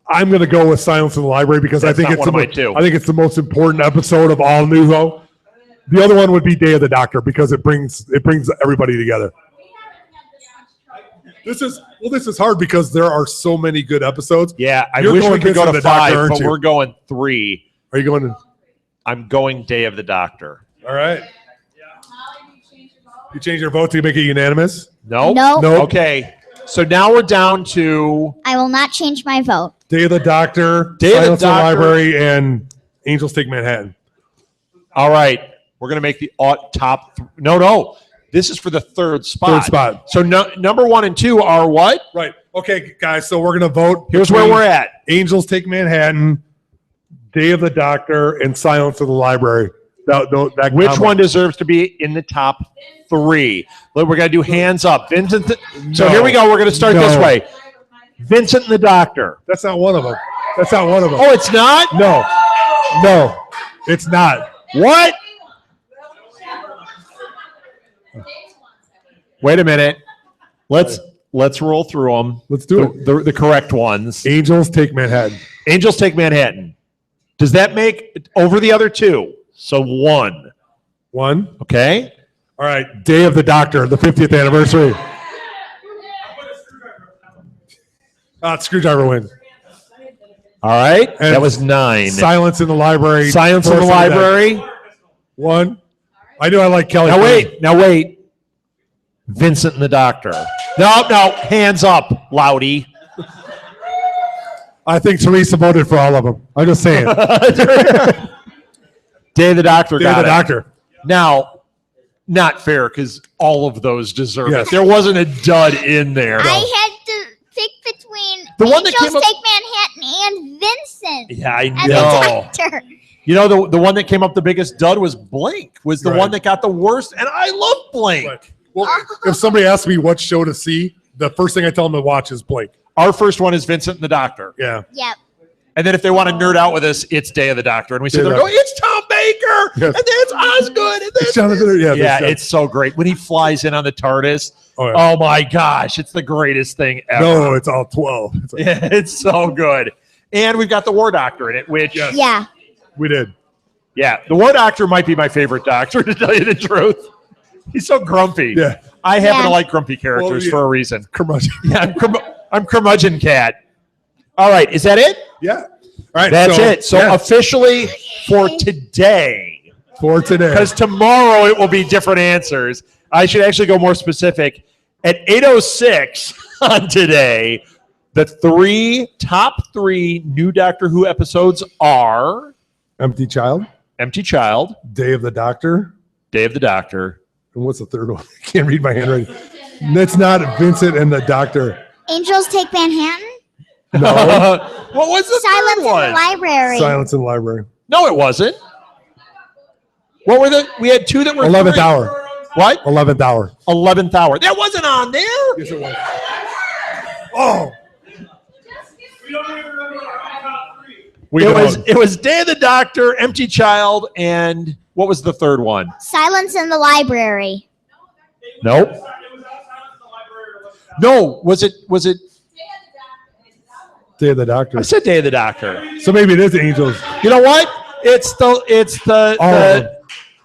I'm going to go with Silence in the Library because That's I think not it's one of my 2. I think it's the most important episode of all New Who. The other one would be Day of the Doctor because it brings everybody together. This is hard because there are so many good episodes. Yeah, I You're wish we going could go Vincent to and the Doctor, 5, aren't but you? we're going 3. Are you going to? I'm going Day of the Doctor. All right. You change your vote to make it unanimous? No? No. Nope. Okay. So now we're down to I will not change my vote. Day of the Doctor, Day of the Silence in the Doctor. Library, and Angels Take Manhattan. All right. We're going to make the top. No. This is for the third spot. Third spot. So number 1 and 2 are what? Right. Okay, guys. So we're going to vote. Here's where we're at. Angels Take Manhattan, Day of the Doctor, and Silence in the Library. Which one deserves to be in the top 3? Look, we're going to do hands up. Vincent. So here we go. We're going to start this way. Vincent and the Doctor. That's not one of them. That's not one of them. Oh, it's not? No, it's not. What? Wait a minute. Let's roll through them. Let's do it. The correct ones. Angels Take Manhattan. Angels Take Manhattan. Does that make over the other 2? So 1. 1. Okay. All right. Day of the Doctor, the 50th anniversary. Screwdriver wins. All right. And that was 9. Silence in the Library. Silence in the Library. 1. I knew I like Kelly. Now wait. Vincent and the Doctor. No. Hands up, Loudy. I think Teresa voted for all of them. I'm just saying. Day of the Doctor Day got of the it. Doctor. Now, not fair because all of those deserve Yes. it. There wasn't a dud in there. I had to pick between The one that Angels came up- Take Manhattan and Vincent. Yeah, I as know. a doctor. You know, the one that came up the biggest dud was Blank, was the Right. one that got the worst, and I love Blank. Right. Well, if somebody asks me what show to see, the first thing I tell them to watch is Blake. Our first one is Vincent and the Doctor. Yeah. Yep. And then if they want to nerd out with us, it's Day of the Doctor. And we sit Day of there the and go, it's Tom Baker, Yes. and that's Osgood, and It's Jonathan. Yeah. yeah, that's- it's so great. When he flies in on the TARDIS, Oh, yeah. oh my gosh, it's the greatest thing ever. No, it's all 12. It's like, Yeah, it's so good. And we've got the War Doctor in it, which, Yes. Yeah. we did. yeah, the War Doctor might be my favorite doctor, to tell you the truth. He's so grumpy. Yeah. I happen Yeah. to like grumpy characters Well, yeah. for a reason. Curmudgeon. Yeah, I'm curmudgeon cat. All right, is that it? Yeah. All right. That's it. So yeah, officially for today, for today. because tomorrow it will be different answers. I should actually go more specific. At 8:06 on today, the top three new Doctor Who episodes are Empty Child, Empty Child, Day of the Doctor, Day of the Doctor. and what's the third one? I can't read my handwriting. That's not Vincent and the Doctor. Angels Take Manhattan. No. What was the Silence third in the one? Library. Silence in the Library. No, it wasn't. What were we had 2 that were 11th three. hour. What? 11th hour. 11th hour. That wasn't on there. Yes, it was. Oh. We don't even remember our top 3. It was Day of the Doctor, Empty Child, and what was the third one? Silence in the Library. Nope. It was outside of the library or was it outside? No, was it? Day of the Doctor. I said Day of the Doctor. So maybe it is Angels. You know what? It's the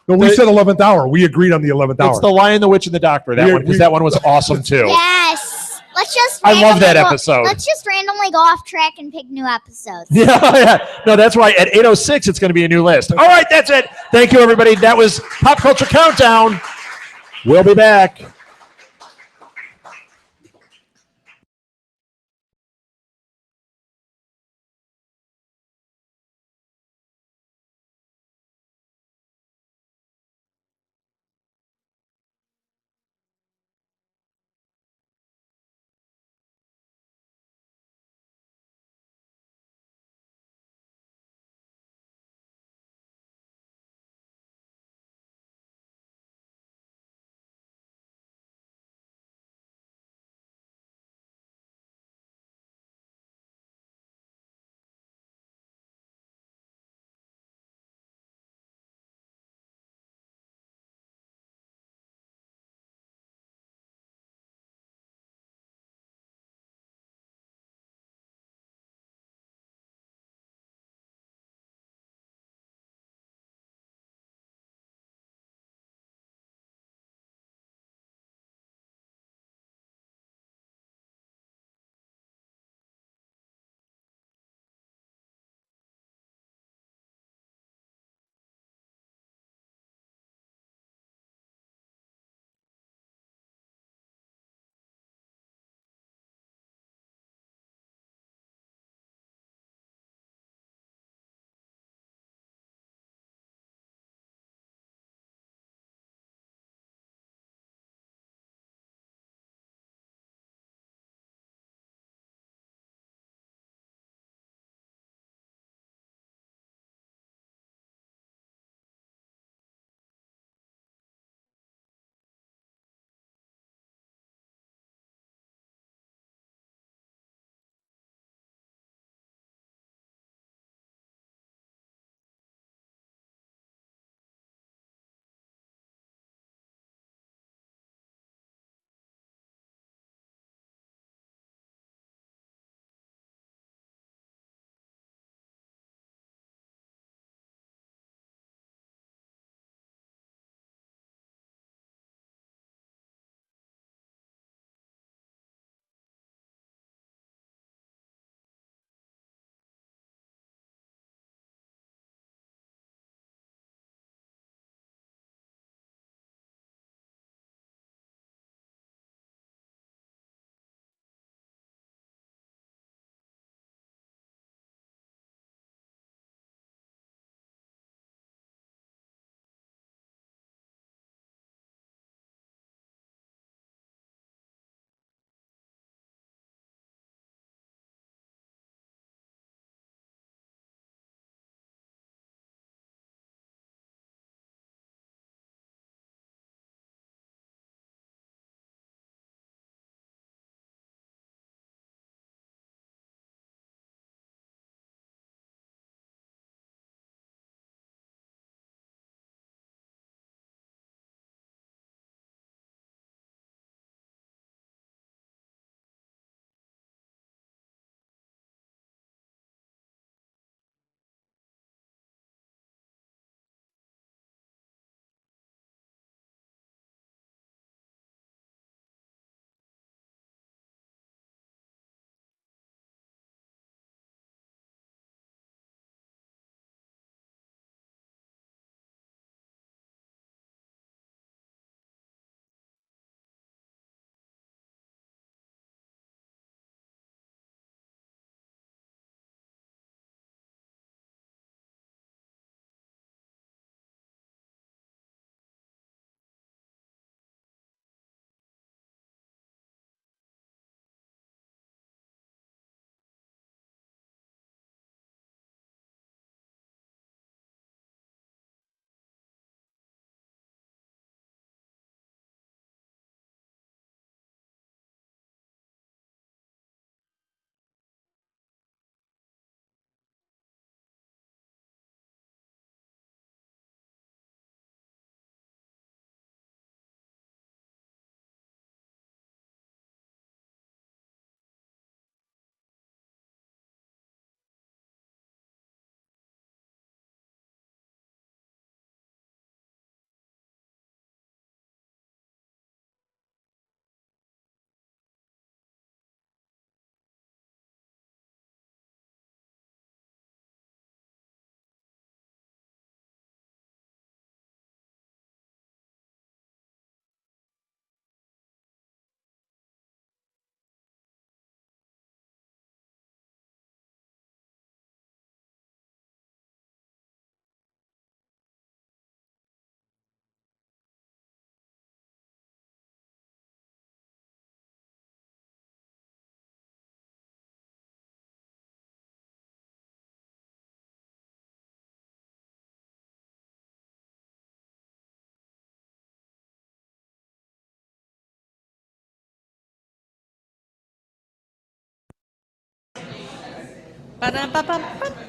No, we said 11th hour. We agreed on the 11th hour. it's the Lion, the Witch, and the Doctor. That one, because that one was awesome too. Yes. Let's just. I love that randomly episode. Let's just randomly go off track and pick new episodes. Yeah. No, that's why at 8:06 it's going to be a new list. All right, that's it. Thank you, everybody. That was Pop Culture Countdown. We'll be back.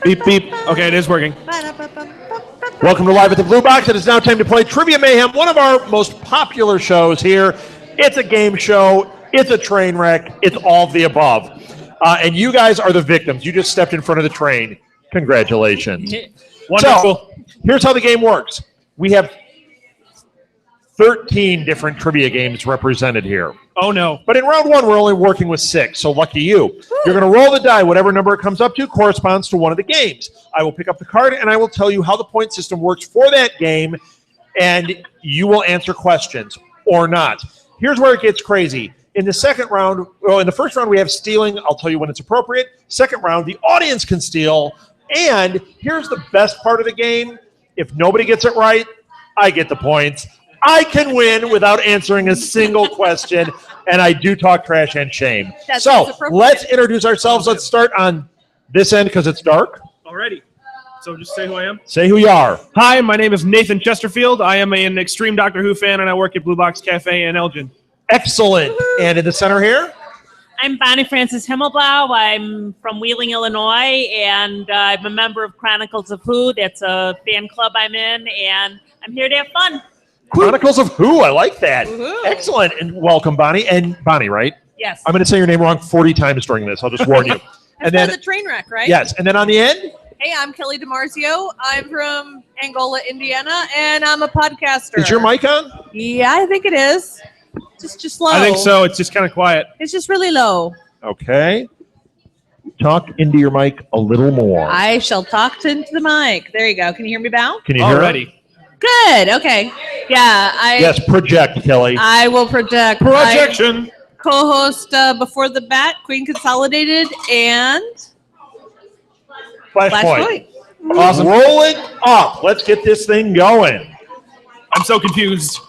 Beep, beep. Okay, it is working. Welcome to Live at the Blue Box. It is now time to play Trivia Mayhem, one of our most popular shows here. It's a game show. It's a train wreck. It's all of the above. And you guys are the victims. You just stepped in front of the train. Congratulations. Wonderful. So, here's how the game works. We have 13 different trivia games represented here. Oh, no. But in round one, we're only working with 6, so lucky you. You're going to roll the die. Whatever number it comes up to corresponds to one of the games. I will pick up the card, and I will tell you how the point system works for that game, and you will answer questions or not. Here's where it gets crazy. In the second round, well, in the first round, we have stealing. I'll tell you when it's appropriate. Second round, the audience can steal. And here's the best part of the game. If nobody gets it right, I get the points. I can win without answering a single question, and I do talk trash and shame. So let's introduce ourselves. Let's start on this end because it's dark. Alrighty. So just say who I am. Say who you are. Hi, my name is Nathan Chesterfield. I am an extreme Doctor Who fan, and I work at Blue Box Cafe in Elgin. Excellent. And in the center here? I'm Bonnie Francis Himmelblau. I'm from Wheeling, Illinois, and I'm a member of Chronicles of Who. That's a fan club I'm in, and I'm here to have fun. Chronicles of Who. I like that. Woo-hoo. Excellent. And welcome, Bonnie. And Bonnie, right? Yes. I'm going to say your name wrong 40 times during this. I'll just warn you. That's part of the train wreck, right? Yes. And then on the end? Hey, I'm Kelly DiMarzio. I'm from Angola, Indiana, and I'm a podcaster. Is your mic on? Yeah, I think it is. Just low. I think so. It's just kind of quiet. It's just really low. Okay. Talk into your mic a little more. I shall talk into the mic. There you go. Can you hear me now? Can you hear Already. Good. Okay. Yeah. Yes, project, Kelly. I will project. Projection. I co-host Before the Bat, Queen Consolidated, and Flashpoint. Awesome. Roll it up. Let's get this thing going. I'm so confused.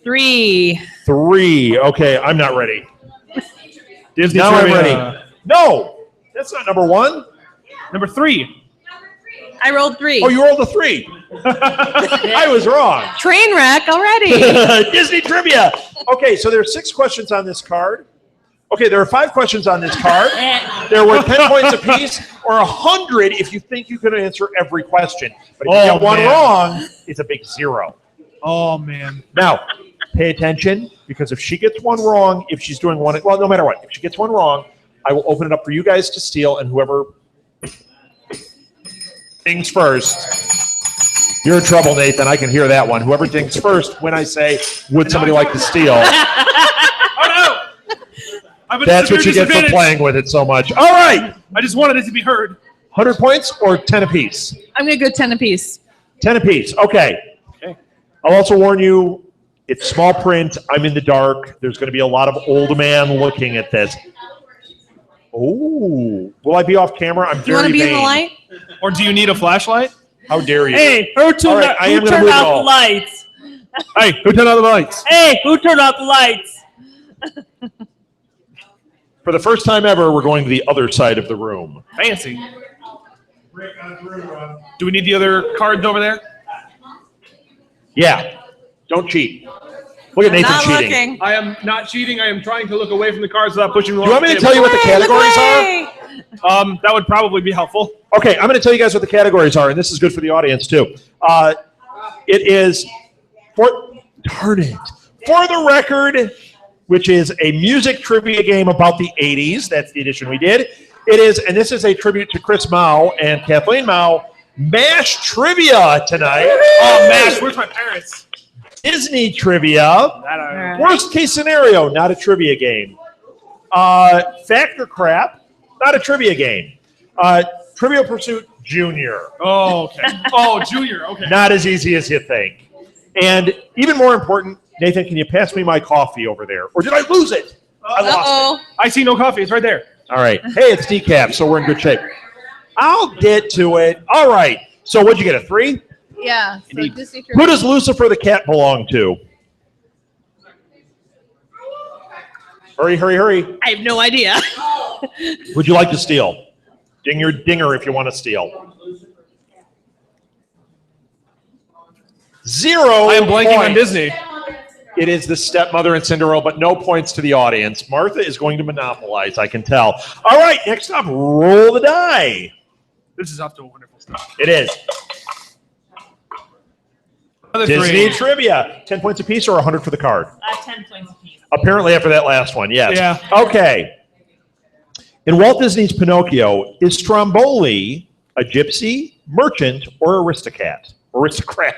3. 3. Okay, I'm not ready. Disney now trivia. I'm ready. No, that's not number 1. Number 3. I rolled 3. Oh, you rolled a 3. I was wrong. Train wreck already. Disney trivia. Okay, so there are 6 questions on this card. Okay, there are 5 questions on this card. There were 10 points apiece, or 100 if you think you can answer every question. But if you get one wrong, it's a big 0. Oh, man. Now, pay attention, because if she gets one wrong, if she's doing one, well, no matter what, if she gets one wrong, I will open it up for you guys to steal, and whoever dings first. You're in trouble, Nathan. I can hear that one. Whoever dings first when I say, would somebody like to steal? Oh, no! That's what you get for playing with it so much. All right. I just wanted it to be heard. 100 points or 10 apiece? I'm going to go 10 apiece. 10 apiece. Okay. I'll also warn you, it's small print. I'm in the dark. There's going to be a lot of old man looking at this. Oh, will I be off camera? I'm very You want to be vain. in the light? Or do you need a flashlight? How dare you? Hey, who turned out the lights? Hey, who turned out the lights? Hey, who turned out the lights? For the first time ever, we're going to the other side of the room. Fancy. Do we need the other cards over there? Yeah. Don't cheat. Look at Nathan cheating. I am not cheating. I am trying to look away from the cards without pushing them. Do you want me to tell you what the categories are? That would probably be helpful. Okay, I'm going to tell you guys what the categories are, and this is good for the audience too. It is for the record, which is a music trivia game about the 80s. That's the edition we did. It is, and this is a tribute to Chris Mao and Kathleen Mao. MASH trivia tonight. Oh, MASH! Where's my parents? Disney trivia. Worst case scenario, not a trivia game. Fact or crap, not a trivia game. Trivial Pursuit Junior. Oh, okay. Oh, Junior, okay. Not as easy as you think. And even more important, Nathan, can you pass me my coffee over there? Or did I lose it? I lost it. I see no coffee. It's right there. All right. Hey, it's decaf, so we're in good shape. I'll get to it. All right. So what'd you get, a 3? Yeah. So Disney Who does Lucifer the cat belong to? Hurry, hurry, hurry. I have no idea. Would you like to steal? Ding your dinger if you want to steal. 0. I am blanking on Disney. It is the stepmother in Cinderella, but no points to the audience. Martha is going to monopolize, I can tell. All right, next up, roll the die. This is off to a wonderful start. It is. Another Disney 3. trivia. 10 points apiece or 100 for the card? 10 points apiece. Apparently after that last one, yes. Yeah. Okay. In Walt Disney's Pinocchio, is Stromboli a gypsy, merchant, or aristocrat? Aristocrat.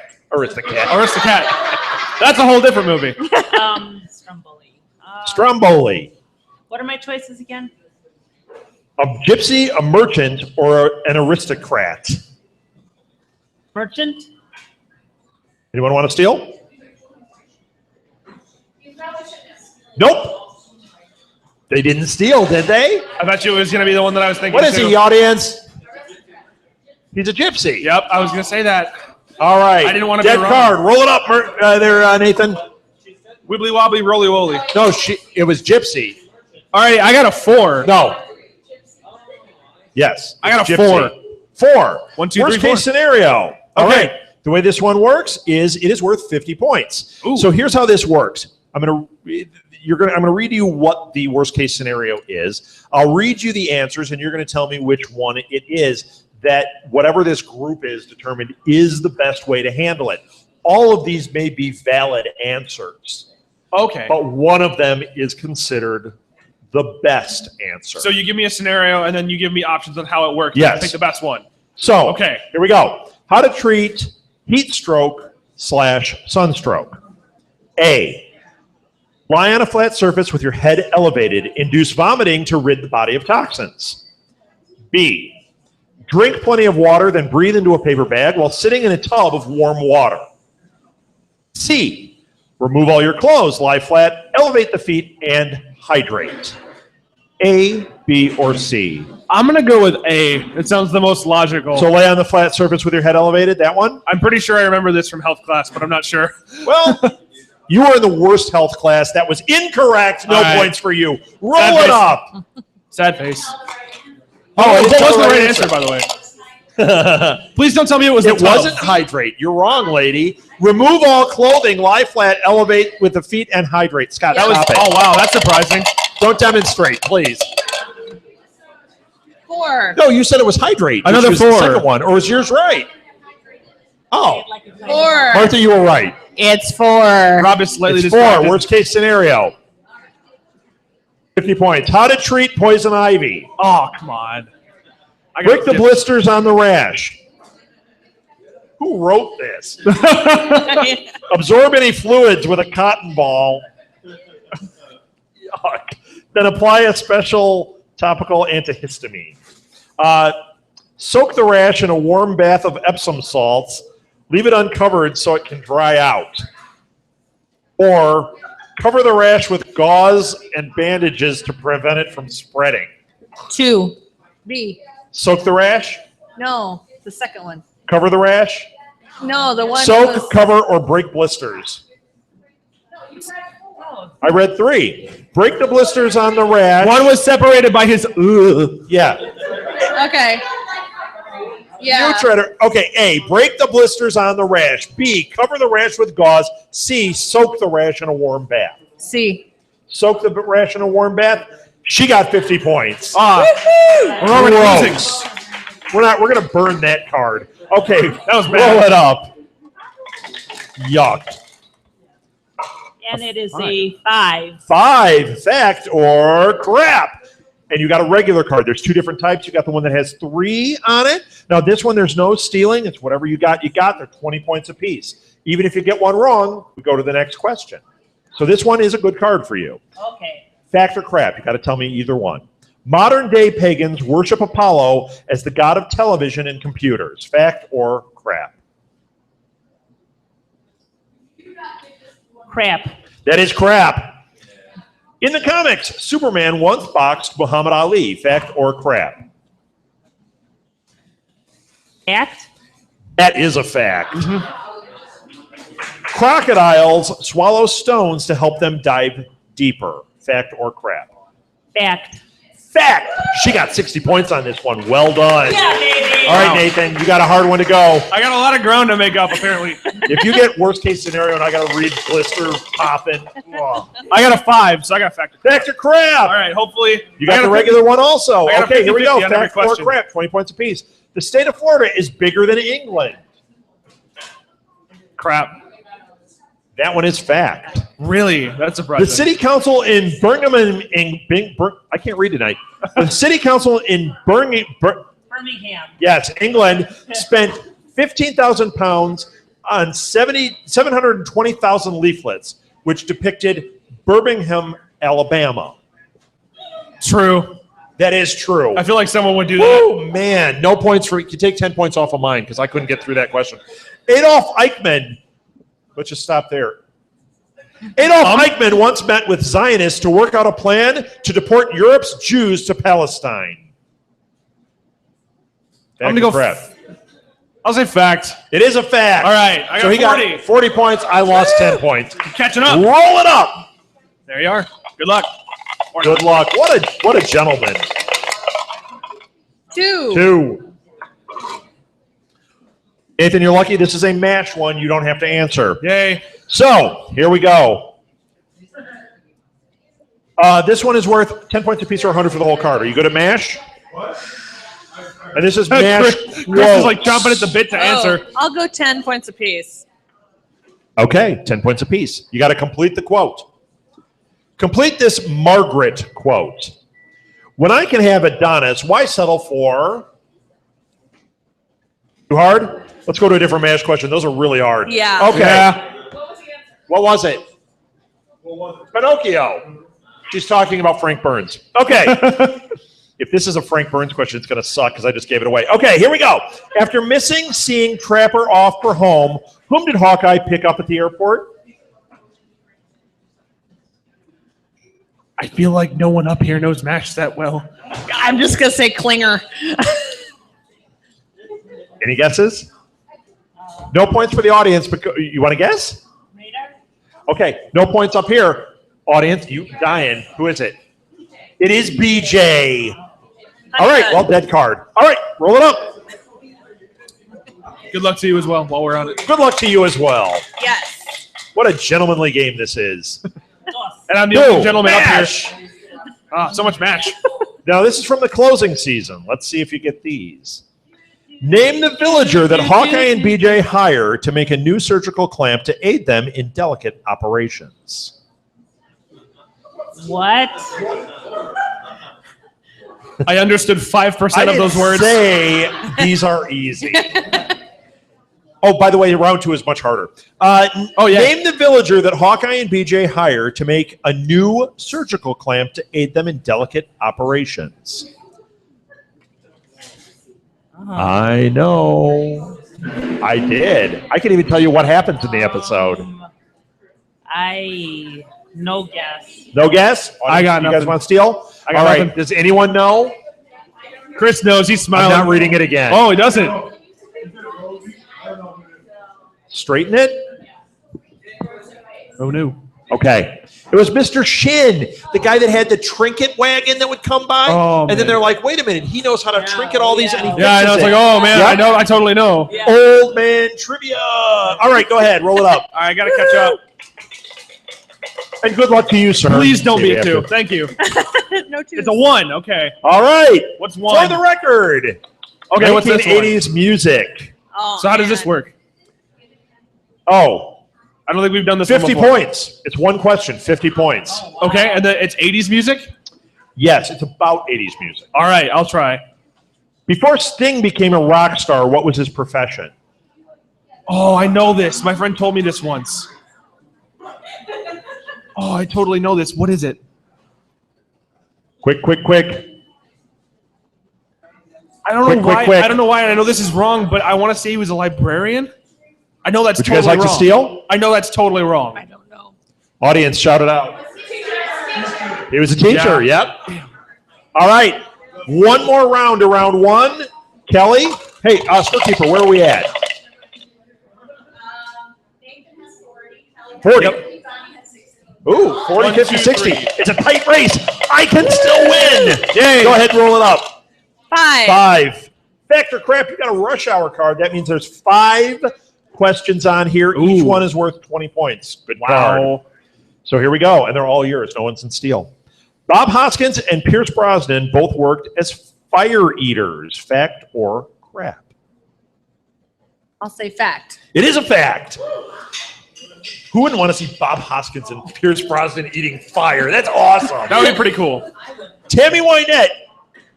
That's a whole different movie. Stromboli. Stromboli. What are my choices again? A gypsy, a merchant, or an aristocrat? Merchant? Anyone want to steal? Nope. They didn't steal, did they? I bet you it was going to be the one that I was thinking. What is too. he, audience? He's a gypsy. Yep, I was going to say that. All right. I didn't want to Dead be wrong. card. Roll it up, Nathan. Wibbly wobbly, roly woly. No, it was gypsy. All right, I got a 4. No. Yes. I got a gypsy. 4. 1, 2, Worst 3, 4. case scenario. All Okay. right. The way this one works is it is worth 50 points. Ooh. So here's how this works. I'm going to read you what the worst case scenario is. I'll read you the answers, and you're going to tell me which one it is that whatever this group is determined is the best way to handle it. All of these may be valid answers. Okay. But one of them is considered the best answer. So you give me a scenario, and then you give me options on how it works. Yes. I pick the best one. So, Okay. Here we go. How to treat heat stroke / sunstroke. A, lie on a flat surface with your head elevated. Induce vomiting to rid the body of toxins. B, drink plenty of water, then breathe into a paper bag while sitting in a tub of warm water. C, remove all your clothes, lie flat, elevate the feet, and hydrate. A, B, or C? I'm going to go with A. It sounds the most logical. So lay on the flat surface with your head elevated, that one? I'm pretty sure I remember this from health class, but I'm not sure. Well, you were in the worst health class. That was incorrect. No All right. points for you. Roll Sad it face. up. Sad face. Oh, that wasn't the right answer, by the way. Please don't tell me it was It the tub. wasn't hydrate. You're wrong, lady. Remove all clothing, lie flat, elevate with the feet, and hydrate. Scott, That was, stop it. oh, wow, that's surprising. Don't demonstrate, please. 4. No, you said it was hydrate. Another which was 4. The second one, or was yours right? Oh, 4. Martha, you were right. It's 4. Rob is slightly It's 4. distracted. Worst case scenario. 50 points. How to treat poison ivy. Oh, come on. Break the blisters on the rash. Who wrote this? Absorb any fluids with a cotton ball. Yuck. Then apply a special topical antihistamine. Soak the rash in a warm bath of Epsom salts. Leave it uncovered so it can dry out. Or cover the rash with gauze and bandages to prevent it from spreading. 2. B. Soak the rash. No, the second one. Cover the rash. No, the one. Soak, was, cover, or break blisters. I read 3. Break the blisters on the rash. One was separated by his. Yeah. Okay. Yeah. You try to, okay, A, break the blisters on the rash. B, cover the rash with gauze. C, soak the rash in a warm bath. C. Soak the rash in a warm bath. She got 50 points. We're already losing. Gross. We're gonna burn that card. Okay, That was bad. roll it up. Yuck. And it is a 5. 5, fact or crap. And you got a regular card. There's 2 different types. You got the one that has 3 on it. Now this one, there's no stealing. It's whatever you got. They're 20 points apiece. Even if you get one wrong, we go to the next question. So this one is a good card for you. Okay. Fact or crap? You got to tell me either one. Modern day pagans worship Apollo as the god of television and computers. Fact or crap? Crap. That is crap. In the comics, Superman once boxed Muhammad Ali. Fact or crap? Fact. That is a fact. Crocodiles swallow stones to help them dive deeper. Fact or crap? Fact. Fact. She got 60 points on this one. Well done. Yeah, baby. All right, Nathan, you got a hard one to go. I got a lot of ground to make up, apparently. If you get worst case scenario and I got to read blister popping, I got a 5, so I got factor. Factor crap. All right, hopefully. You got the regular one also. I got a Okay, here we go. 50-50 on every Fact or question. crap, 20 points apiece. The state of Florida is bigger than England. Crap. That one is fact. Really? That's surprising. The city council in Birmingham, I can't read tonight. The city council in Birmingham. yes, England, spent £15,000 on 720,000 leaflets, which depicted Birmingham, Alabama. True. That is true. I feel like someone would do that. Oh man, no points for you. Take 10 points off of mine because I couldn't get through that question. Adolf Eichmann. Let's just stop there. Adolf Eichmann once met with Zionists to work out a plan to deport Europe's Jews to Palestine. I'm going to go. I'll say fact. It is a fact. All right. I got so he 40. got 40 points. I lost 10 points. Catching up. Roll it up. There you are. Good luck. Good luck. What a gentleman. 2. Nathan, you're lucky. This is a MASH one. You don't have to answer. Yay. So, here we go. This one is worth 10 points apiece or 100 for the whole card. Are you good at MASH? And this is MASH. Chris is like jumping at the bit to answer. I'll go 10 points apiece. Okay, 10 points apiece. You got to complete the quote. Complete this Margaret quote. When I can have Adonis, why settle for... Too hard? Let's go to a different MASH question. Those are really hard. Yeah. Okay. Yeah. What was it? Pinocchio. She's talking about Frank Burns. Okay. If this is a Frank Burns question, it's going to suck because I just gave it away. Okay, here we go. After seeing Trapper off for home, whom did Hawkeye pick up at the airport? I feel like no one up here knows MASH that well. I'm just going to say Klinger. Any guesses? No points for the audience, but you want to guess? Okay, no points up here. Audience, you dying. Who is it? It is BJ. All right, well, dead card. All right, roll it up. Good luck to you as well while we're on it. Good luck to you as well. Yes. What a gentlemanly game this is. And I'm the only gentleman up here. So much MASH. Now, this is from the closing season. Let's see if you get these. Name the villager that Hawkeye and BJ hire to make a new surgical clamp to aid them in delicate operations. What? I understood 5% of those words. Say these are easy. Oh, by the way, round 2 is much harder. Name the villager that Hawkeye and BJ hire to make a new surgical clamp to aid them in delicate operations. I know. I did. I can even tell you what happens in the episode. No guess. No guess? I got You nothing. guys want to steal? I got All right. nothing. Does anyone know? Chris knows. He's smiling. I'm not reading it again. Oh, he doesn't. Straighten it? Oh, no. Okay. It was Mr. Shin, the guy that had the trinket wagon that would come by. Oh, and then man. they're like, wait a minute, he knows how to trinket all these and he Yeah, I know. fixes It's like, it. oh, man, Yep. I know. I totally know. Yeah. Old man trivia. All right, go ahead. Roll it up. All right, I got to catch up. And good luck to you, sir. Please don't be a Maybe 2. after. Thank you. No 2. It's a 1. Okay. All right. What's For 1? the record. Okay, what's this one? 1980s music. Oh, So how does man. this work? Oh, I don't think we've done this 50 one before. points. It's one question, 50 points. Okay, and then it's 80s music? Yes, it's about 80s music. All right, I'll try. Before Sting became a rock star, what was his profession? Oh, I know this. My friend told me this once. Oh, I totally know this. What is it? Quick. I don't Quick, know quick, why. quick. I don't know why. And I know this is wrong, but I want to say he was a librarian. I know that's Would you totally guys like wrong. to steal? I know that's totally wrong. I don't know. Audience, shout it out. He was a teacher, yep. All right. One more round to round 1. Kelly? Hey, scorekeeper, where are we at? 40. Ooh, 40, 1, 50, 2, 60. 3. It's a tight race. I can still win. Yay. Go ahead and roll it up. 5. 5. Fact or crap, you got a rush hour card. That means there's 5 questions on here. Each one is worth 20 points. Good card. So here we go, and they're all yours. No one's in steal. Bob Hoskins and Pierce Brosnan both worked as fire eaters. Fact or crap? I'll say fact. It is a fact. Who wouldn't want to see Bob Hoskins and Pierce Brosnan eating fire? That's awesome. That would be pretty cool. Tammy Wynette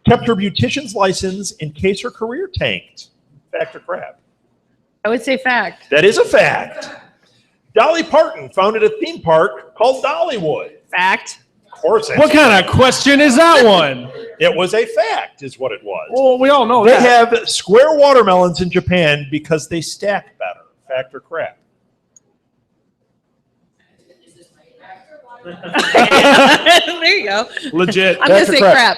kept her beautician's license in case her career tanked. Fact or crap? I would say fact. That is a fact. Dolly Parton founded a theme park called Dollywood. Fact. Of course. What kind of question is that one? It was a fact, is what it was. Well, we all know They that. have square watermelons in Japan because they stack better. Fact or crap? There you go. Legit. I'm going to say crap.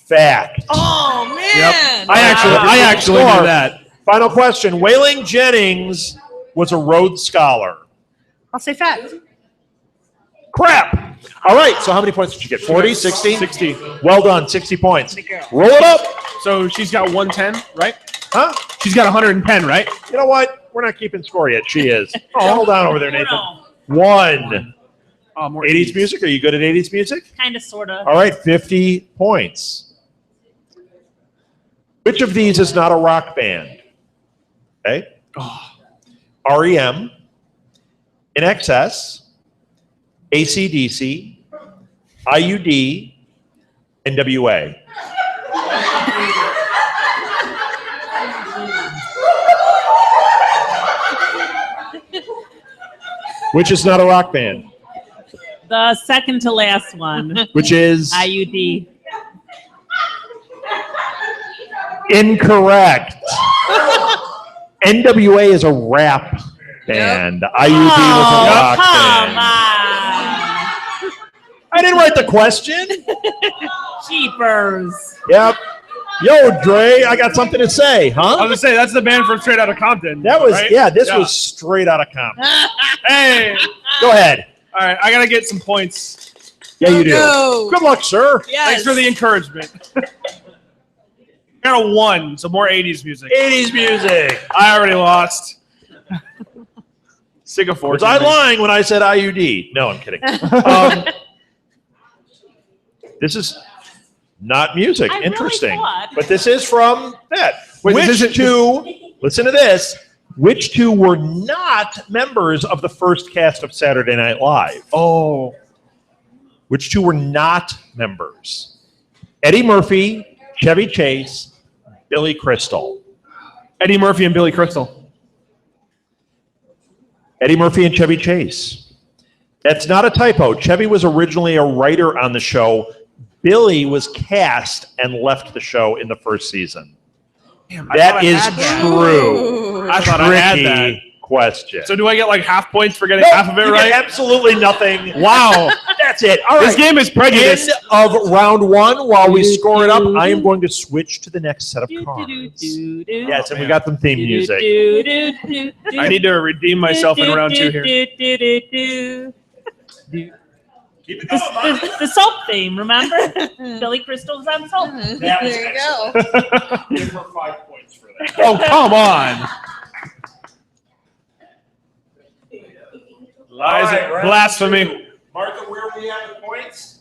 Fact. Oh, man. I actually knew that. Final question. Wailing Jennings was a Rhodes Scholar. I'll say fact. Crap. All right. So how many points did you get? 40, 60? 60. Well done. 60 points. Roll it up. So she's got 110, right? Huh? She's got 110, right? You know what? We're not keeping score yet. She is. Hold on over there, Nathan. 1. Oh, more 80s music. Are you good at 80s music? Kind of, sort of. All right. 50 points. Which of these is not a rock band? Okay. REM, INXS, AC/DC, IUD, NWA. Which is not a rock band? The second to last one. Which is? IUD. Incorrect. NWA is a rap band. IUD was a rock band. I didn't write the question. Cheapers. Yep. Yo, Dre, I got something to say, huh? I was going to say, that's the band from Straight Outta Compton. That was, right? yeah, this was straight out of Compton. Hey. Go ahead. All right, I got to get some points. Yeah, you do. No. Good luck, sir. Yes. Thanks for the encouragement. Got a 1, so more 80s music. 80s music. I already lost. Sick of Was fortune. I lying when I said IUD? No, I'm kidding. This is not music. I really Interesting. thought. But this is from that. Wait, Which this isn't- two, listen to this, which two were not members of the first cast of Saturday Night Live? Oh. Which two were not members? Eddie Murphy, Chevy Chase, Billy Crystal. Eddie Murphy and Billy Crystal. Eddie Murphy and Chevy Chase. That's not a typo. Chevy was originally a writer on the show. Billy was cast and left the show in the first season. Damn, That is true. I thought I had Tricky that. question. So do I get like half points for getting Nope, half of it you right? get absolutely nothing. Wow. That's it. All right. This game is prejudiced. End of round 1. While we score it up, I am going to switch to the next set of cards. Yes, and we got them theme music. I need to redeem myself in round 2 here. Keep it going, The soap theme, remember? Billy Crystal was on soap. There you go. Give her 5 points for that. Oh, come on. Lies All right, blasphemy. Martha, where are we at with points?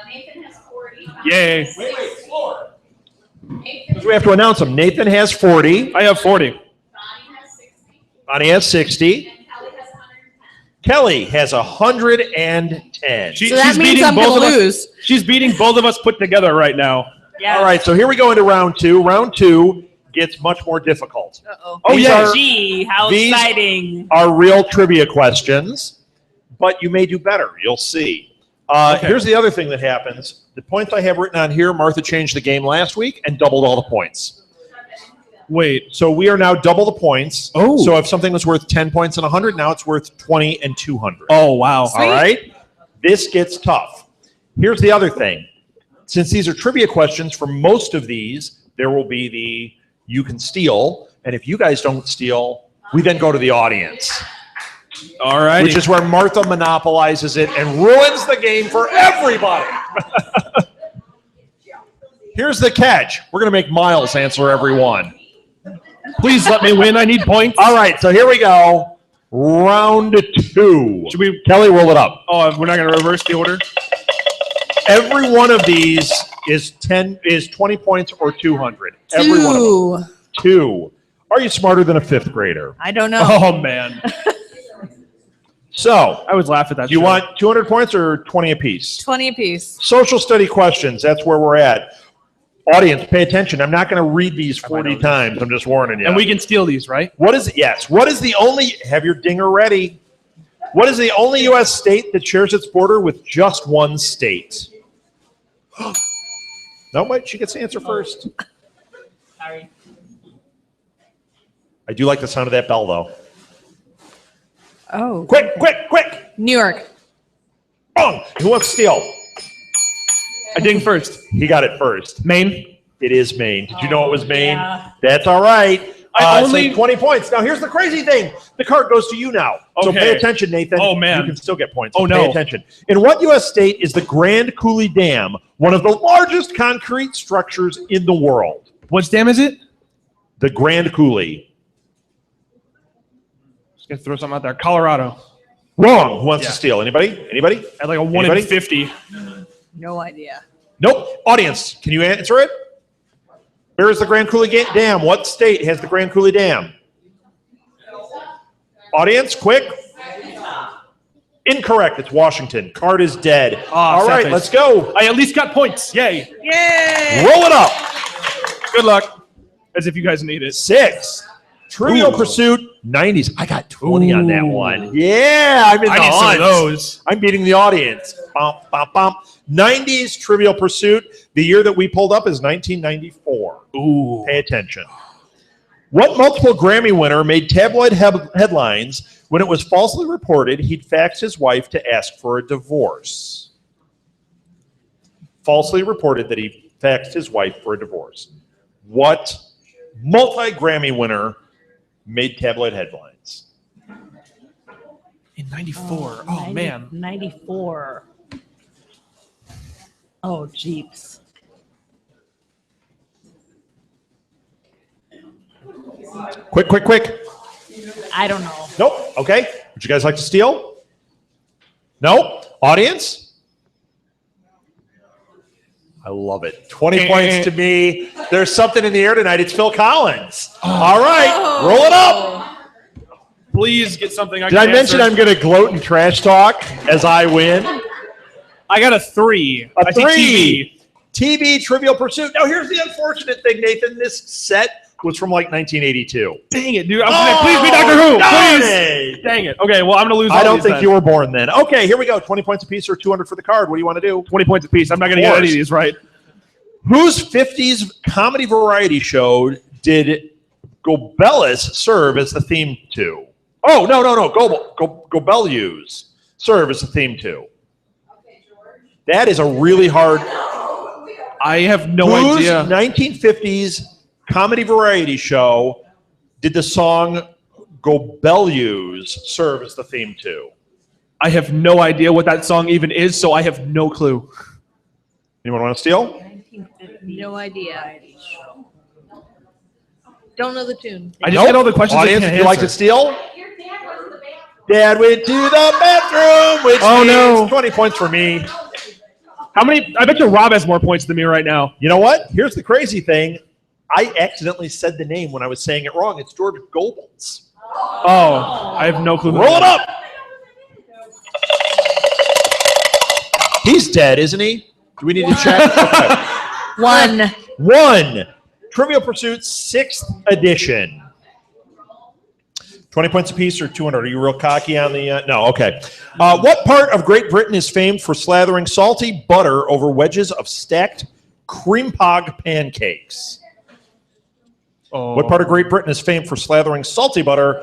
Nathan has 40. Yay. Wait, floor. Nathan, We have to announce them. Nathan has 40. I have 40. Bonnie has 60. Bonnie has 60. And Kelly has 110. Kelly has 110. So that means I'm going to lose. She's beating both of us put together right now. Yeah. All right, so here we go into round 2. Round 2 gets much more difficult. Uh-oh. Oh, yeah. Gee, how these exciting. are real trivia questions, but you may do better. You'll see. Okay. Here's the other thing that happens. The points I have written on here, Martha changed the game last week and doubled all the points. Wait. So we are now double the points. Oh. So if something was worth 10 points and 100, now it's worth 20 and 200. Oh, wow. All right? This gets tough. Here's the other thing. Since these are trivia questions, for most of these, there will be the you can steal. And if you guys don't steal, we then go to the audience. All right. Which is where Martha monopolizes it and ruins the game for everybody. Here's the catch. We're going to make Miles answer every one. Please let me win. I need points. All right, so here we go. Round 2. Should we? Kelly, roll it up. Oh, we're not going to reverse the order? Every one of these is 20 points or 200. Every one of them. 2. Are you smarter than a 5th grader? I don't know. Oh, man. So, I would laugh at that. do you want 200 points or 20 apiece? 20 apiece. Social study questions. That's where we're at. Audience, pay attention. I'm not going to read these 40 times. I'm just warning you. And we can steal these, right? What is the only, have your dinger ready. What is the only U.S. state that shares its border with just one state? No, wait, she gets to answer first. Sorry. I do like the sound of that bell, though. Oh. Quick. New York. Wrong. Who wants to steal? I ding first. He got it first. Maine. It is Maine. Did you know it was Maine? Yeah. That's all right. I So 20 points. Now, here's the crazy thing. The card goes to you now. So Okay. pay attention, Nathan. Oh, man. You can still get points. Oh, So no. Pay attention. In what U.S. state is the Grand Coulee Dam one of the largest concrete structures in the world? What dam is it? The Grand Coulee. Just going to throw something out there. Colorado. Wrong. Who wants to steal? Anybody? At like a 1 in 50. No idea. Nope. Audience, can you answer it? Where is the Grand Coulee Dam? What state has the Grand Coulee Dam? Audience, quick. Incorrect. It's Washington. Card is dead. All right, let's go. I at least got points. Yay. Yay! Roll it up. Good luck. As if you guys need it. 6. Trivial Pursuit 90s. I got 20 on that one. Yeah, I'm in the I need some of those. I'm beating the audience. Bum, bum, bum. 90s Trivial Pursuit. The year that we pulled up is 1994. Ooh. Pay attention. What multiple Grammy winner made tabloid headlines when it was falsely reported he'd faxed his wife to ask for a divorce? Falsely reported that he faxed his wife for a divorce. What multi-Grammy winner made tabloid headlines? In 94. Oh, man. 94. Oh, jeeps. Quick. I don't know. Nope. Okay. Would you guys like to steal? No? Audience? I love it. 20 points to me. There's something in the air tonight. It's Phil Collins. All right. Roll it up. Please get something I Did can I mention answer. I'm going to gloat and trash talk as I win? I got a 3. A I see 3. TV Trivial Pursuit. Now, here's the unfortunate thing, Nathan. This set was from like 1982. Dang it, dude. I was gonna, please be Doctor Who. darn Please. it. Dang it. Okay, well, I'm going to lose all I don't these think then. you were born then. Okay, here we go. 20 points apiece or 200 for the card. What do you want to do? 20 points apiece. I'm not going to get any of these right. Whose 50s comedy variety show did Gobellis serve as the theme to? Oh, no. Gobellius serve as the theme to. That is a really hard. I have no Whose idea. 1950s comedy variety show did the song Gobellius serve as the theme to? I have no idea what that song even is, so I have no clue. Anyone want to steal? No idea. Don't know the tune. I just get all the questions I Audience, can't if you like to answer. steal? Dad went to the bathroom, which Oh, no. means 20 points for me. How many? I bet you Rob has more points than me right now. You know what? Here's the crazy thing. I accidentally said the name when I was saying it wrong. It's George Goebbels. Oh, I have no clue. Roll it up. He's dead, isn't he? Do we need to check? Okay. 1. Trivial Pursuit 6th edition. 20 points apiece or 200? Are you real cocky on the... No, okay. What part of Great Britain is famed for slathering salty butter over wedges of stacked cream pog pancakes? Oh. What part of Great Britain is famed for slathering salty butter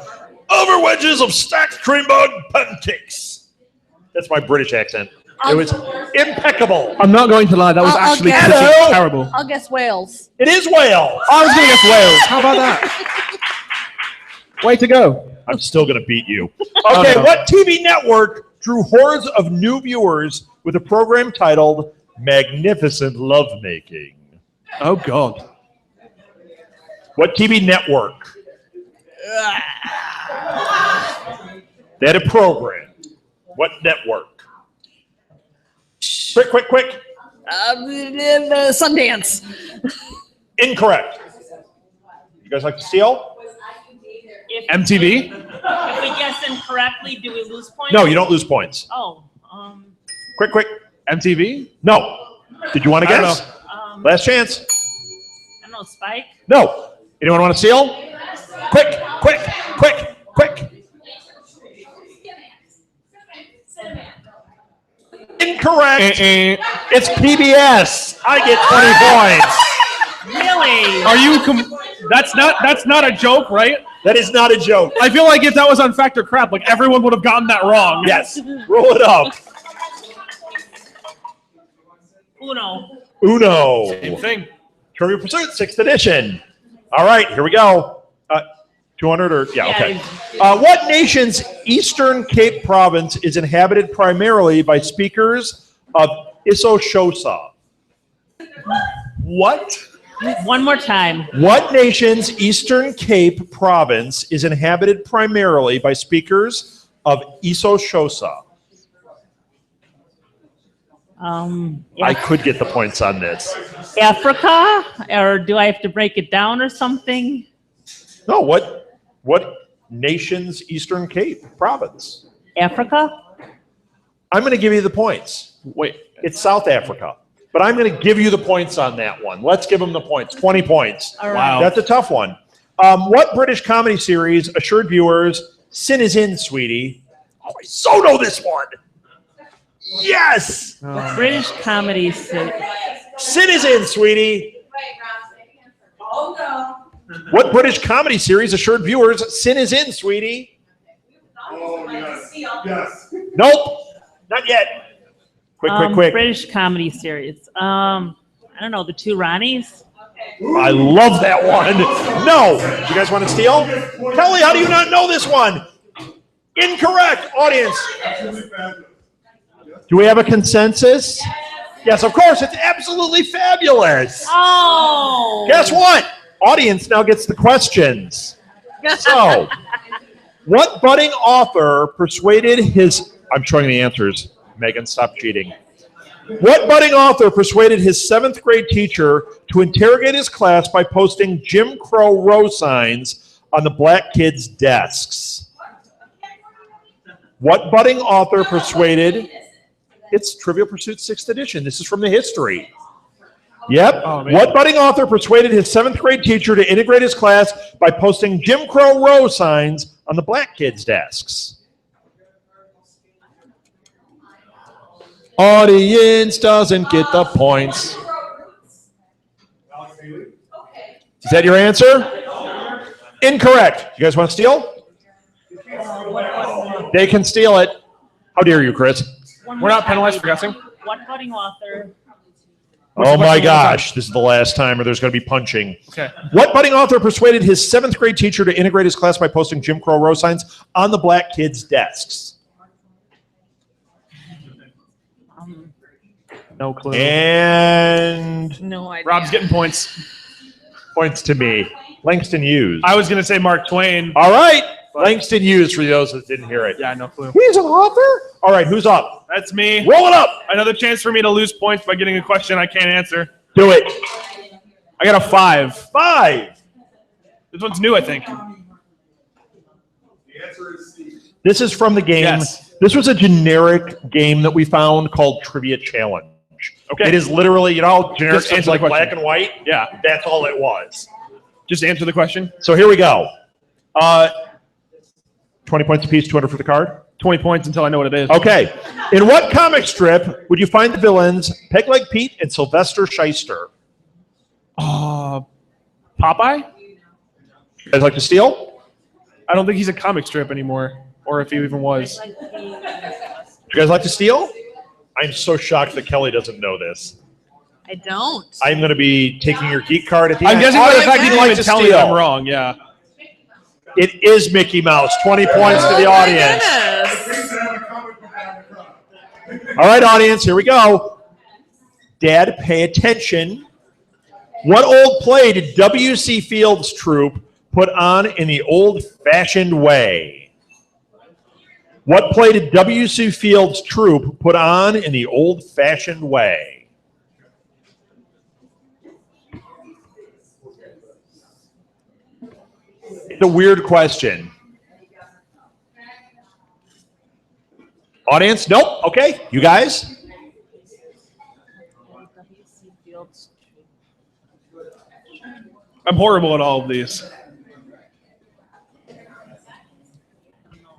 over wedges of stacked cream pog pancakes? That's my British accent. It was impeccable. I'm not going to lie. That was I'll actually guess. pretty terrible. I'll guess Wales. It is Wales. I was going to guess Wales. How about that? Way to go. I'm still going to beat you. Oh, Okay, no. what TV network drew hordes of new viewers with a program titled Magnificent Lovemaking? Oh, God. What TV network? They had a program. What network? Quick. Sundance. Incorrect. You guys like to steal? MTV? If we guess incorrectly, do we lose points? No, you don't lose points. Oh, Quick. MTV? No. Did you want to I don't guess? know. Last chance. I don't know, Spike? No. Anyone want to steal? Quick. Incorrect. It's PBS. I get 20 points. Really? Are you? That's not a joke, right? That is not a joke. I feel like if that was on Fact or Crap, like everyone would have gotten that wrong. Yes. Roll it up. Uno. Same thing. Trivia Pursuit, 6th edition. All right, here we go. 200 or, yeah, okay. What nation's Eastern Cape province is inhabited primarily by speakers of Isoshosa? What? One more time. What nation's Eastern Cape province is inhabited primarily by speakers of Isoshosa? I could get the points on this. Africa? Or do I have to break it down or something? No, what nation's Eastern Cape province? Africa? I'm going to give you the points. Wait. It's South Africa. But I'm going to give you the points on that one. Let's give them the points. 20 points. All right. Wow. That's a tough one. What British comedy series assured viewers, Sin is in, sweetie? Oh, I so know this one. Yes! British comedy. Sin is in, sweetie. What British comedy series assured viewers, Sin is in, sweetie? Oh, yes. Nope. Not yet. Quick. British comedy series. I don't know, the Two Ronnies? I love that one. No. You guys want to steal? Kelly, how do you not know this one? Incorrect. Audience. Do we have a consensus? Yes, of course. It's absolutely fabulous. Oh. Guess what? Audience now gets the questions. So, what budding author persuaded his... I'm showing the answers. Megan, stop cheating. What budding author persuaded his 7th grade teacher to interrogate his class by posting Jim Crow row signs on the black kids' desks? What budding author persuaded... It's Trivia Pursuit 6th edition. This is from the history. Yep. Oh, man. What budding author persuaded his 7th grade teacher to integrate his class by posting Jim Crow row signs on the black kids' desks? Audience doesn't get the points. Is that your answer? Incorrect. You guys want to steal? They can steal it. How dare you, Chris? We're not penalized for guessing. What budding author? Oh my gosh, this is the last time or there's going to be punching. Okay. What budding author persuaded his 7th grade teacher to integrate his class by posting Jim Crow row signs on the black kids' desks? No clue. And No idea. Rob's getting points. points to me. Langston Hughes. I was going to say Mark Twain. All right. Langston Hughes for those that didn't hear it. Yeah, no clue. He's an author? All right, who's up? That's me. Roll it up. Another chance for me to lose points by getting a question I can't answer. Do it. I got a 5. 5. This one's new, I think. The answer is C. This is from the game. Yes. This was a generic game that we found called Trivia Challenge. Okay. It is literally, generic Just stuff answer like the black question. and white. Yeah. That's all it was. Just answer the question. So here we go. 20 points apiece, 200 for the card. 20 points until I know what it is. Okay. In what comic strip would you find the villains Pegleg Pete and Sylvester Shyster? Popeye? You guys like to steal? I don't think he's a comic strip anymore, or if he even was. Would you guys like to steal? I'm so shocked that Kelly doesn't know this. I don't. I'm going to be taking your geek card at the I'm end. guessing by the fact Audience, you would didn't like even to tell me steal? I'm wrong, yeah. It is Mickey Mouse. 20 points to the audience. All right, audience, here we go. Dad, pay attention. What old play did W.C. Fields' troupe put on in the old-fashioned way? What play did W.C. Fields' troupe put on in the old-fashioned way? It's a weird question. Audience? Nope. Okay. You guys? I'm horrible at all of these.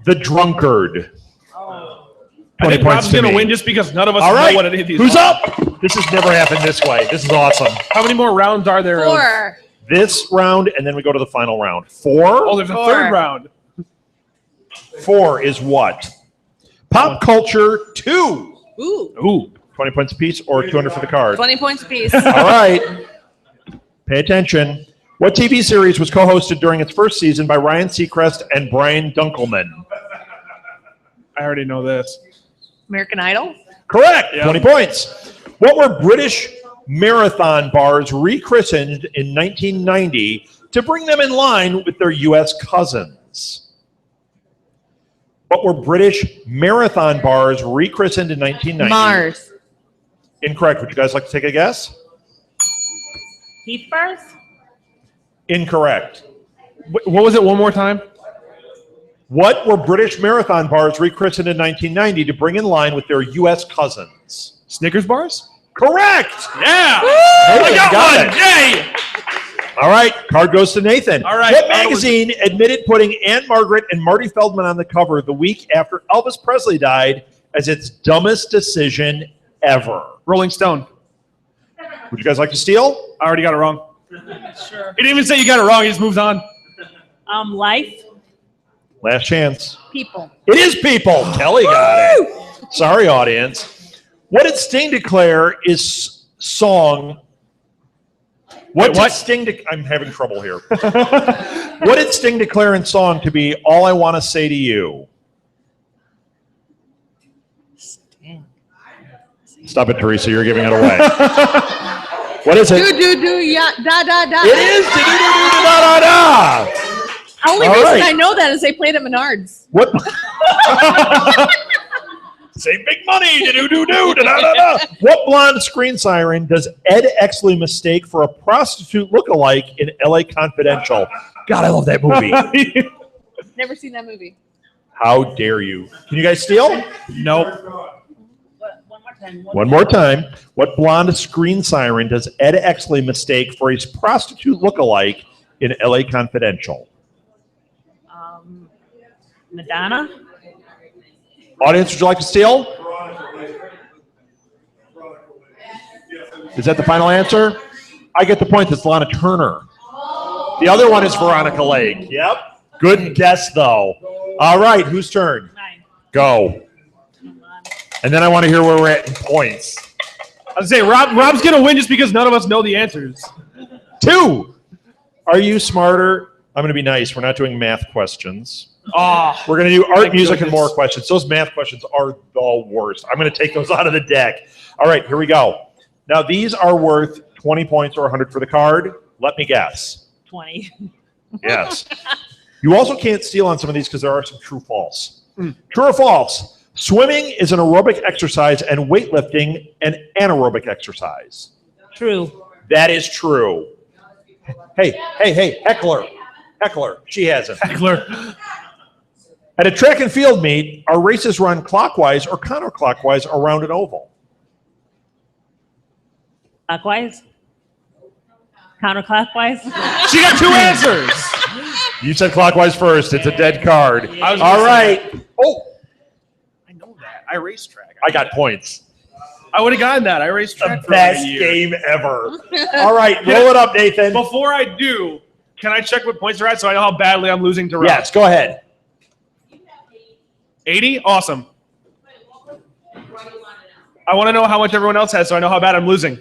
The Drunkard. I think Rob's going to win just because none of us All right. know what any of these Who's are. up? This has never happened this way. This is awesome. How many more rounds are there? 4. This round, and then we go to the final round. 4? Oh, there's a 4. third round. 4 is what? Pop Culture 2. Ooh. 20 points apiece or 200 for the card. 20 points apiece. All right. Pay attention. What TV series was co-hosted during its first season by Ryan Seacrest and Brian Dunkelman? I already know this. American Idol. Correct. Yeah. 20 points. What were British marathon bars rechristened in 1990 to bring them in line with their U.S. cousins? What were British marathon bars rechristened in 1990? Mars. Incorrect. Would you guys like to take a guess? Heath bars? Incorrect. What was it one more time? What were British marathon bars rechristened in 1990 to bring in line with their U.S. cousins? Snickers bars? Correct. Yeah. Hey, I got got one. it. Yay. All right. Card goes to Nathan. All right. What magazine admitted putting Aunt Margaret and Marty Feldman on the cover the week after Elvis Presley died as its dumbest decision ever? Rolling Stone. Would you guys like to steal? I already got it wrong. Sure. He didn't even say you got it wrong. He just moves on. Life? Last chance. People. It is People. Kelly got it. Sorry, audience. What did Sting declare is song? What did Sting? I'm having trouble here. What did Sting declare in song to be "All I Want to Say to You"? Sting. Stop it, Teresa. You're giving it away. What is it? Yeah, da da da. It is da da da. Only All reason right. I know that is they played at Menards. What? Say big money. Da-da-da-da. What blonde screen siren does Ed Exley mistake for a prostitute lookalike in L.A. Confidential? God, I love that movie. Never seen that movie. How dare you? Can you guys steal? Nope. One more time. What blonde screen siren does Ed Exley mistake for a prostitute lookalike in L.A. Confidential? Madonna? Audience, would you like to steal? Is that the final answer? I get the point. That's Lana Turner. The other one is Veronica Lake. Yep. Good guess, though. All right, whose turn? Mine. Go. And then I want to hear where we're at in points. I was saying Rob's gonna win just because none of us know the answers. 2. Are you smarter? I'm going to be nice. We're not doing math questions. Oh, We're going to do art, thank music, and goodness. more questions. Those math questions are the worst. I'm going to take those out of the deck. All right, here we go. Now, these are worth 20 points or 100 for the card. Let me guess. 20. Yes. You also can't steal on some of these because there are some true-false. True or false? Swimming is an aerobic exercise and weightlifting an anaerobic exercise. True. That is true. Hey, heckler. She has it. Heckler. At a track and field meet, are races run clockwise or counterclockwise around an oval? Clockwise? Counterclockwise? She got 2 answers. You said clockwise first. It's a dead card. I was All gonna right. say Oh, I know that. I racetrack. I got points. I would have gotten that. I racetrack The for like best a year. game ever. All right, roll it up, Nathan. Before I do, can I check what points are at so I know how badly I'm losing to Rob? Yes, go ahead. 80? Awesome. I want to know how much everyone else has so I know how bad I'm losing.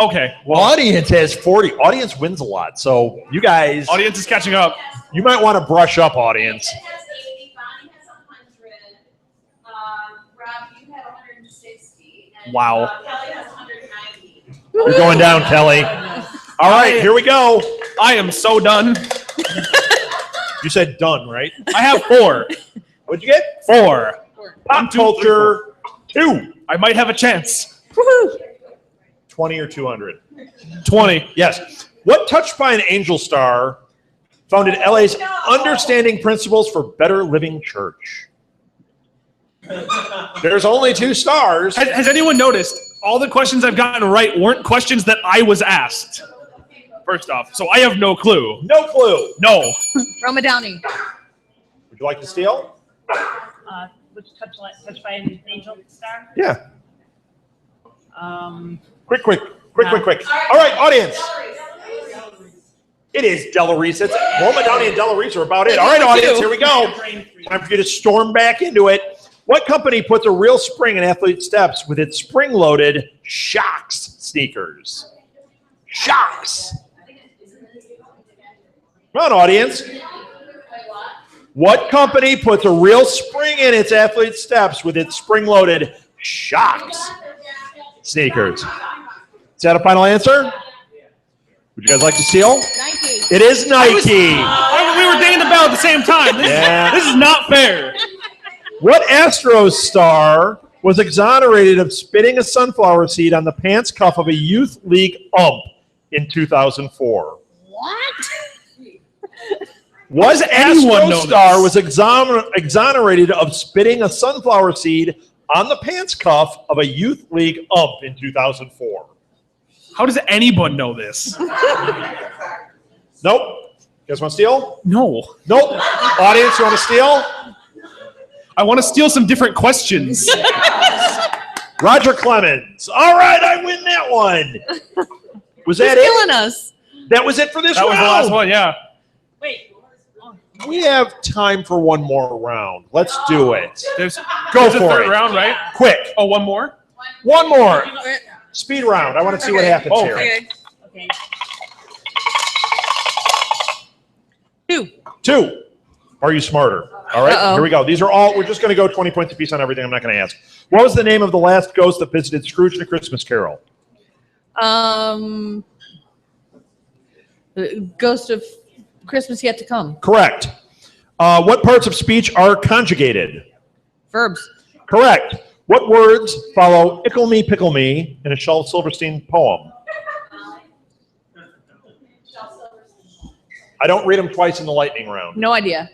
Okay. Well, audience has 40. Audience wins a lot, so you guys. Audience is catching up. You might want to brush up, audience. Has 80, Bonnie has 100, Rob, you have 160, and Wow. Kelly has 190. You're going down, Kelly. All right, here we go. I am so done. You said done, right? I have 4. What'd you get? 4. Pop culture 2. I might have a chance. 20 or 200? 20. Yes. What touched by an angel star founded LA's Understanding Principles for Better Living Church? There's only 2 stars. Has anyone noticed all the questions I've gotten right weren't questions that I was asked? First off, so I have no clue. No clue. No. Roma Downey. Would you like to steal? Which touch by an angel star? Yeah. Quick. No. All right, audience. It is Della Reese. It's Roma Downey and Della Reese are about it. All right, audience, here we go. Time for you to storm back into it. What company puts a real spring in athlete steps with its spring-loaded Shocks sneakers? Shocks. Come on, audience. What company puts a real spring in its athlete steps with its spring-loaded Shocks sneakers? Is that a final answer? Would you guys like to steal? Nike. It is Nike. We were dinging the bell at the same time. This is not fair. What Astros star was exonerated of spitting a sunflower seed on the pants cuff of a youth league ump in 2004? What? What anyone Astros know star this? was exonerated of spitting a sunflower seed on the pants cuff of a youth league ump in 2004? How does anyone know this? Nope. You guys want to steal? No. Nope. Audience, you want to steal? I want to steal some different questions. Roger Clemens. All right, I win that one. Was that He's it? killing us. That was it for this That round. was the last one, yeah. Wait. We have time for one more round. Let's do it. There's Go a for third it. round, right? Quick. Oh, one more? One more. Speed round. I want to see what happens here. Okay. 2. Are you smarter? All right, Uh-oh. Here we go. These are all, we're just going to go 20 points apiece on everything. I'm not going to ask. What was the name of the last ghost that visited Scrooge in A Christmas Carol? Ghost of Christmas Yet to Come. Correct. What parts of speech are conjugated? Verbs. Correct. What words follow "ickle me, pickle me" in a Shel Silverstein poem? I don't read them twice in the lightning round. No idea.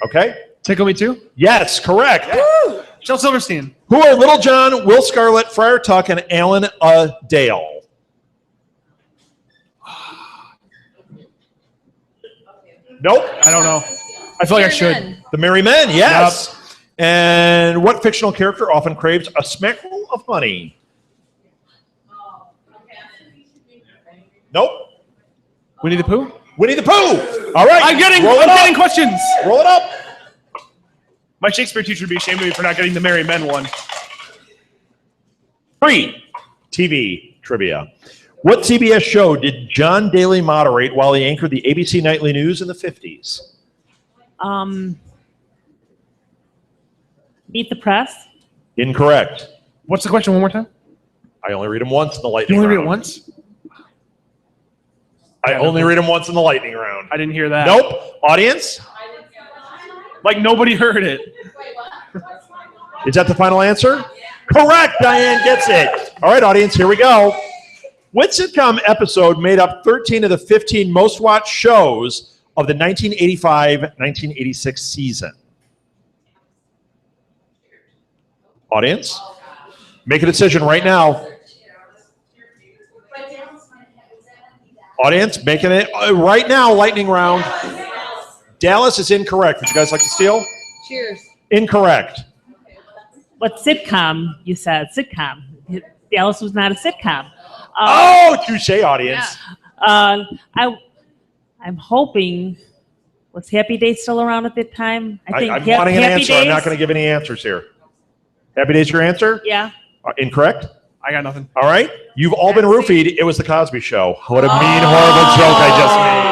Okay? Tickle Me Too? Yes, correct. Woo! Shel Silverstein. Who are Little John, Will Scarlett, Friar Tuck, and Alan Dale? Nope. I don't know. I feel like I should. The Merry Men, yes. Yep. And what fictional character often craves a smackful of honey? Nope. Winnie the Pooh? Winnie the Pooh. All right. I'm getting questions. Roll it up. My Shakespeare teacher would be ashamed of me for not getting the Merry Men one. 3. TV trivia. What CBS show did John Daly moderate while he anchored the ABC Nightly News in the 50s? Meet the Press. Incorrect. What's the question one more time? I only read them once in the lightning You only read round. it once? I only read them once in the lightning round. I didn't hear that. Nope. Audience? Like nobody heard it. Is that the final answer? Correct. Diane gets it. All right, audience, here we go. What sitcom episode made up 13 of the 15 most watched shows of the 1985-1986 season? Audience, make a decision right now. Audience, making it right now, lightning round. Dallas is incorrect. Would you guys like to steal? Cheers. Incorrect. What sitcom? You said sitcom. Dallas was not a sitcom. Touche, audience. I'm hoping. Was Happy Days still around at that time? I'm wanting an answer. I'm not going to give any answers here. Happy Days, your answer? Yeah. Incorrect. I got nothing. All right. You've all been roofied. It was The Cosby Show. What a mean, horrible joke I just made.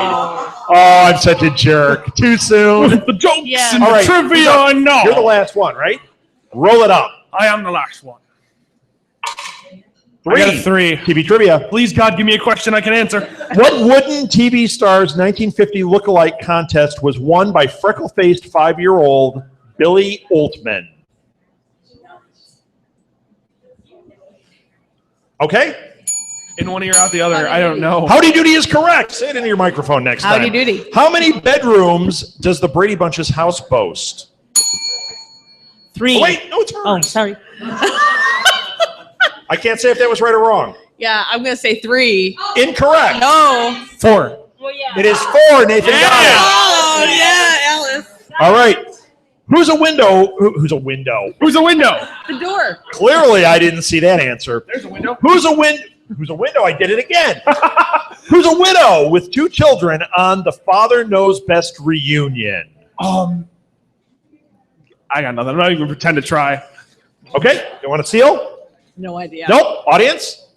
Oh, I'm such a jerk. Too soon. The jokes and All the right. trivia, no. You're the last one, right? Roll it up. I am the last one. I got a 3. TV trivia. Please, God, give me a question I can answer. What wooden TV star's 1950 lookalike contest was won by freckle-faced 5-year-old Billy Oltmann? Okay. In one ear, out the other. I don't know. Howdy Doody is correct. Say it into your microphone next time. Howdy Doody. How many bedrooms does the Brady Bunch's house boast? 3. Oh, wait, no, it's hers. Oh, sorry. I can't say if that was right or wrong. Yeah, I'm gonna say 3. Incorrect. No. 4. It is 4, Nathan. Yeah. Got it. Oh yeah, Alice. All right. Who's a window? Who's a window? Who's a window? The door. Clearly, I didn't see that answer. There's a window. Who's a window? I did it again. Who's a widow with 2 children on the Father Knows Best reunion? I got nothing. I'm not even gonna pretend to try. Okay. You want to seal? No idea. Nope. Audience?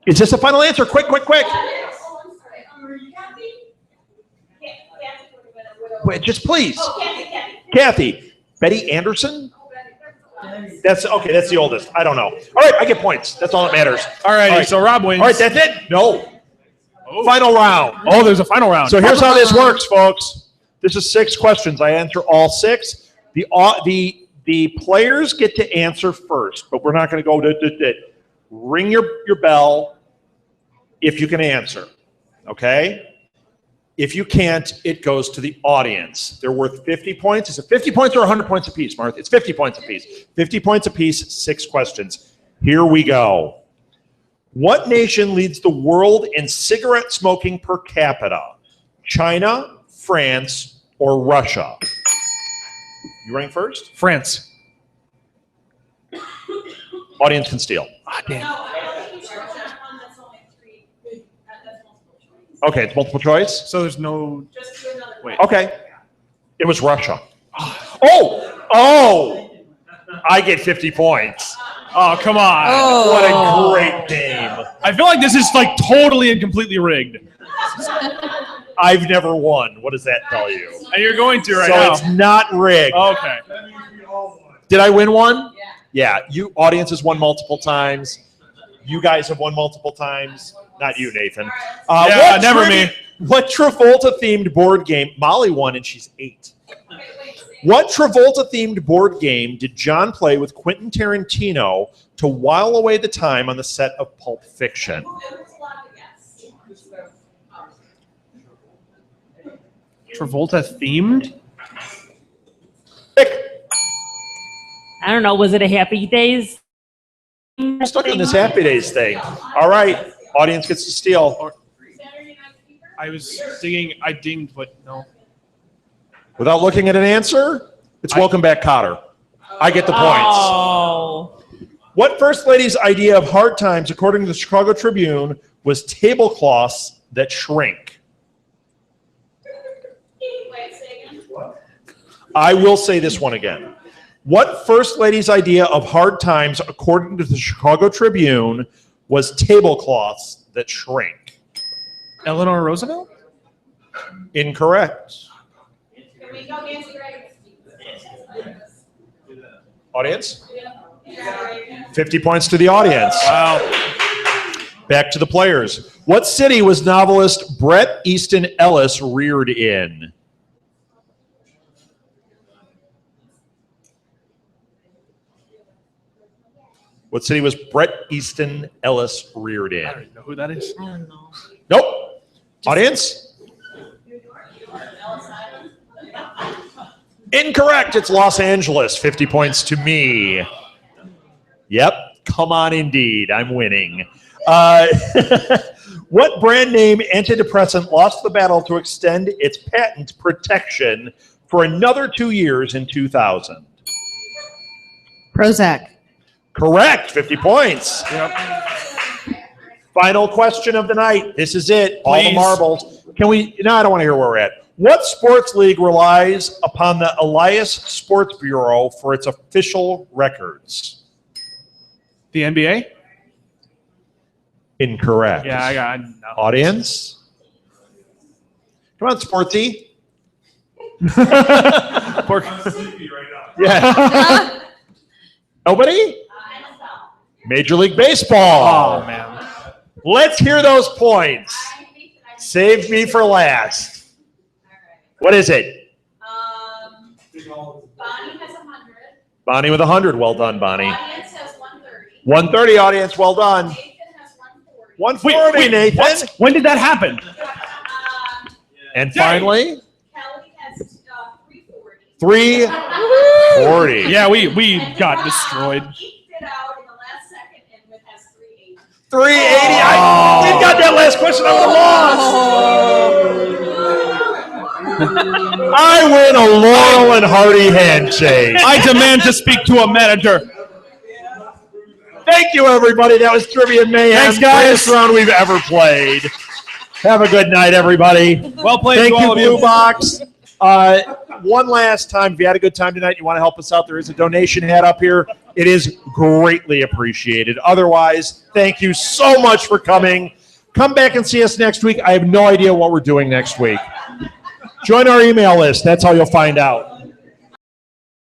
Is this a final answer? Quick. Wait, just please. Kathy. Betty Anderson? That's okay. That's the oldest. I don't know. All right, I get points. That's all that matters. All right, so Rob wins. All right, that's it? No. Oh. Final round. Oh, there's a final round. So here's how this works, folks. This is 6 questions. I answer all 6. The players get to answer first, but we're not going to go to ring your bell if you can answer. Okay? If you can't, it goes to the audience. They're worth 50 points. Is it 50 points or 100 points apiece, Martha? It's 50 points apiece. 50 points apiece, 6 questions. Here we go. What nation leads the world in cigarette smoking per capita? China, France, or Russia? You running first? France. Audience can steal. Damn. Okay, it's multiple choice. So there's no. Wait. Okay. It was Russia. Oh! I get 50 points. Oh, come on. Oh. What a great game. I feel like this is like totally and completely rigged. I've never won. What does that tell you? And you're going to right So now. it's not rigged. Okay. Did I win one? Yeah. You audience has won multiple times. You guys have won multiple times. Not you, Nathan. Yeah, never me. What Travolta-themed board game? Molly won, and she's 8. What Travolta-themed board game did John play with Quentin Tarantino to while away the time on the set of Pulp Fiction? Travolta themed? I don't know. Was it a Happy Days? We're stuck on this Happy Days thing. All right. Audience gets to steal. I was singing. I dinged, but no. Without looking at an answer, it's Welcome Back, Cotter. I get the points. Oh. What First Lady's idea of hard times, according to the Chicago Tribune, was tablecloths that shrink? I will say this one again. What First Lady's idea of hard times, according to the Chicago Tribune, was tablecloths that shrink? Eleanor Roosevelt? Incorrect. Audience? 50 points to the audience. Wow. Back to the players. What city was novelist Bret Easton Ellis reared in? What city was Bret Easton Ellis reared in? I don't know who that is. I don't know. Nope. Audience? Incorrect. It's Los Angeles. 50 points to me. Yep. Come on, indeed. I'm winning. What brand name antidepressant lost the battle to extend its patent protection for another 2 years in 2000? Prozac. Correct. 50 points. Yep. Final question of the night. This is it. All the Please. marbles. Can we? No, I don't want to hear where we're at. What sports league relies upon the Elias Sports Bureau for its official records? The NBA? Incorrect. Yeah, I got no. Audience? Come on, Sportsy. Poor- Yeah. Nobody? Major League Baseball. Oh, man. Let's hear those points. Save me for last. What is it? Bonnie has 100. Bonnie with 100. Well done, Bonnie. Audience has 130. 130, audience. Well done. Nathan has 140. 140, Nathan. What? When did that happen? And finally, Kelly has 340. 340. Yeah, we got destroyed. Geek did out in the last second and with has 380. 380. I did got that last question. I would have lost. I win a Laurel and Hardy handshake. I demand to speak to a manager. Thank you, everybody. That was Trivia Mayhem. Thanks, guys. Greatest round we've ever played. Have a good night, everybody. Well played. Thank to you, all of Blue Box. One last time, if you had a good time tonight, you want to help us out, there is a donation hat up here. It is greatly appreciated. Otherwise, thank you so much for coming. Come back and see us next week. I have no idea what we're doing next week. Join our email list. That's how you'll find out.